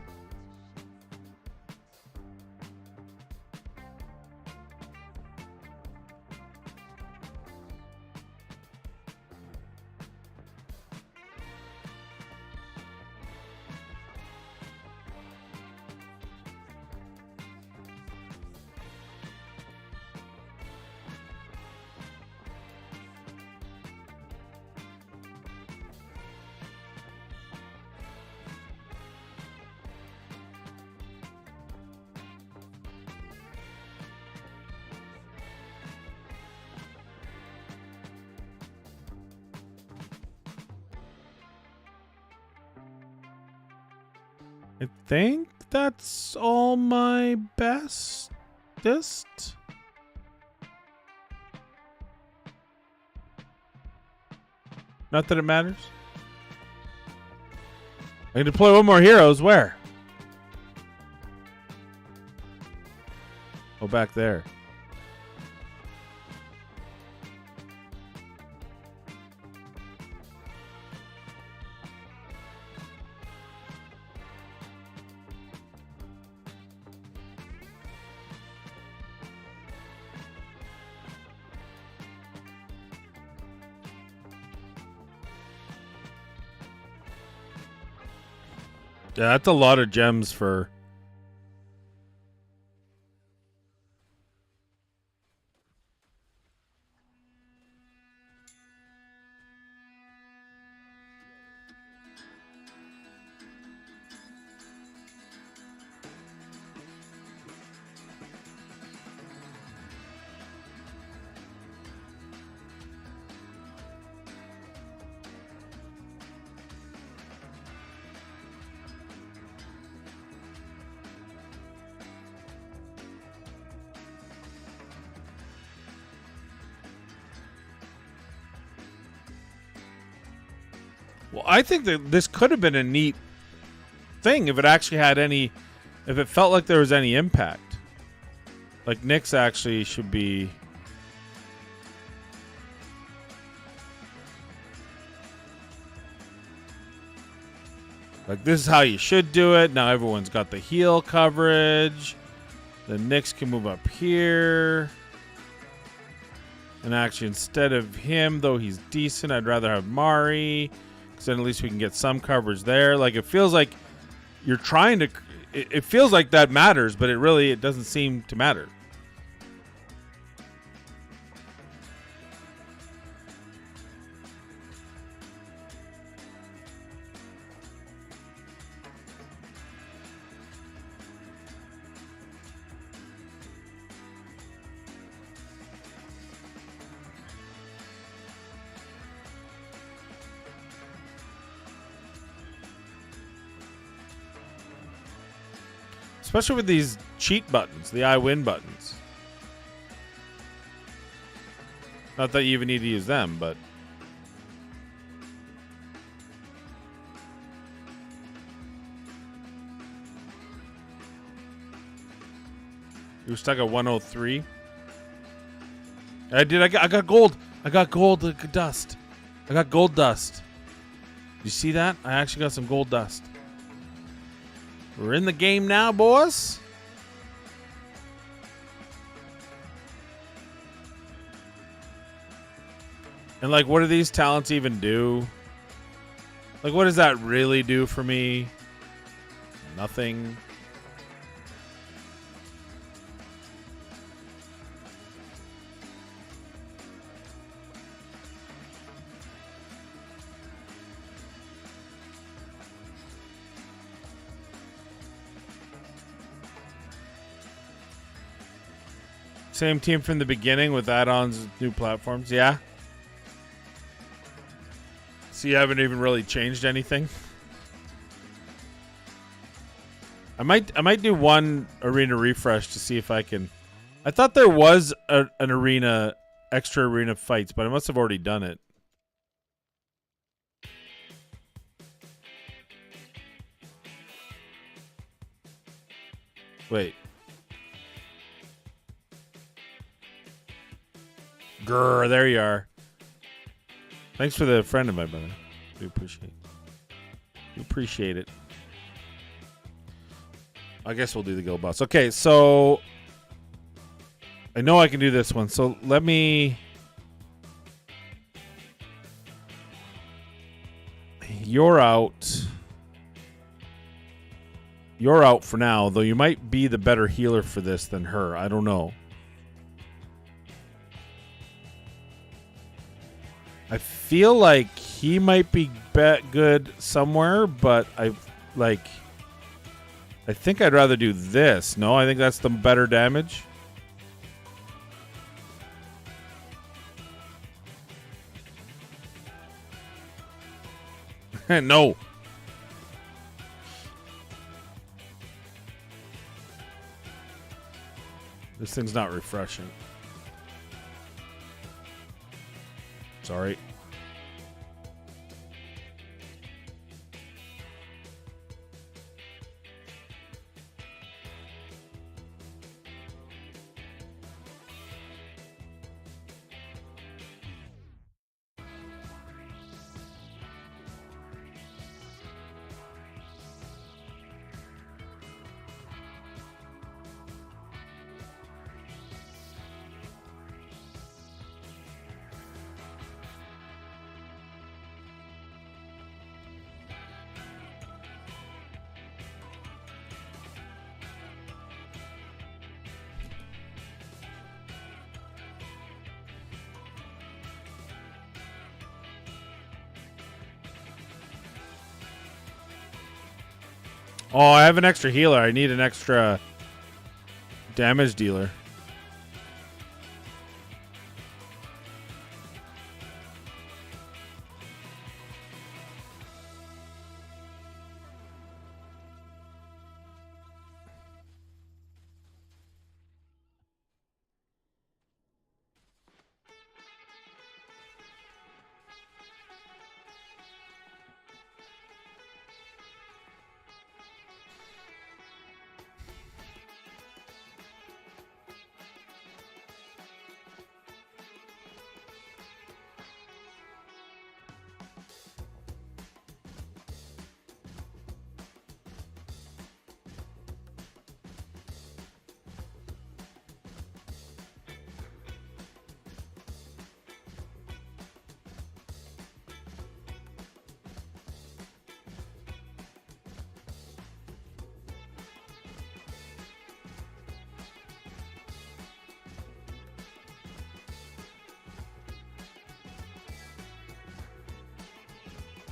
I think that's all my bestest. Not that it matters. I can deploy one more heroes. Where? Oh, back there. Yeah, that's a lot of gems for... Well, I think that this could have been a neat thing if it actually had any... If it felt like there was any impact. Like, Nyx actually should be... Like, this is how you should do it. Now everyone's got the heal coverage. The Nyx can move up here. And actually, instead of him, though he's decent, I'd rather have Mari. Because then at least we can get some coverage there. Like, it feels like you're trying to... It feels like that matters, but it doesn't seem to matter. Especially with these cheat buttons, the I win buttons. Not that you even need to use them, but... You were stuck at 103. I got gold. I got gold dust. I got gold dust. You see that? I actually got some gold dust. We're in the game now, boys. And, like, what do these talents even do? Like, what does that really do for me? Nothing. Same team from the beginning with add-ons, new platforms. Yeah. So you haven't even really changed anything? I might do one arena refresh to see if I can. I thought there was an arena, extra arena fights, but I must have already done it. Wait. Grr, there you are. Thanks for the friend of my brother. Do appreciate it. I guess we'll do the guild boss. Okay, so I know I can do this one. So let me. You're out. You're out for now, though you might be the better healer for this than her. I don't know. I feel like he might be good somewhere, but I think I'd rather do this. No, I think that's the better damage. No. This thing's not refreshing. Sorry. Oh, I have an extra healer. I need an extra damage dealer.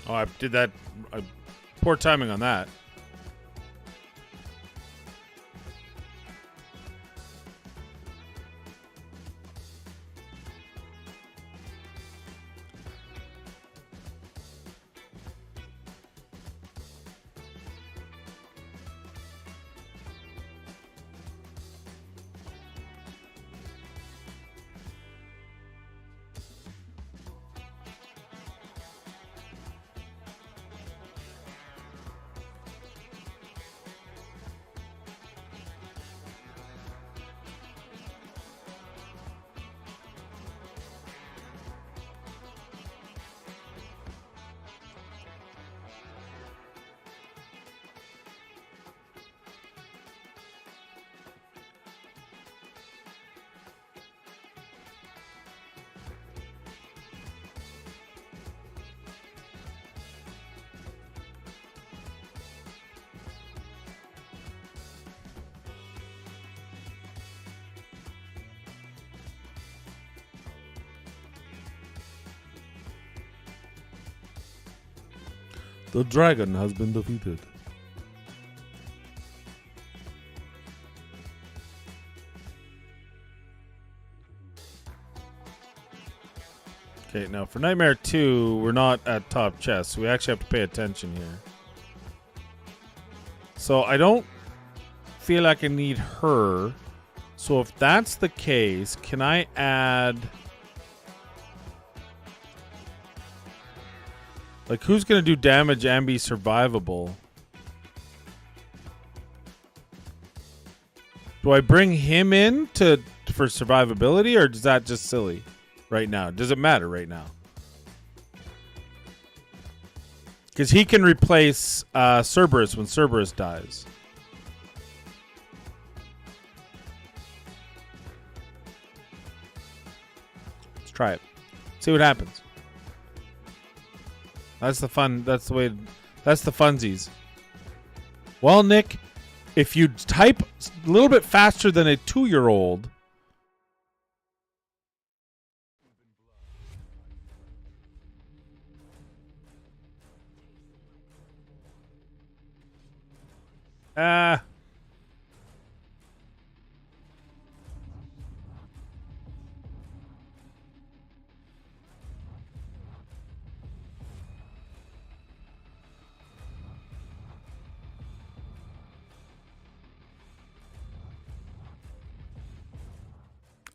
Oh, I did that. Poor timing on that. The dragon has been defeated. Okay, now for Nightmare 2, we're not at top chest, so we actually have to pay attention here. So I don't feel like I need her. So if that's the case, can I add... Like, who's going to do damage and be survivable? Do I bring him in for survivability, or is that just silly right now? Does it matter right now? Because he can replace Cerberus when Cerberus dies. Let's try it. See what happens. That's the fun. That's the way. That's the funsies. Well, Nick, if you type a little bit faster than a 2-year-old,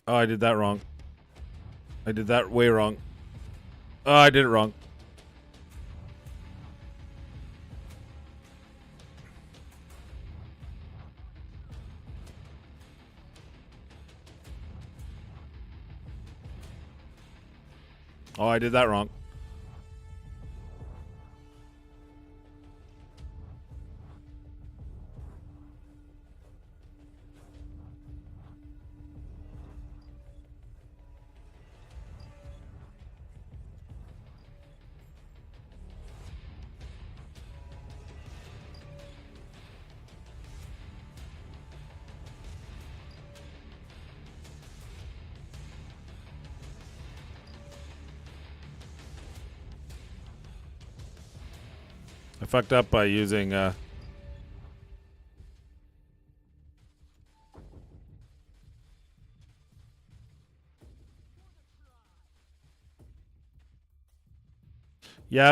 oh, I did that wrong. I did that way wrong. Oh, I did it wrong. Oh, I did that wrong. I fucked up by using yeah,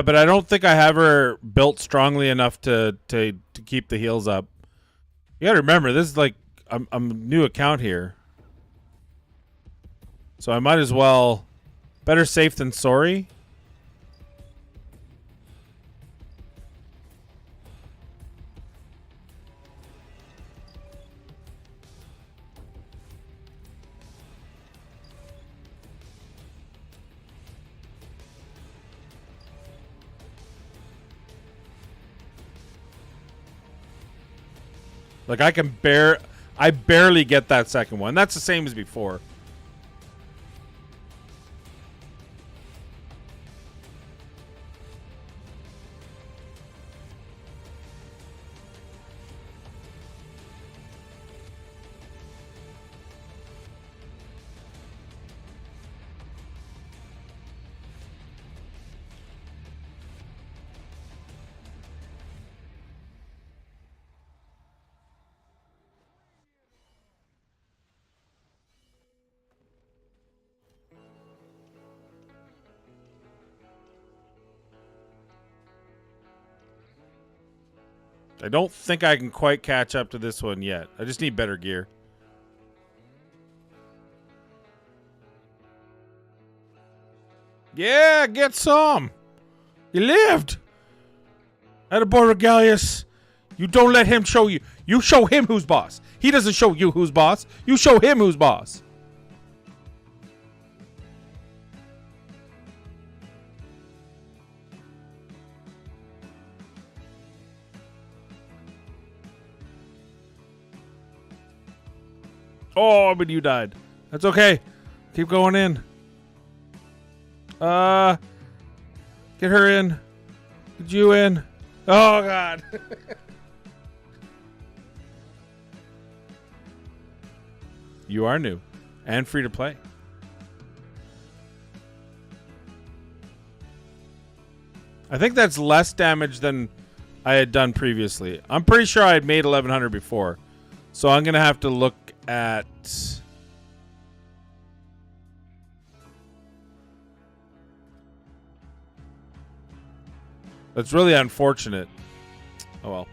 but I don't think I have her built strongly enough to keep the heals up. You gotta remember, this is like I'm a new account here, so I might as well. Better safe than sorry. Like I barely get that second one. That's the same as before. I don't think I can quite catch up to this one yet. I just need better gear. Yeah, get some. You lived. Attaboy Regalius. You don't let him show you. You show him who's boss. He doesn't show you who's boss. You show him who's boss. Oh, but you died. That's okay. Keep going in. Get her in. Get you in. Oh, God. You are new and free to play. I think that's less damage than I had done previously. I'm pretty sure I had made 1100 before. So I'm going to have to look at... That's really unfortunate. Oh well.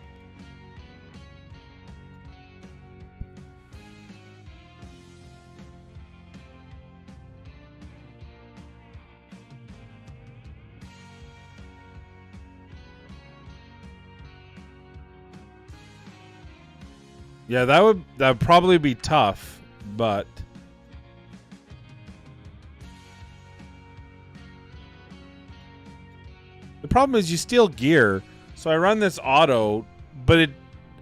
Yeah, that would probably be tough, but the problem is you steal gear. So I run this auto, but it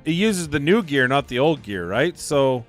uses the new gear, not the old gear, right? So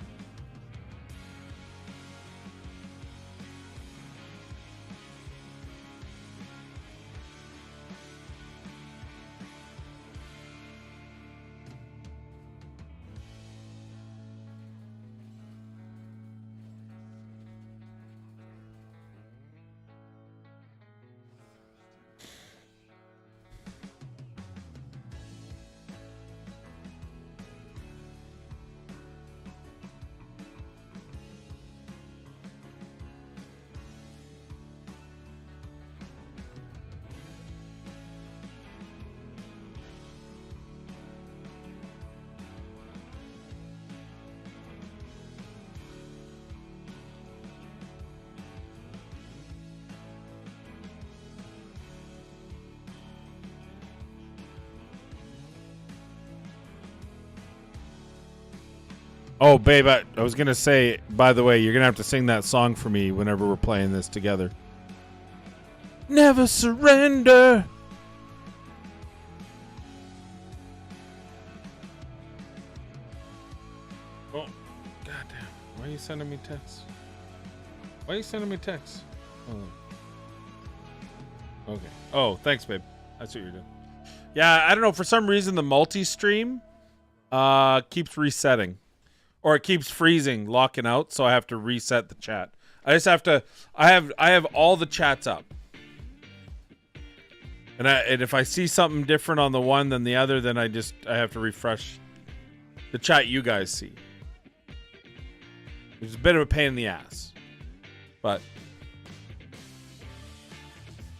oh, babe, I was going to say, by the way, you're going to have to sing that song for me whenever we're playing this together. Never surrender. Oh, goddamn. Why are you sending me texts? Why are you sending me texts? Oh. Okay. Oh, thanks, babe. That's what you're doing. Yeah, I don't know. For some reason, the multi-stream keeps resetting. Or it keeps freezing, locking out, so I have to reset the chat. I just have to. I have all the chats up, and if I see something different on the one than the other, then I have to refresh the chat you guys see. It's a bit of a pain in the ass, but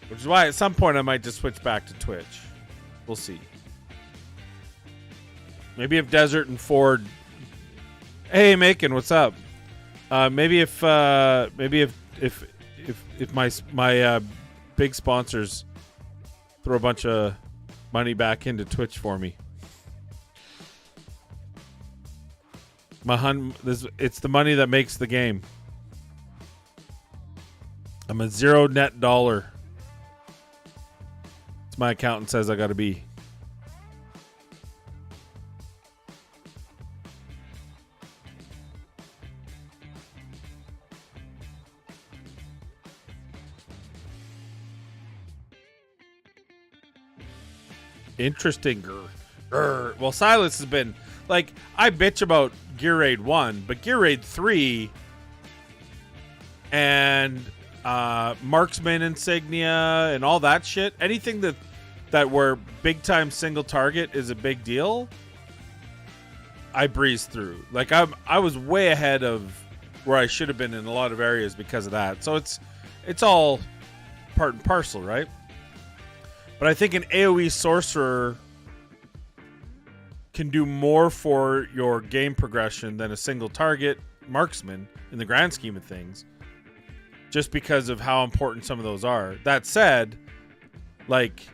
which is why at some point I might just switch back to Twitch. We'll see. Maybe if Desert and Ford. Hey, Macon, what's up? Maybe if my big sponsors throw a bunch of money back into Twitch for me. It's the money that makes the game. I'm a zero net dollar. It's my accountant says I got to be. Interesting. Well, Silas has been like, I bitch about Gear Raid 1, but Gear Raid 3 and Marksman Insignia and all that shit, anything that where big time single target is a big deal, I breeze through. Like I was way ahead of where I should have been in a lot of areas because of that. So it's all part and parcel, right? But I think an AoE sorcerer can do more for your game progression than a single target marksman in the grand scheme of things, just because of how important some of those are. That said, like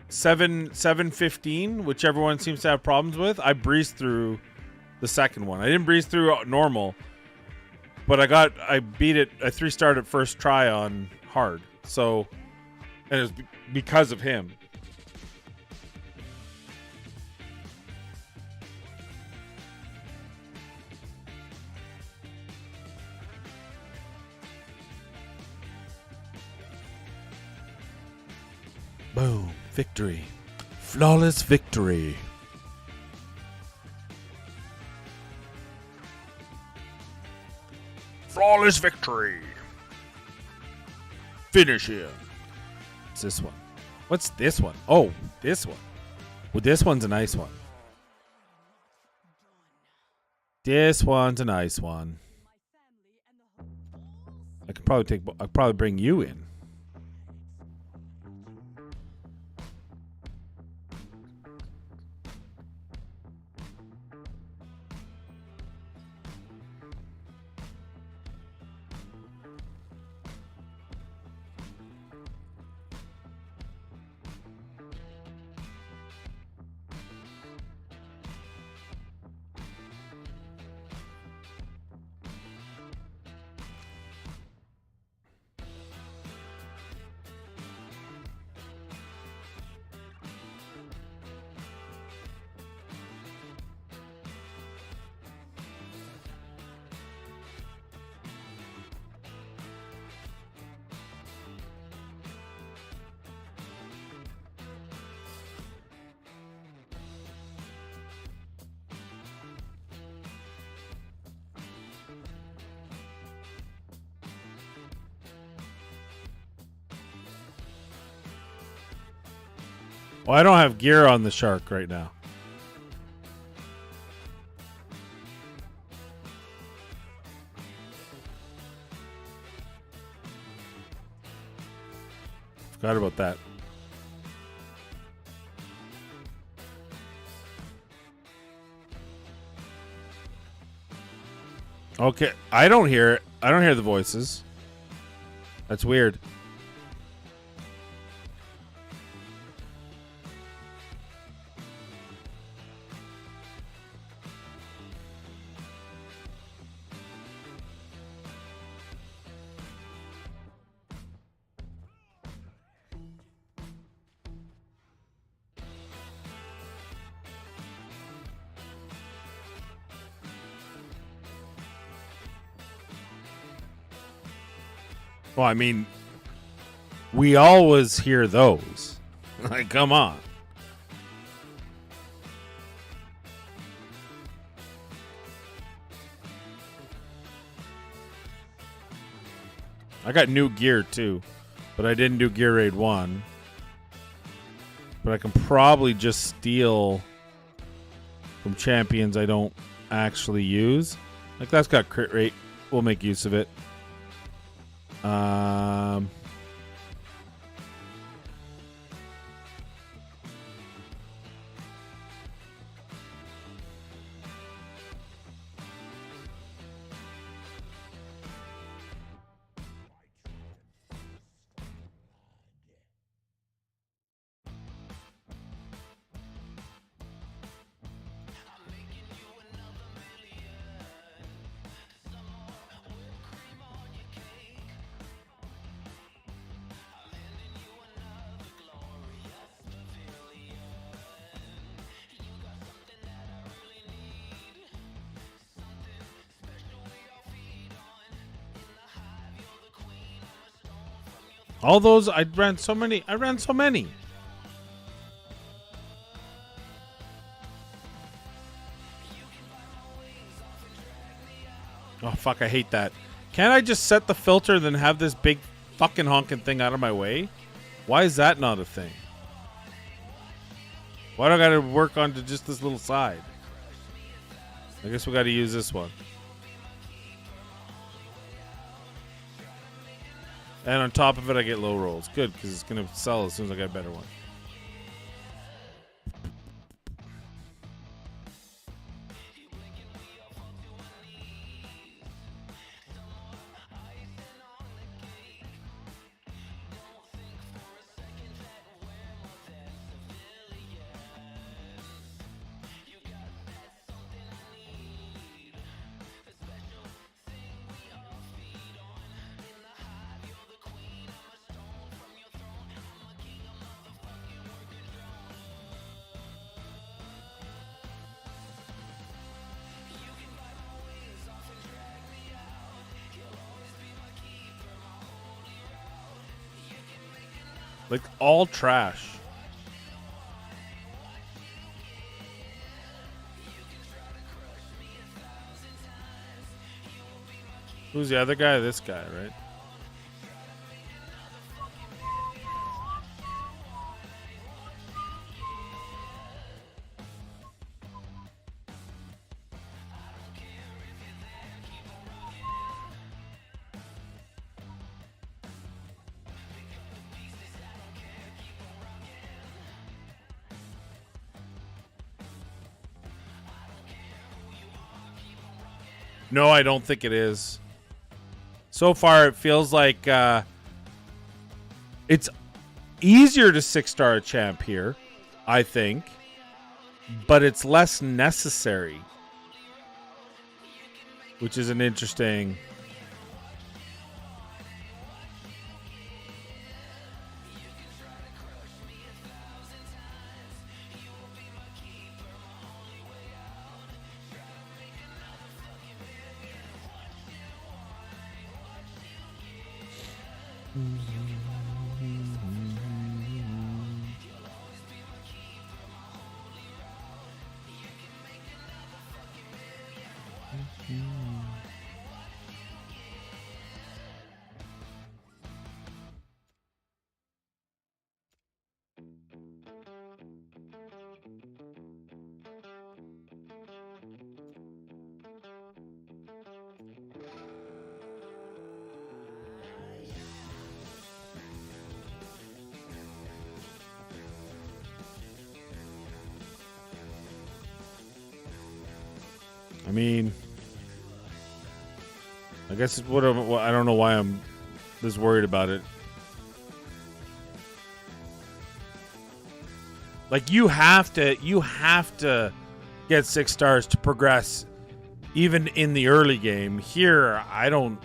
715, which everyone seems to have problems with, I breezed through the second one. I didn't breeze through normal, but I beat it. I 3-starred it first try on hard. So, and it was because of him. Boom. Victory. Flawless victory. Flawless victory. Finish him. What's this one? What's this one? Oh, this one. Well, this one's a nice one. This one's a nice one. I'll probably bring you in. Well, I don't have gear on the shark right now. Forgot about that. Okay, I don't hear it. I don't hear the voices. That's weird. Well, I mean, we always hear those. Like, come on. I got new gear too, but I didn't do Gear Raid 1. But I can probably just steal from champions I don't actually use. Like, that's got crit rate. We'll make use of it. All those, I ran so many. Oh, fuck, I hate that. Can't I just set the filter then have this big fucking honking thing out of my way? Why is that not a thing? Why do I gotta work onto just this little side? I guess we gotta use this one. And on top of it, I get low rolls. Good, because it's going to sell as soon as I get a better one. Like, all trash. Who's the other guy? This guy, right? No, I don't think it is. So far, it feels like it's easier to 6-star a champ here, I think, but it's less necessary, which is an interesting... I mean, I guess it's what I don't know why I'm this worried about it. Like you have to get 6 stars to progress even in the early game. Here, I don't.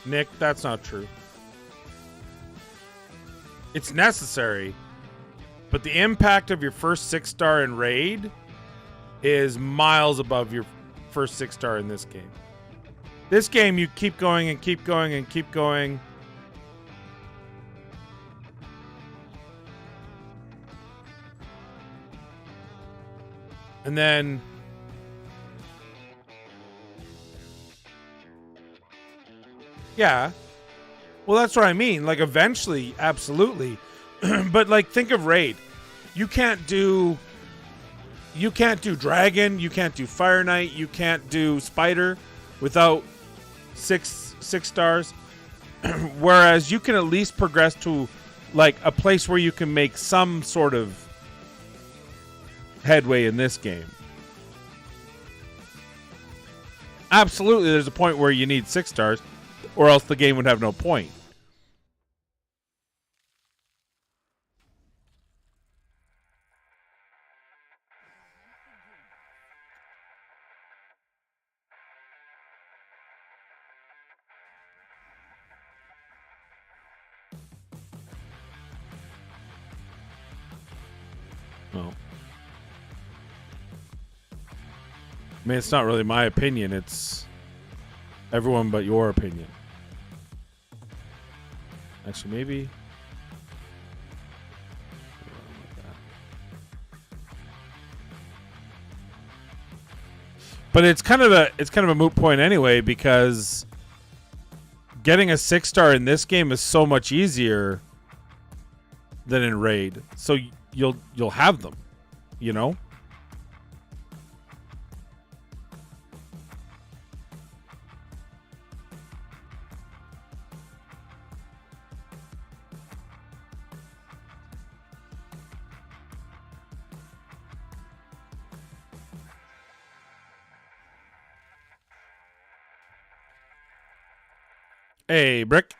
Nick, that's not true. It's necessary, but the impact of your first 6-star in raid is miles above your first 6-star in this game. This game, you keep going and keep going and keep going. And then yeah. Well, that's what I mean. Like eventually, absolutely. But like think of raid. You can't do dragon, you can't do fire knight, you can't do spider without six stars. Whereas you can at least progress to like a place where you can make some sort of headway in this game. Absolutely, there's a point where you need 6 stars, or else the game would have no point. Well, I mean, it's not really my opinion. It's everyone but your opinion. Actually, maybe. But it's kind of a moot point anyway, because getting a 6-star in this game is so much easier than in raid. So you'll have them, you know? Hey, Brick.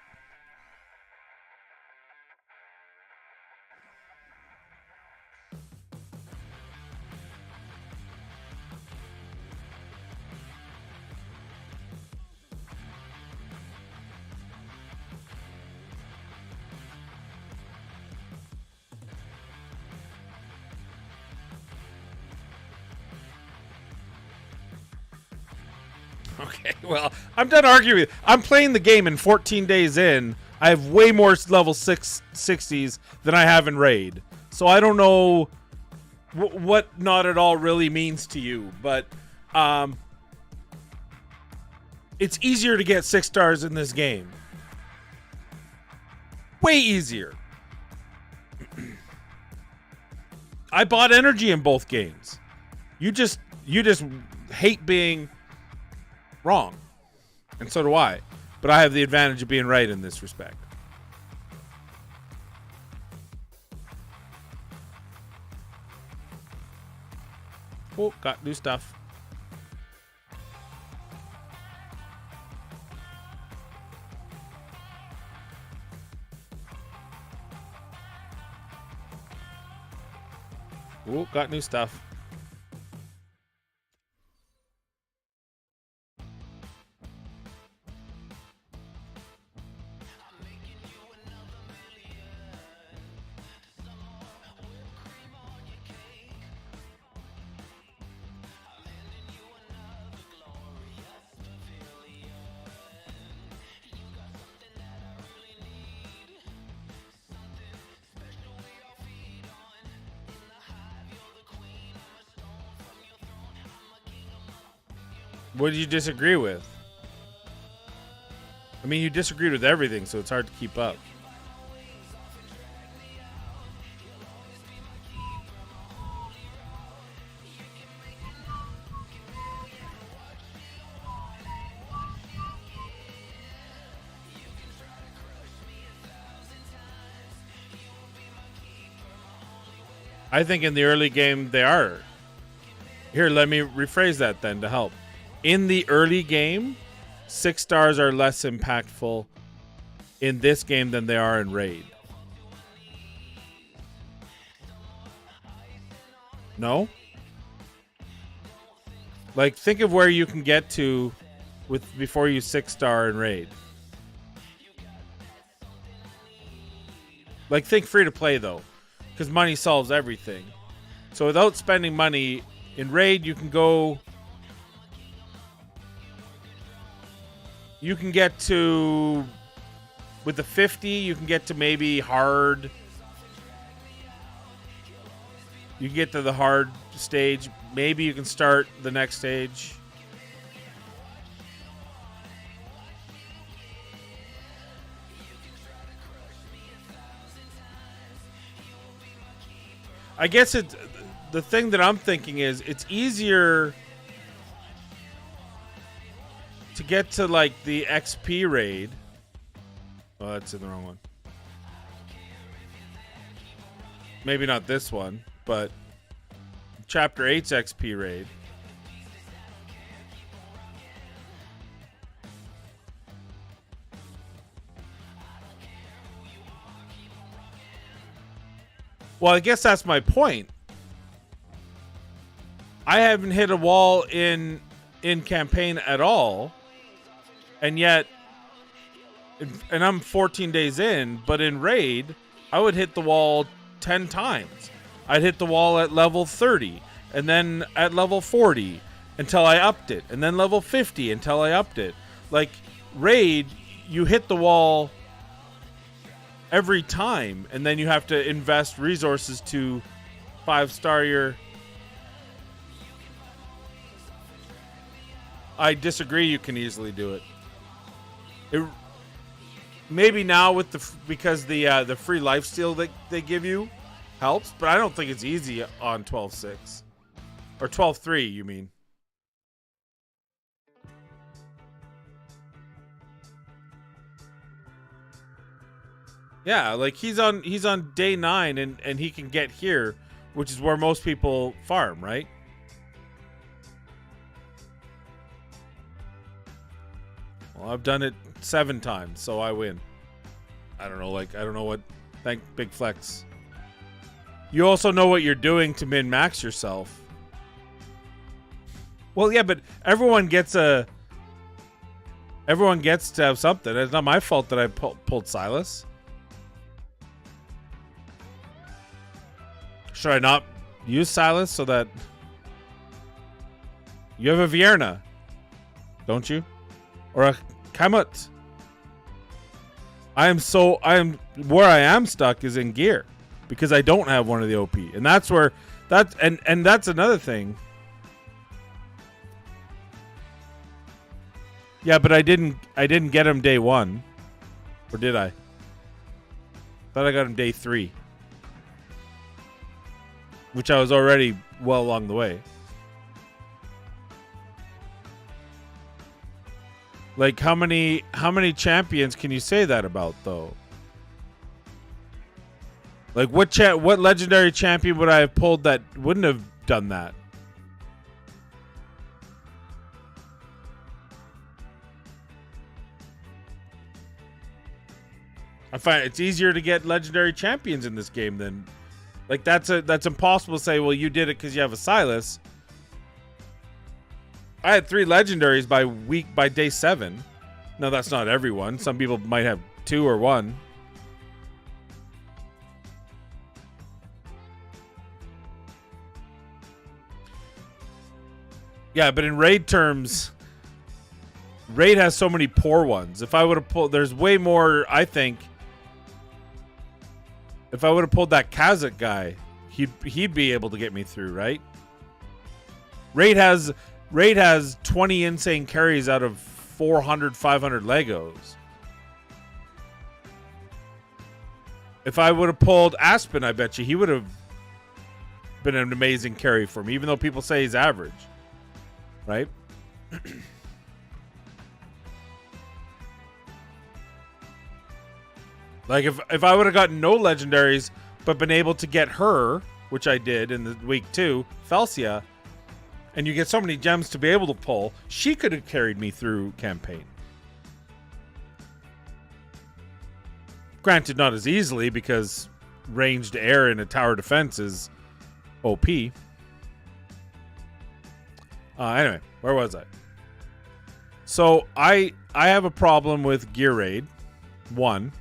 Okay, well, I'm done arguing. I'm playing the game, and 14 days in, I have way more level 660s than I have in raid. So I don't know what not at all really means to you, but it's easier to get 6 stars in this game. Way easier. I bought energy in both games. You just hate being wrong, and so do I, but I have the advantage of being right in this respect. Oh, got new stuff. Oh, got new stuff. What did you disagree with? I mean, you disagreed with everything, so it's hard to keep up. I think in the early game they are. Here, let me rephrase that then to help. In the early game, 6 stars are less impactful in this game than they are in Raid. No? Like, think of where you can get to with before you 6-star in Raid. Like, think free to play though, because money solves everything. So without spending money in Raid, you can go. You can get to, with the 50, you can get to maybe hard. You can get to the hard stage. Maybe you can start the next stage. I guess the thing that I'm thinking is it's easier to get to like the XP raid. Oh, that's in the wrong one. Maybe not this one, but Chapter 8's XP raid. Well, I guess that's my point. I haven't hit a wall in campaign at all, and yet, and I'm 14 days in, but in Raid, I would hit the wall 10 times. I'd hit the wall at level 30, and then at level 40 until I upped it, and then level 50 until I upped it. Like, Raid, you hit the wall every time, and then you have to invest resources to 5-star your. I disagree. You can easily do it. Maybe now with because the free lifesteal that they give you helps, but I don't think it's easy on 12.6 or 12.3. You mean? Yeah, like he's on day 9 and he can get here, which is where most people farm, right? Well, I've done it 7 times, so I win. I don't know what. Thank Big Flex. You also know what you're doing to min-max yourself. Well, yeah, but everyone gets to have something. It's not my fault that I pulled Silas. Should I not use Silas so that you have a Vierna, don't you? Or a Kamut? Where I am stuck is in gear because I don't have one of the OP, and that's where and that's another thing. Yeah, but I didn't get him day 1, or did I? Thought I got him day 3. Which I was already well along the way. Like, how many champions can you say that about, though? Like, what legendary champion would I have pulled that wouldn't have done that? I find it's easier to get legendary champions in this game than. Like, that's impossible to say, well, you did it because you have a Silas. I had 3 legendaries by day 7. No, that's not everyone. Some people might have 2 or 1. Yeah, but in Raid terms, Raid has so many poor ones. If I would have pulled, there's way more, I think. If I would have pulled that Kazakh guy, he'd be able to get me through, right? Raid has Raid has 20 insane carries out of 400, 500 Legos. If I would have pulled Aspen, I bet you he would have been an amazing carry for me, even though people say he's average. Right? Like, if I would have gotten no legendaries, but been able to get her, which I did in the week 2, Felsia, and you get so many gems to be able to pull, she could have carried me through campaign. Granted, not as easily, because ranged air in a tower defense is OP. Anyway, where was I? So, I have a problem with Gear Raid. 1.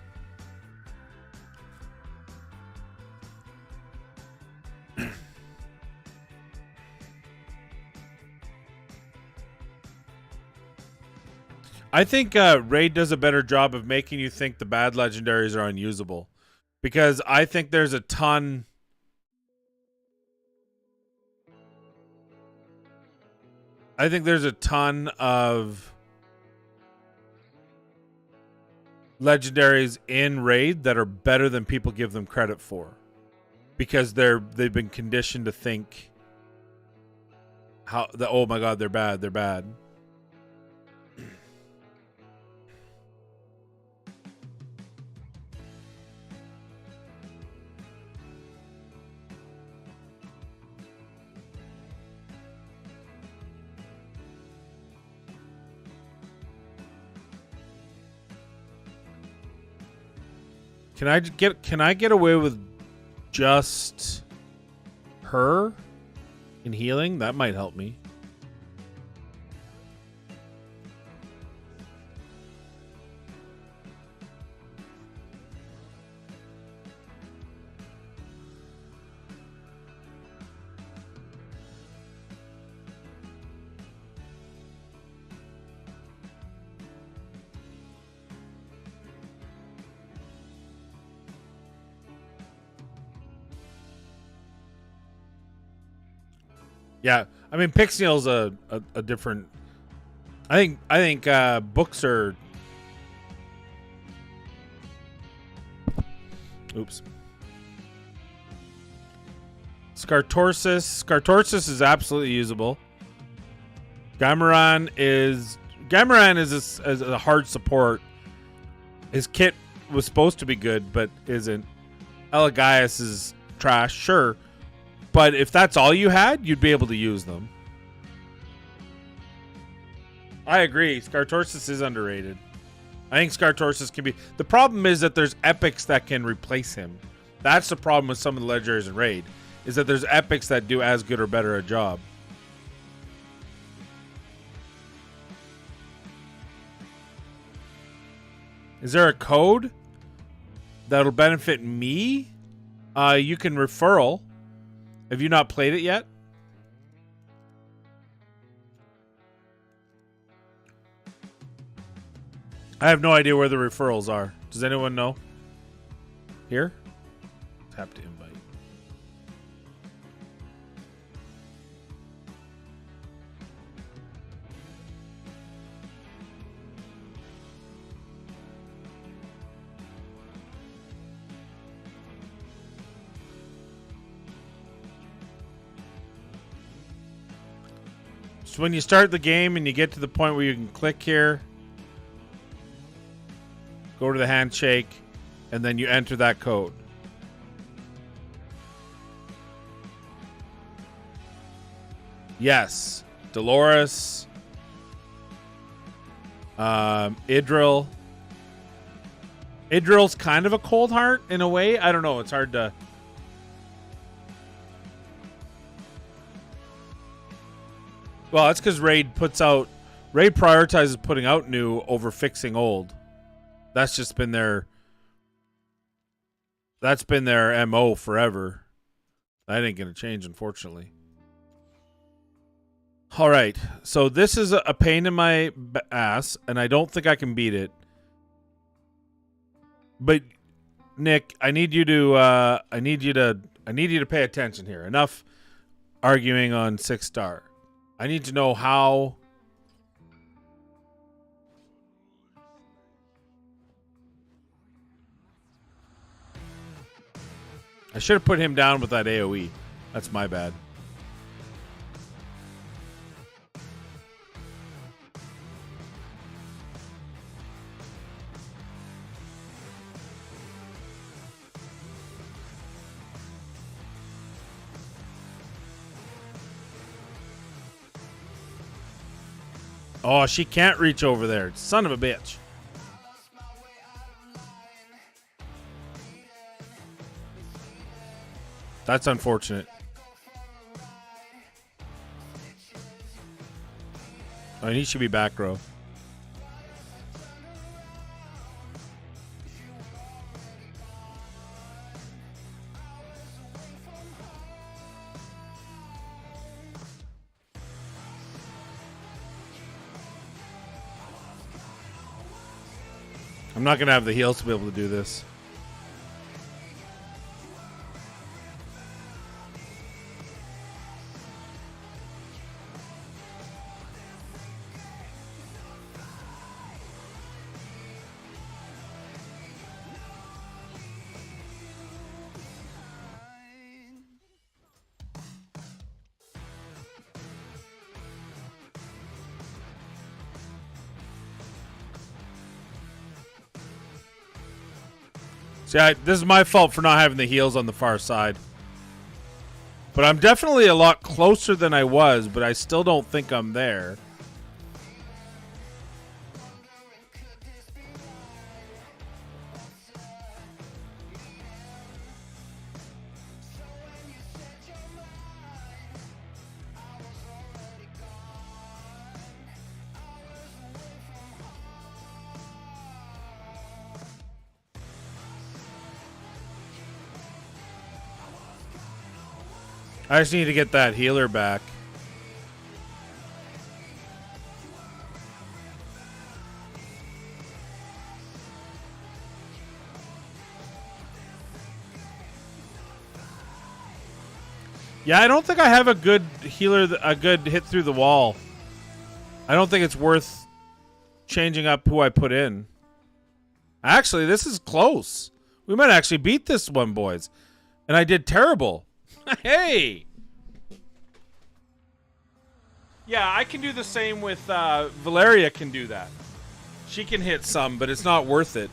I think Raid does a better job of making you think the bad legendaries are unusable. Because I think there's a ton... I think there's a ton of legendaries in Raid that are better than people give them credit for. Because they've been conditioned to think oh my god, they're bad, they're bad. Can I get away with just her in healing? That might help me. Yeah, I mean Pixniel's a different. I think books are. Oops. Scartorsis is absolutely usable. Gamaran is a hard support. His kit was supposed to be good, but isn't. Elagaius is trash, sure. But if that's all you had, you'd be able to use them. I agree. Scartorsis is underrated. I think Scartorsis can be... The problem is that there's epics that can replace him. That's the problem with some of the legendaries in Raid, is that there's epics that do as good or better a job. Is there a code that'll benefit me? You can referral. Have you not played it yet? I have no idea where the referrals are. Does anyone know? Here? Tap to invite. So when you start the game and you get to the point where you can click here, go to the handshake, and then you enter that code. Yes. Dolores. Idril. Idril's kind of a cold heart in a way. I don't know. It's hard to... Well, that's because Raid prioritizes putting out new over fixing old. That's just been their MO forever. That ain't gonna change, unfortunately. All right, so this is a pain in my ass, and I don't think I can beat it. But Nick, I need you to pay attention here. Enough arguing on 6-star. I need to know how. I should have put him down with that AoE. That's my bad. Oh, she can't reach over there. Son of a bitch. That's unfortunate. Oh, he should be back row. I'm not going to have the heals to be able to do this. See, this is my fault for not having the heals on the far side. But I'm definitely a lot closer than I was, but I still don't think I'm there. I just need to get that healer back. Yeah, I don't think I have a good healer, a good hit through the wall. I don't think it's worth changing up who I put in. Actually, this is close. We might actually beat this one, boys. And I did terrible. Hey! Yeah, I can do the same with Valeria can do that. She can hit some, but it's not worth it.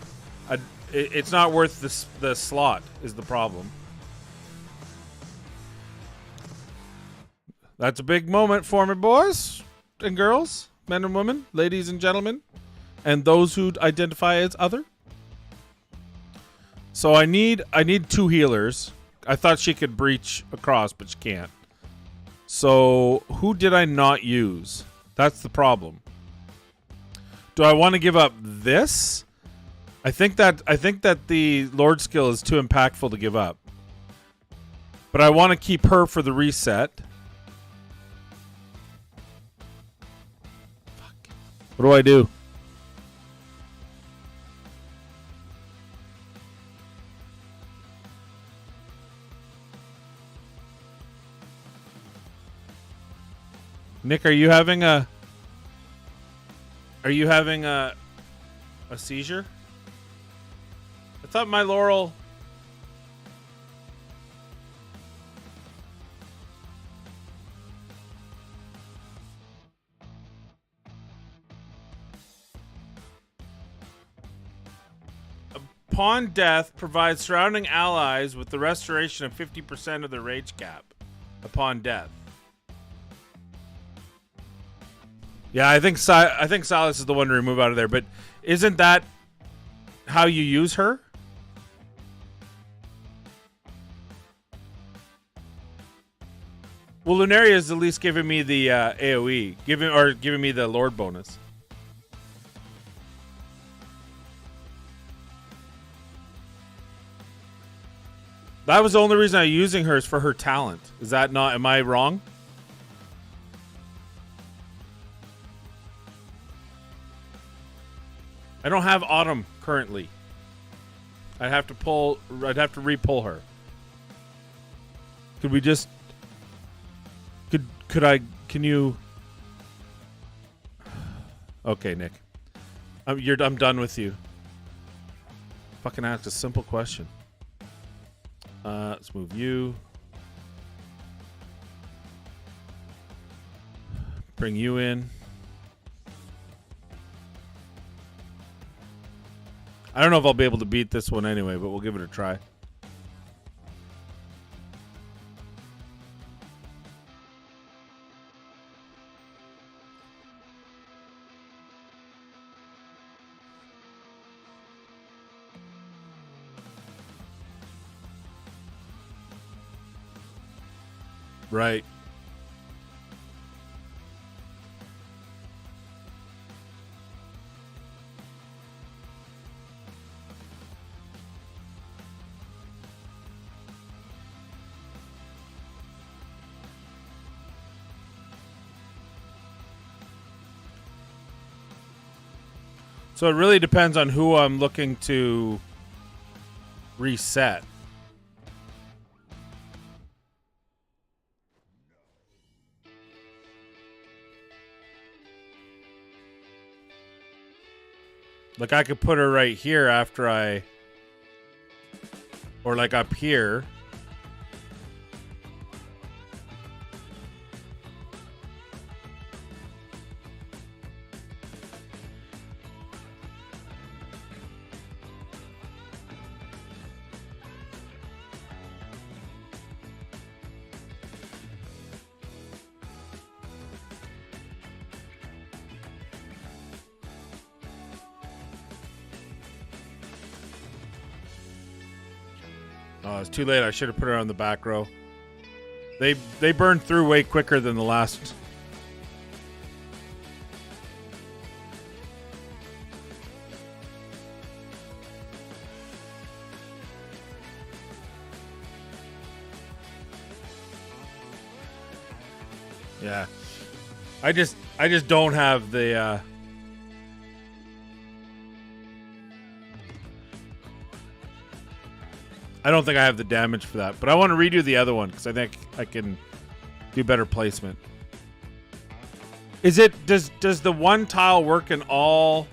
It's not worth the slot is the problem. That's a big moment for me, boys and girls, men and women, ladies and gentlemen, and those who identify as other. So I need 2 healers. I thought she could breach across, but she can't. So who did I not use? That's the problem. Do I want to give up this? I think that the Lord skill is too impactful to give up. But I want to keep her for the reset. Fuck. What do I do? Nick, are you having a seizure? I thought my Laurel. Upon death, provides surrounding allies with the restoration of 50% of their rage cap upon death. Yeah, I think Silas is the one to remove out of there, but isn't that how you use her? Well, Lunaria is at least giving me the AoE, giving me the Lord bonus. That was the only reason I'm using her is for her talent. Is that not? Am I wrong? I don't have Autumn currently. I'd have to re-pull her. Could we just... Can you Okay, Nick. I'm done with you. Fucking ask a simple question. Let's move you. Bring you in. I don't know if I'll be able to beat this one anyway, but we'll give it a try. Right. So it really depends on who I'm looking to reset. Like I could put her right here after I, or like up here. Oh, it's too late. I should have put her on the back row. They burned through way quicker than the last. Yeah. I just don't have the I don't think I have the damage for that, but I want to redo the other one because I think I can do better placement. Is it does the one tile work in all?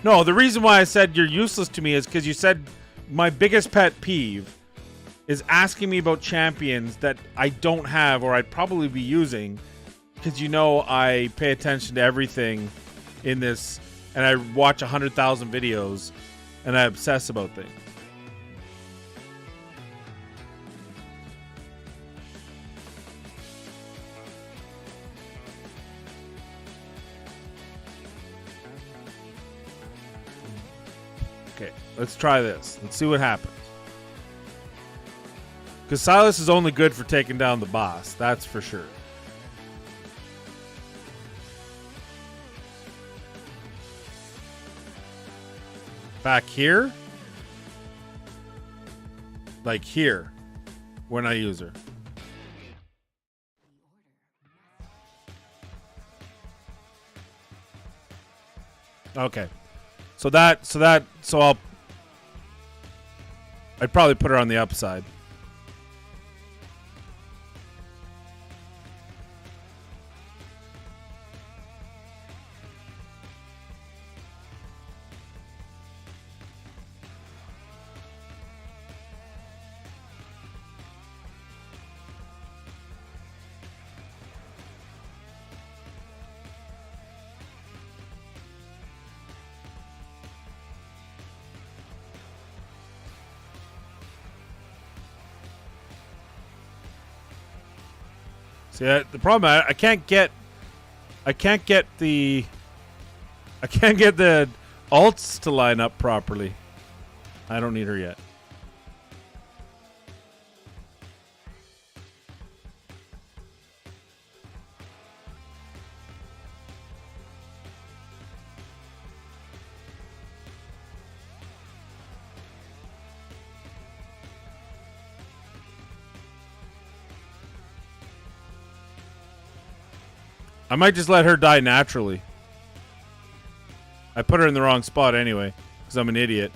No, the reason why I said you're useless to me is because you said my biggest pet peeve is asking me about champions that I don't have or I'd probably be using because you know I pay attention to everything in this and I watch 100,000 videos. And I obsess about things. Okay, let's try this. Let's see what happens. Because Silas is only good for taking down the boss. That's for sure. Back here, like here, when I use her. Okay, so I'd probably put her on the upside. See, the problem I can't get the alts to line up properly. I don't need her yet. I might just let her die naturally. I put her in the wrong spot anyway, because I'm an idiot.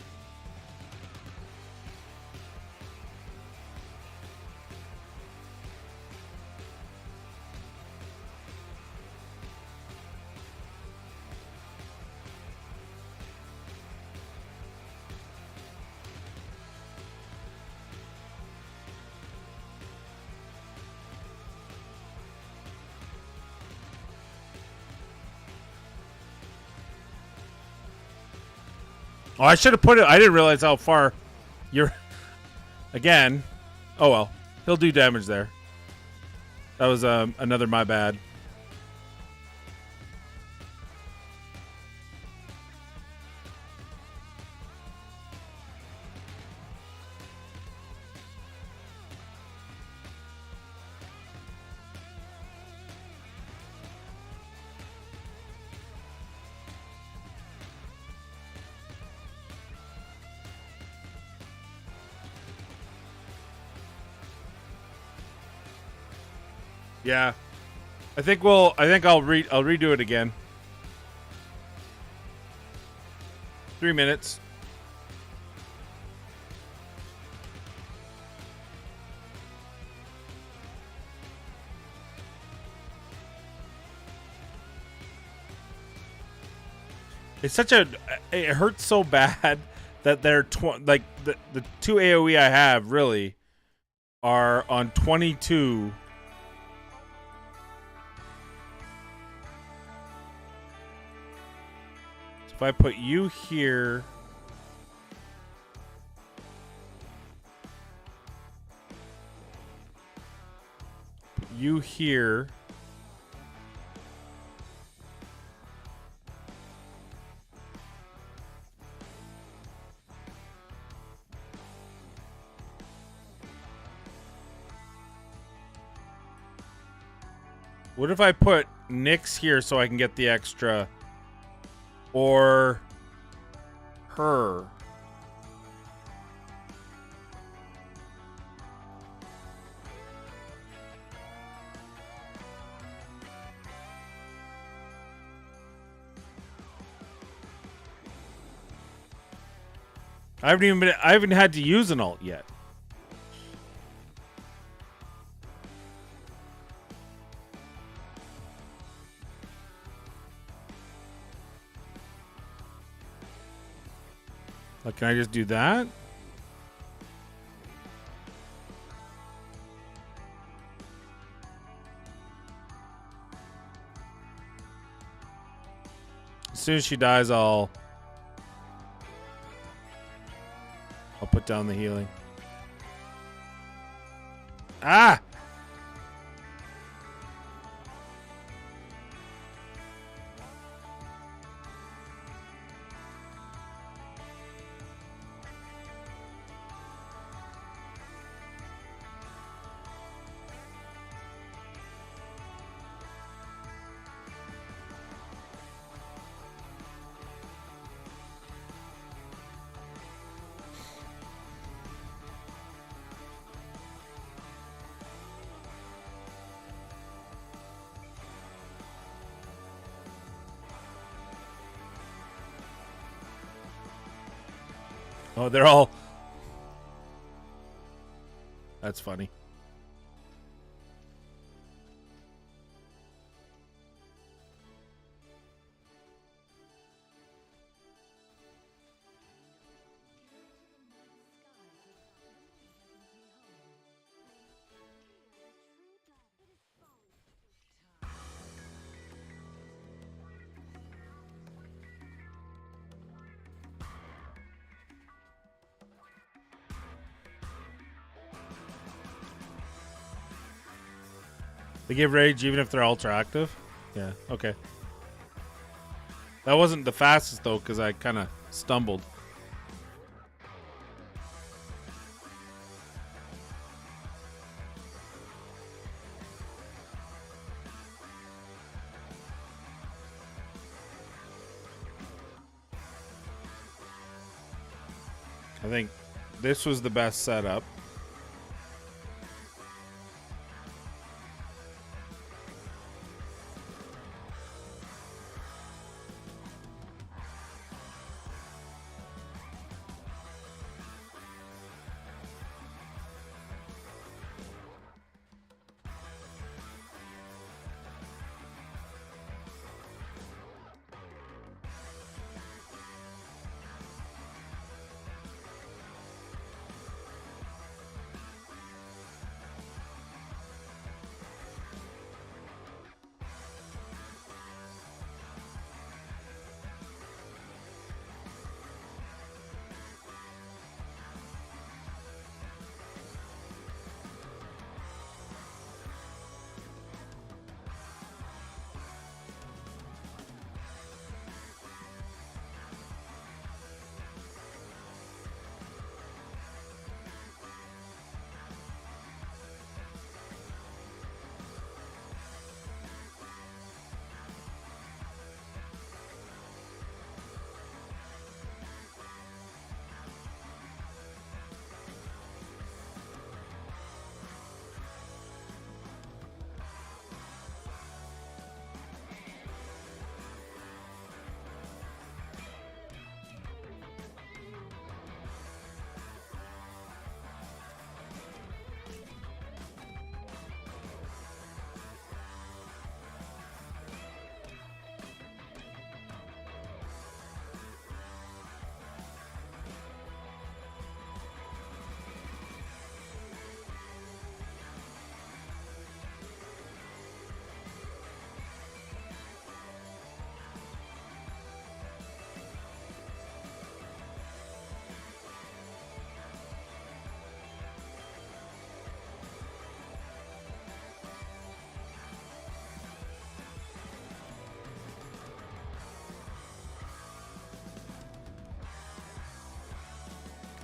Oh, I should have put it. I didn't realize how far you're. Again. Oh well. He'll do damage there. That was another my bad. Yeah. I think I'll redo it again. 3 minutes. It's such a. It hurts so bad that they're like the two AOE I have really are on 22. So if I put you here. Put you here. What if I put Nyx here so I can get the extra? Or her? I haven't had to use an alt yet. Like, can I just do that? As soon as she dies, I'll put down the healing. Ah! Oh, they're all... That's funny. They give rage even if they're ultra active? Yeah, okay. That wasn't the fastest, though, because I kind of stumbled. I think this was the best setup.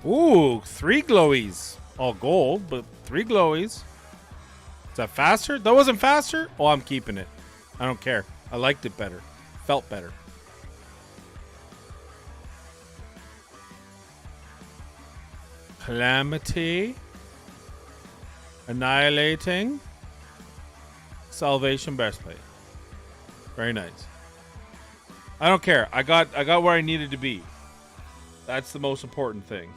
Ooh, 3 glowies. All gold, but 3 glowies. Is that faster? That wasn't faster? Oh, I'm keeping it. I don't care. I liked it better. Felt better. Calamity. Annihilating. Salvation breastplate. Very nice. I don't care. I got where I needed to be. That's the most important thing.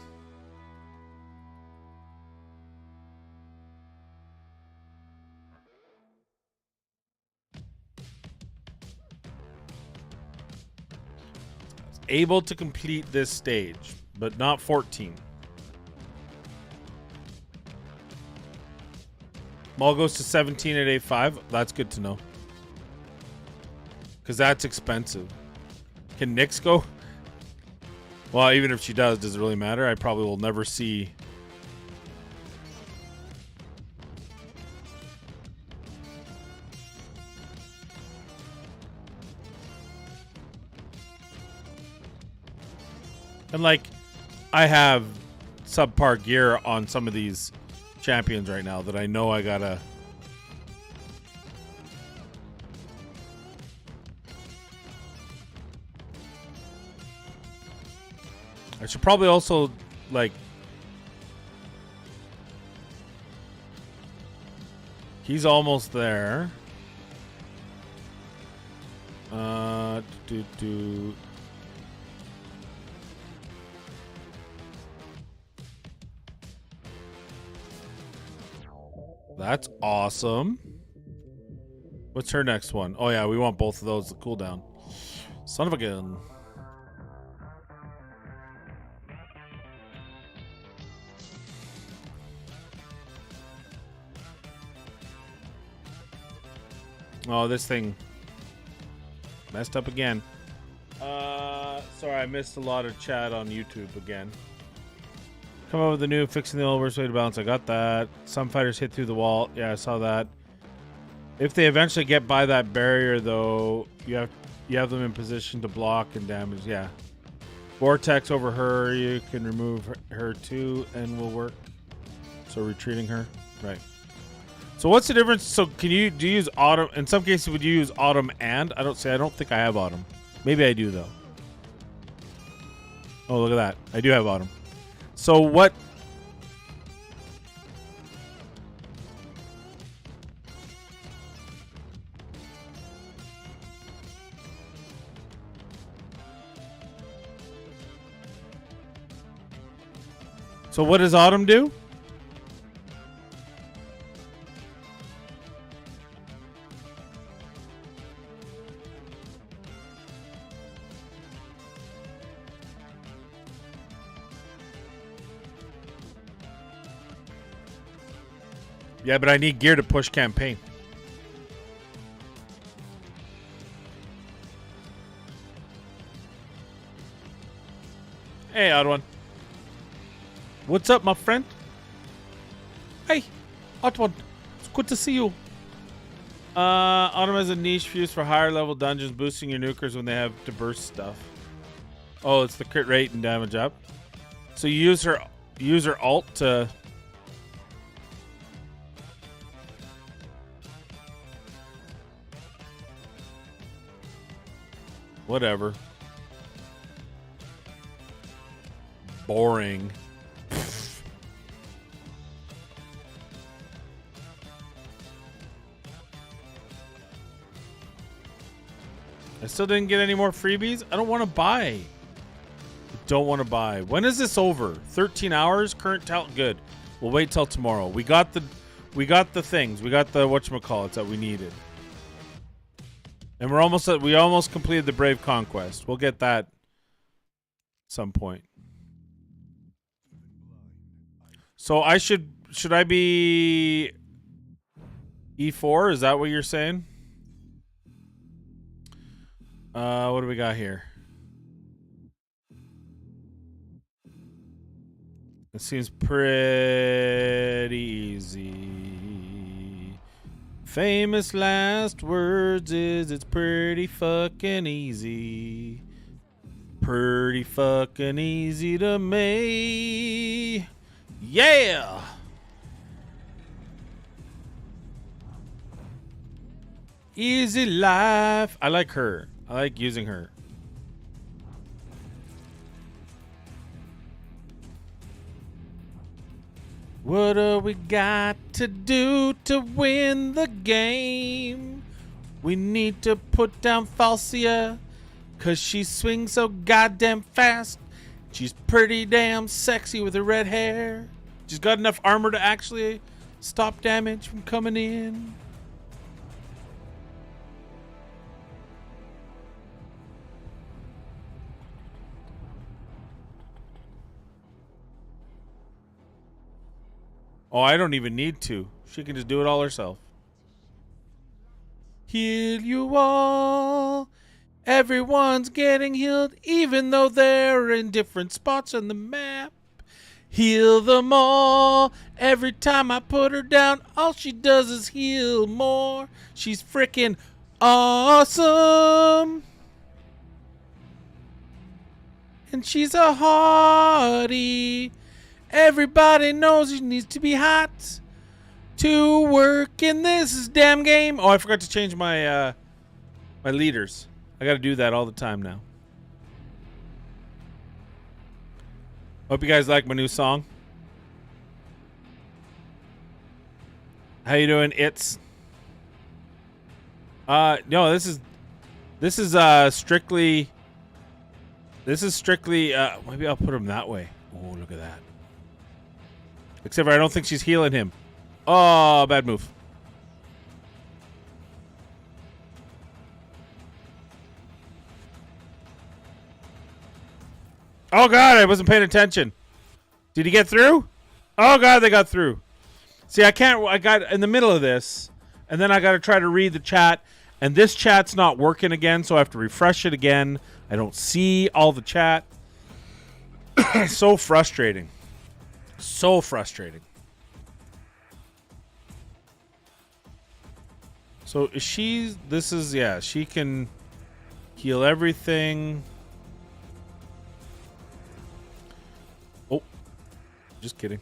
Able to complete this stage, but not 14. Maul goes to 17 at A5. That's good to know. Because that's expensive. Can Nyx go? Well, even if she does it really matter? I probably will never see. And like, I have subpar gear on some of these champions right now that I know I gotta. I should probably also like. He's almost there. That's awesome. What's her next one? Oh yeah, we want both of those to cool down. Son of a gun. Oh, this thing messed up again. Sorry, I missed a lot of chat on YouTube again. Come up with the new fixing the old worst way to balance. I got that. Some fighters hit through the wall. Yeah, I saw that. If they eventually get by that barrier, though, you have them in position to block and damage. Yeah. Vortex over her. You can remove her too, and will work. So retreating her, right? So what's the difference? So do you use autumn? In some cases, would you use autumn and? I don't think I have autumn. Maybe I do though. Oh, look at that. I do have autumn. So what? So what does autumn do? Yeah, but I need gear to push campaign. Hey, odd one. What's up, my friend? Hey, odd one. It's good to see you. Autumn has a niche fuse for higher level dungeons, boosting your nukers when they have to burst stuff. Oh, it's the crit rate and damage up. So you use her alt to. Whatever. Boring. I still didn't get any more freebies. I don't want to buy. I don't want to buy. When is this over? 13 hours? Current talent. Good. We'll wait till tomorrow. We got the things. We got the whatchamacallits that we needed. And we almost completed the Brave Conquest. We'll get that some point. So should I be E4? Is that what you're saying? What do we got here? It seems pretty easy. Famous last words is it's pretty fucking easy. Pretty fucking easy to make. Yeah. Easy life. I like her. I like using her. What do we got to do to win the game? We need to put down Falsia, 'cause she swings so goddamn fast. She's pretty damn sexy with her red hair. She's got enough armor to actually stop damage from coming in. Oh, I don't even need to. She can just do it all herself. Heal you all. Everyone's getting healed, even though they're in different spots on the map. Heal them all. Every time I put her down, all she does is heal more. She's freaking awesome. And she's a hottie. Everybody knows she needs to be hot to work in this damn game. Oh, I forgot to change my my leaders. I got to do that all the time now. Hope you guys like my new song. How you doing? No, this is strictly maybe I'll put him that way. Oh, look at that. Except for I don't think she's healing him. Oh, bad move. Oh god, I wasn't paying attention. Did he get through? Oh god, they got through. See, I got in the middle of this, and then I got to try to read the chat, and this chat's not working again, so I have to refresh it again. I don't see all the chat. So frustrating. So frustrating. So she can heal everything. Oh, just kidding.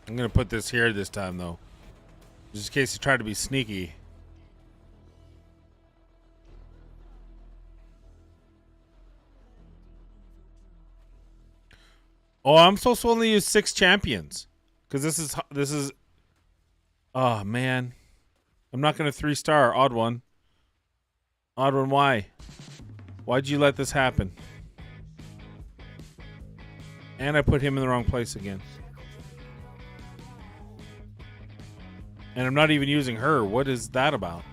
I'm going to put this here this time, though. Just in case you try to be sneaky. Oh, I'm supposed to only use 6 champions. Because this is... Oh, man. I'm not going to 3-star. Odd one. Odd one, why? Why'd you let this happen? And I put him in the wrong place again. And I'm not even using her. What is that about?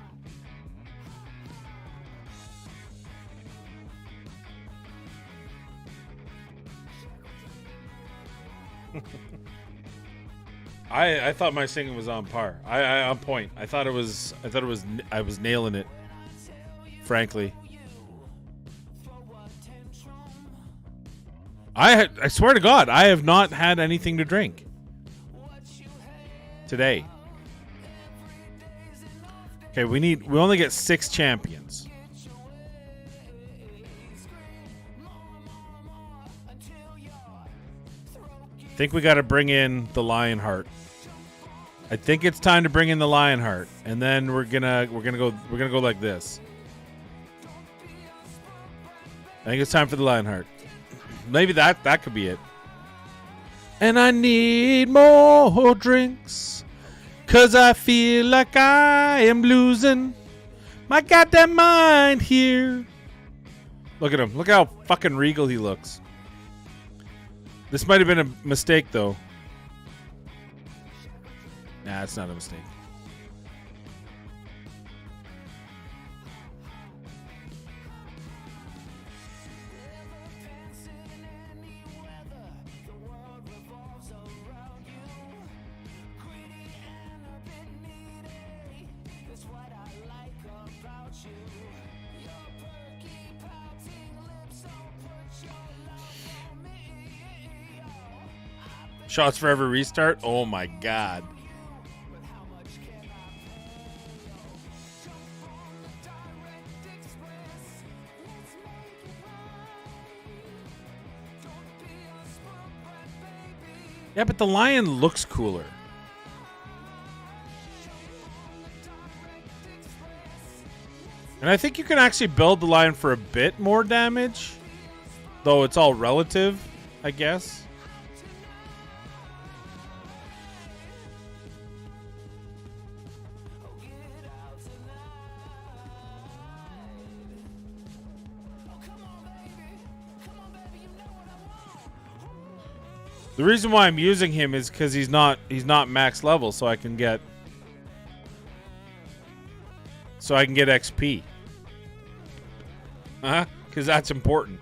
I thought my singing was on par. I on point. I was nailing it. Frankly. I swear to God, I have not had anything to drink today. Okay, we only get 6 champions. I think we got to bring in the Lionheart. I think it's time to bring in the Lionheart, and then we're gonna go like this. I think it's time for the Lionheart. Maybe that could be it. And I need more drinks. 'Cause I feel like I am losing my goddamn mind here. Look at him. Look how fucking regal he looks. This might have been a mistake, though. Nah, it's not a mistake. Shots forever restart. Oh my god. Yeah, but the lion looks cooler. And I think you can actually build the lion for a bit more damage. Though it's all relative, I guess. The reason why I'm using him is because he's not max level, so I can get XP. Because that's important.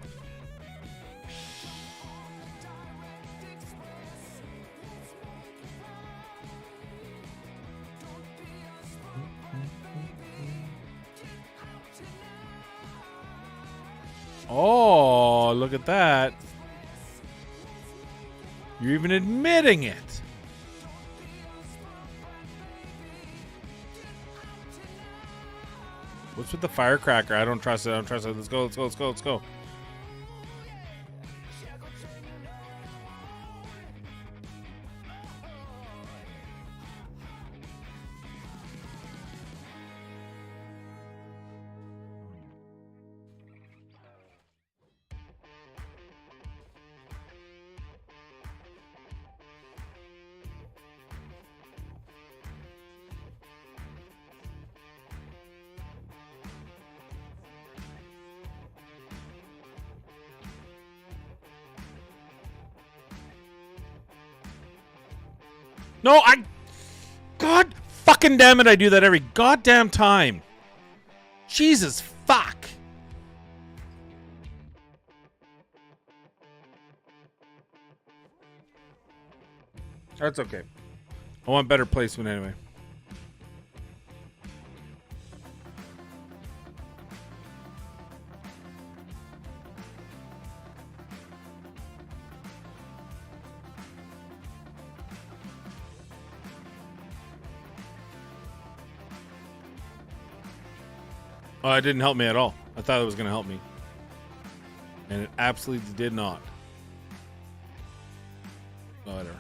Oh, look at that. You're even admitting it. What's with the firecracker? I don't trust it. Let's go. No, God fucking damn it, I do that every goddamn time. Jesus fuck. That's okay. I want better placement anyway. Oh, it didn't help me at all. I thought it was going to help me. And it absolutely did not. Oh, whatever.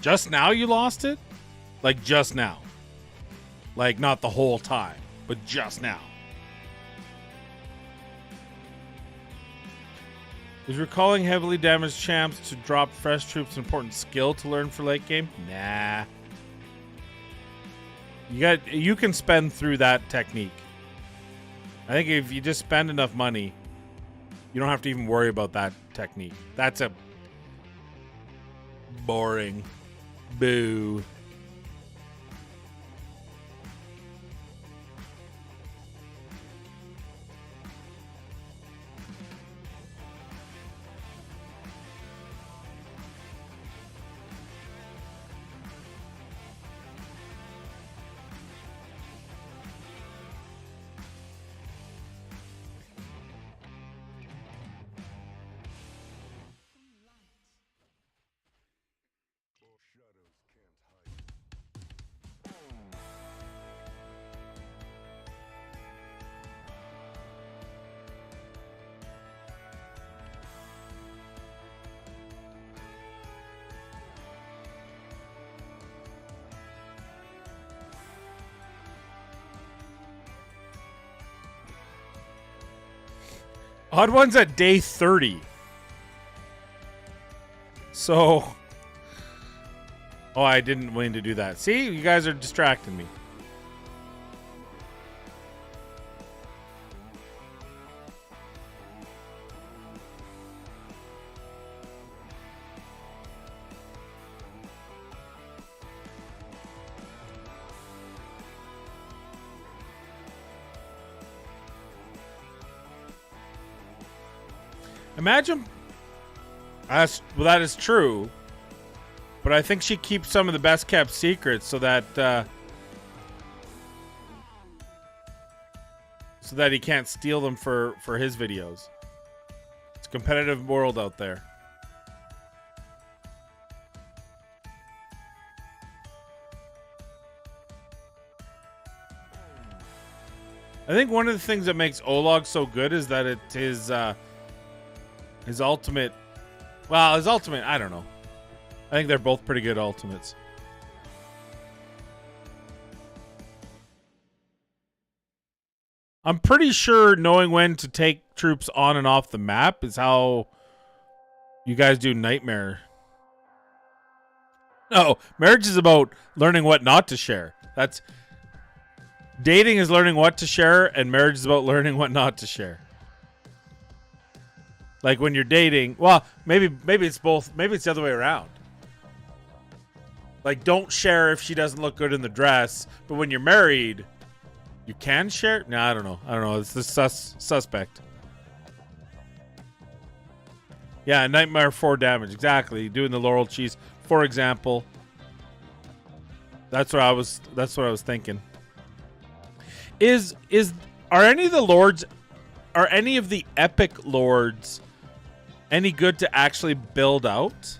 Just now you lost it? Like just now. Like not the whole time, but just now. Is recalling heavily damaged champs to drop fresh troops an important skill to learn for late game? Nah. You can spend through that technique. I think if you just spend enough money, you don't have to even worry about that technique. That's a boring. Boo. Odd one's at day 30. So... Oh, I didn't mean to do that. See? You guys are distracting me. Imagine... well, that is true. But I think she keeps some of the best kept secrets so that he can't steal them for his videos. It's a competitive world out there. I think one of the things that makes Olog so good is that it is his ultimate. Well, his ultimate, I don't know. I think they're both pretty good ultimates. I'm pretty sure knowing when to take troops on and off the map is how you guys do Nightmare. No, marriage is about learning what not to share. That's dating is learning what to share, and marriage is about learning what not to share. Like when you're dating, well, maybe it's both. Maybe it's the other way around. Like, don't share if she doesn't look good in the dress, but when you're married, you can share. No, I don't know. It's the suspect. Yeah, Nightmare 4 damage. Exactly. Doing the laurel cheese, for example. That's what I was thinking. Are any of the lords, are any of the epic lords any good to actually build out?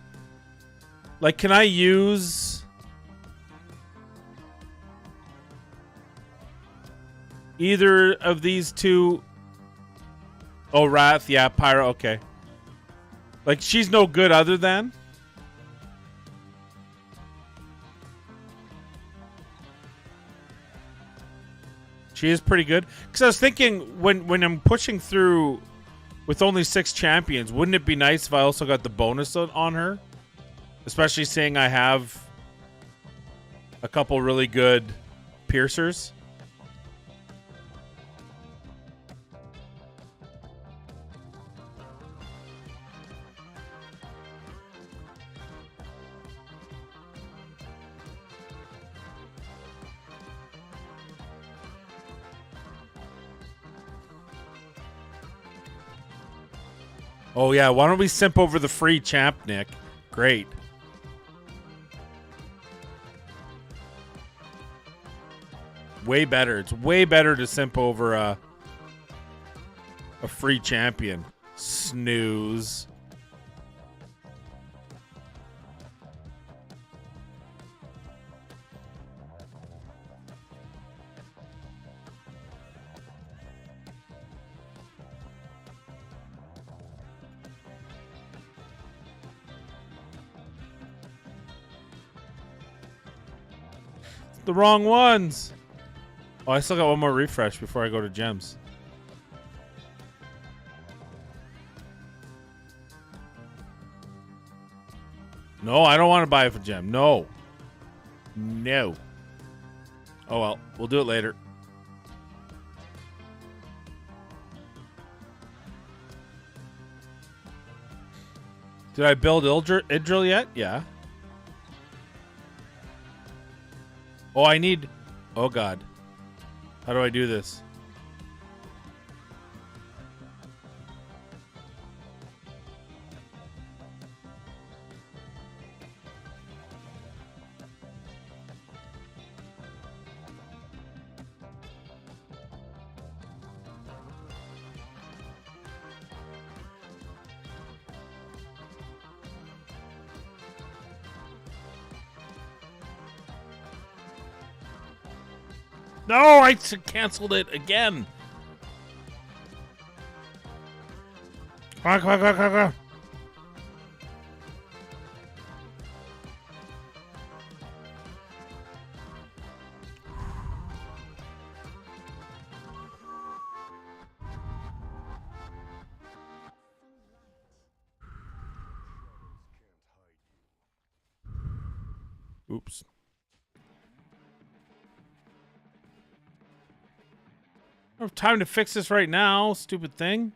Like, can I use either of these two? Oh, Wrath, yeah, Pyro, okay. Like, she's no good other than? She is pretty good. Because I was thinking, when I'm pushing through with only 6 champions, wouldn't it be nice if I also got the bonus on her? Especially seeing I have a couple really good piercers. Oh yeah, why don't we simp over the free champ, Nick? Great. Way better. It's way better to simp over a free champion. Snooze. The wrong ones. Oh, I still got one more refresh before I go to gems. No, I don't want to buy it for gem. No. No. Oh, well. We'll do it later. Did I build Idril yet? Yeah. Oh, I need... Oh, God. How do I do this? No, I canceled it again. Come on. Oops. I don't have time to fix this right now, stupid thing.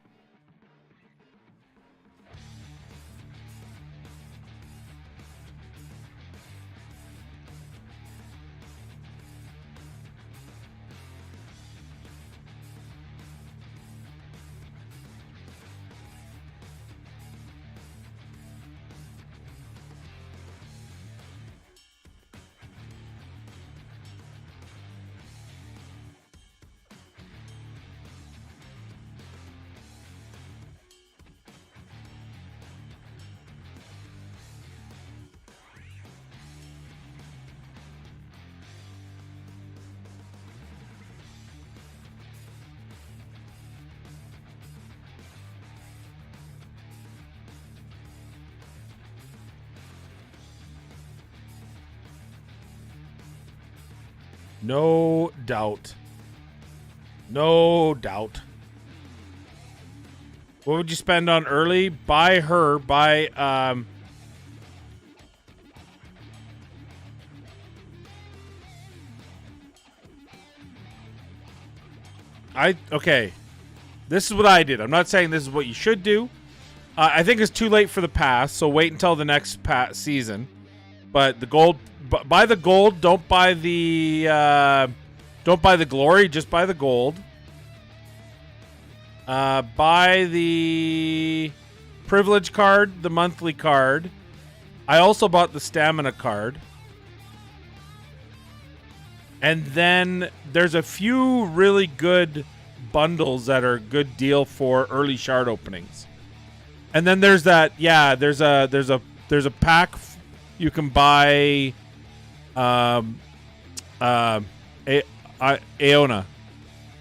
No doubt. No doubt. What would you spend on early? Buy her. Buy, okay. This is what I did. I'm not saying this is what you should do. I think it's too late for the pass, so wait until the next season. But the gold, buy the gold. Don't buy the glory. Just buy the gold. Buy the privilege card, the monthly card. I also bought the stamina card. And then there's a few really good bundles that are a good deal for early shard openings. And then there's that, yeah, there's a pack you can buy Aona.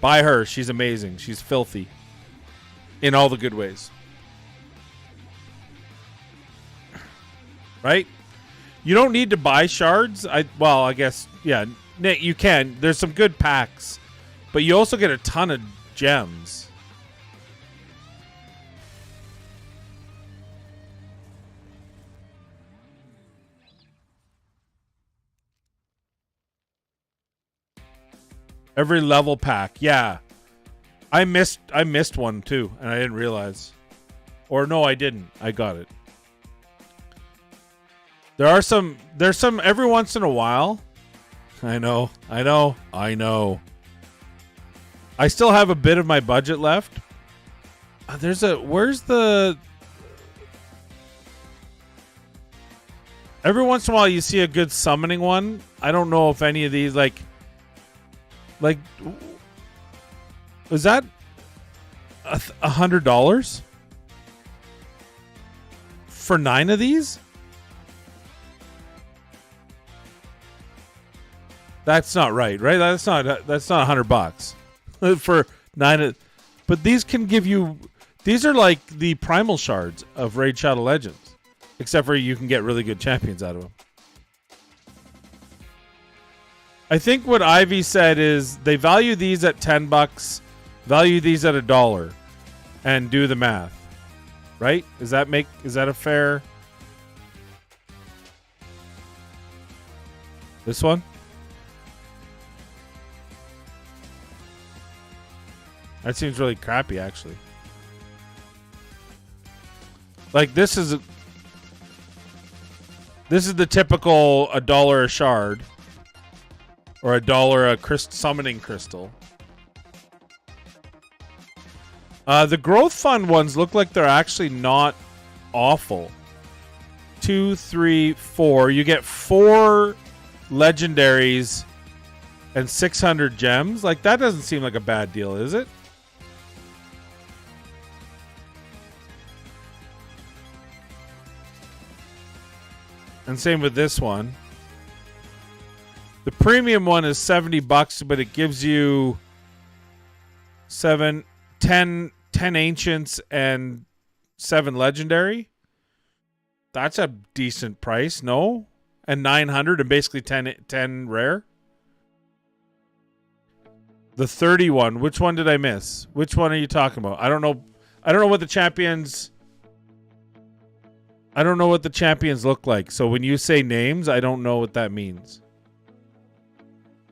Buy her. She's amazing. She's filthy in all the good ways. Right? You don't need to buy shards. I guess, yeah, Nick, you can. There's some good packs, but you also get a ton of gems. Every level pack, yeah. I missed one too, and I didn't realize. Or no, I didn't. I got it. There's some every once in a while. I know. I still have a bit of my budget left. Where's the... Every once in a while you see a good summoning one. I don't know if any of these, like, was that $100 for 9 of these? That's not right? That's not $100 for 9. But these can give you. These are like the primal shards of Raid Shadow Legends, except for you can get really good champions out of them. I think what Ivy said is they value these at $10, value these at $1, and do the math. Right? Is that a fair? This one? That seems really crappy, actually. Like, this is the typical $1 a shard. Or $1 a summoning crystal. The growth fund ones look like they're actually not awful. 2, 3, 4. You get 4 legendaries and 600 gems. Like, that doesn't seem like a bad deal, is it? And same with this one. The premium one is $70, but it gives you 10 ancients and 7 legendary. That's a decent price, no? And 900 and basically 10 rare. The 31. Which one did I miss? Which one are you talking about? I don't know what the champions. I don't know what the champions look like. So when you say names, I don't know what that means.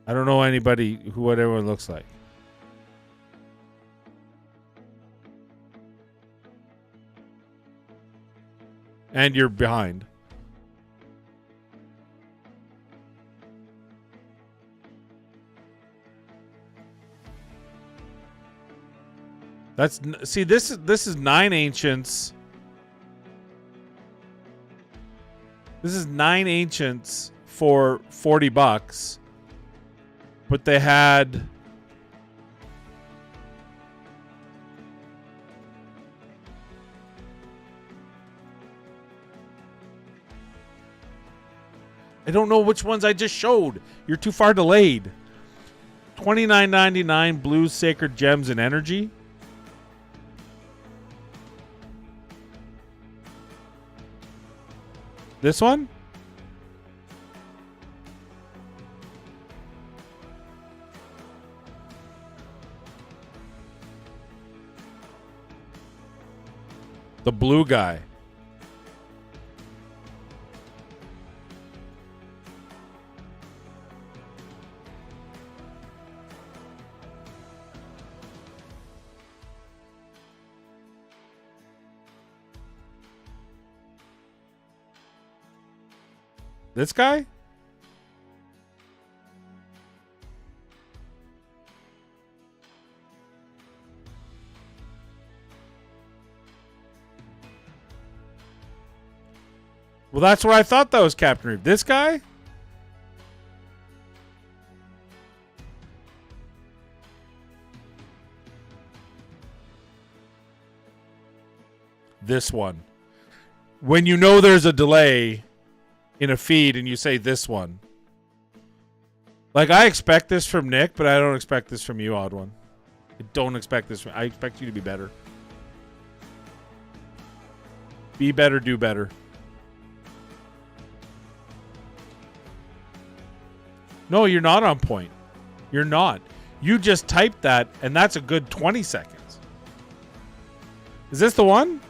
I don't know anybody what everyone looks like. And you're behind. See, this is 9 ancients. This is 9 ancients for $40, but they had I don't know which ones I just showed. You're too far delayed. $29.99 Blues Sacred Gems and Energy. This one? The blue guy. This guy? Well, that's where I thought that was Captain Reeve. This guy? This one. When you know there's a delay in a feed and you say this one. Like, I expect this from Nick, but I don't expect this from you, Odd One. I don't expect this from... I expect you to be better. Be better, do better. No, you're not on point. You're not. You just typed that, and that's a good 20 seconds. Is this the one?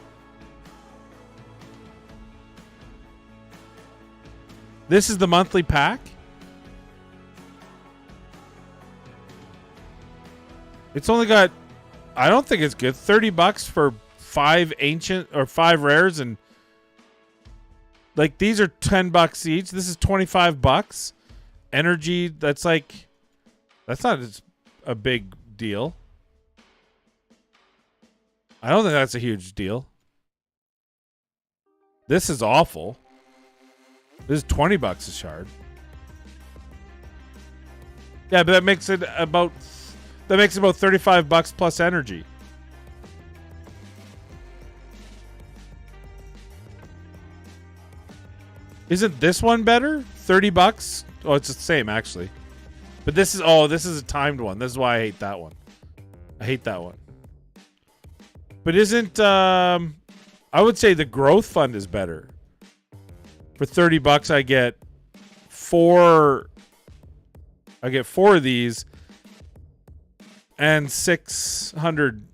This is the monthly pack? It's only got... I don't think it's good. $30 for 5 ancient or 5 rares, and like these are $10 each. This is $25. Energy, that's like... That's not a big deal. I don't think that's a huge deal. This is awful. This is $20 a shard. Yeah, but that makes it about $35 plus energy. Isn't this one better? $30? Oh, it's the same actually. But this is a timed one. This is why I hate that one. I hate that one. But isn't I would say the growth fund is better. For $30 I get 4 of these and 600.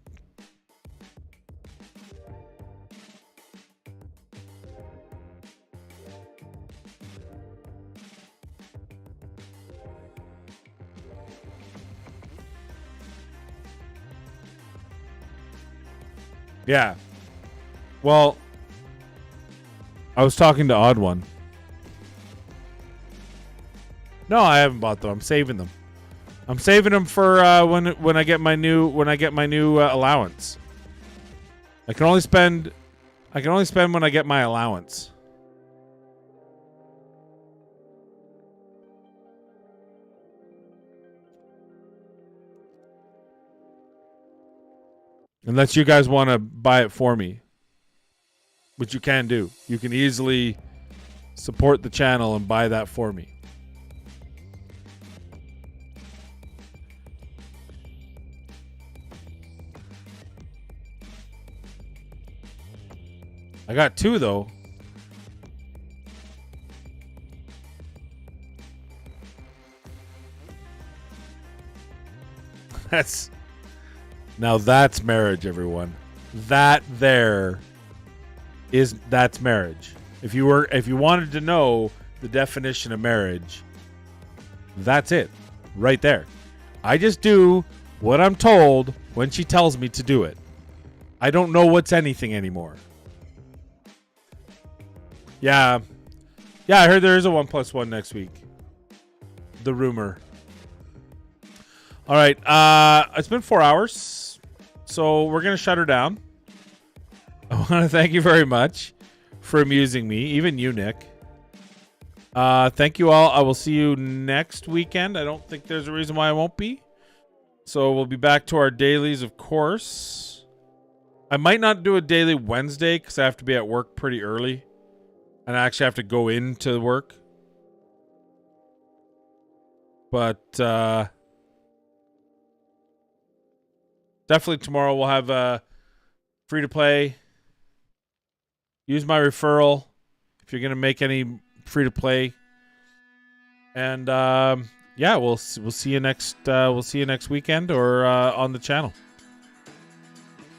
Yeah. Well, I was talking to Odd One. No, I haven't bought them. I'm saving them. I'm saving them for when I get my new allowance. I can only spend when I get my allowance. Unless you guys want to buy it for me. Which you can do. You can easily support the channel and buy that for me. I got 2 though. Now that's marriage, everyone. That there that's marriage. If you wanted to know the definition of marriage, that's it. Right there. I just do what I'm told when she tells me to do it. I don't know what's anything anymore. Yeah. Yeah, I heard there is a 1+1 next week. The rumor. All right. It's been 4 hours, so we're going to shut her down. I want to thank you very much for amusing me, even you, Nick. Thank you all. I will see you next weekend. I don't think there's a reason why I won't be. So we'll be back to our dailies, of course. I might not do a daily Wednesday because I have to be at work pretty early. And I actually have to go into work. But definitely tomorrow we'll have a free to play. Use my referral if you're going to make any free to play. And yeah, we'll see you next weekend or on the channel.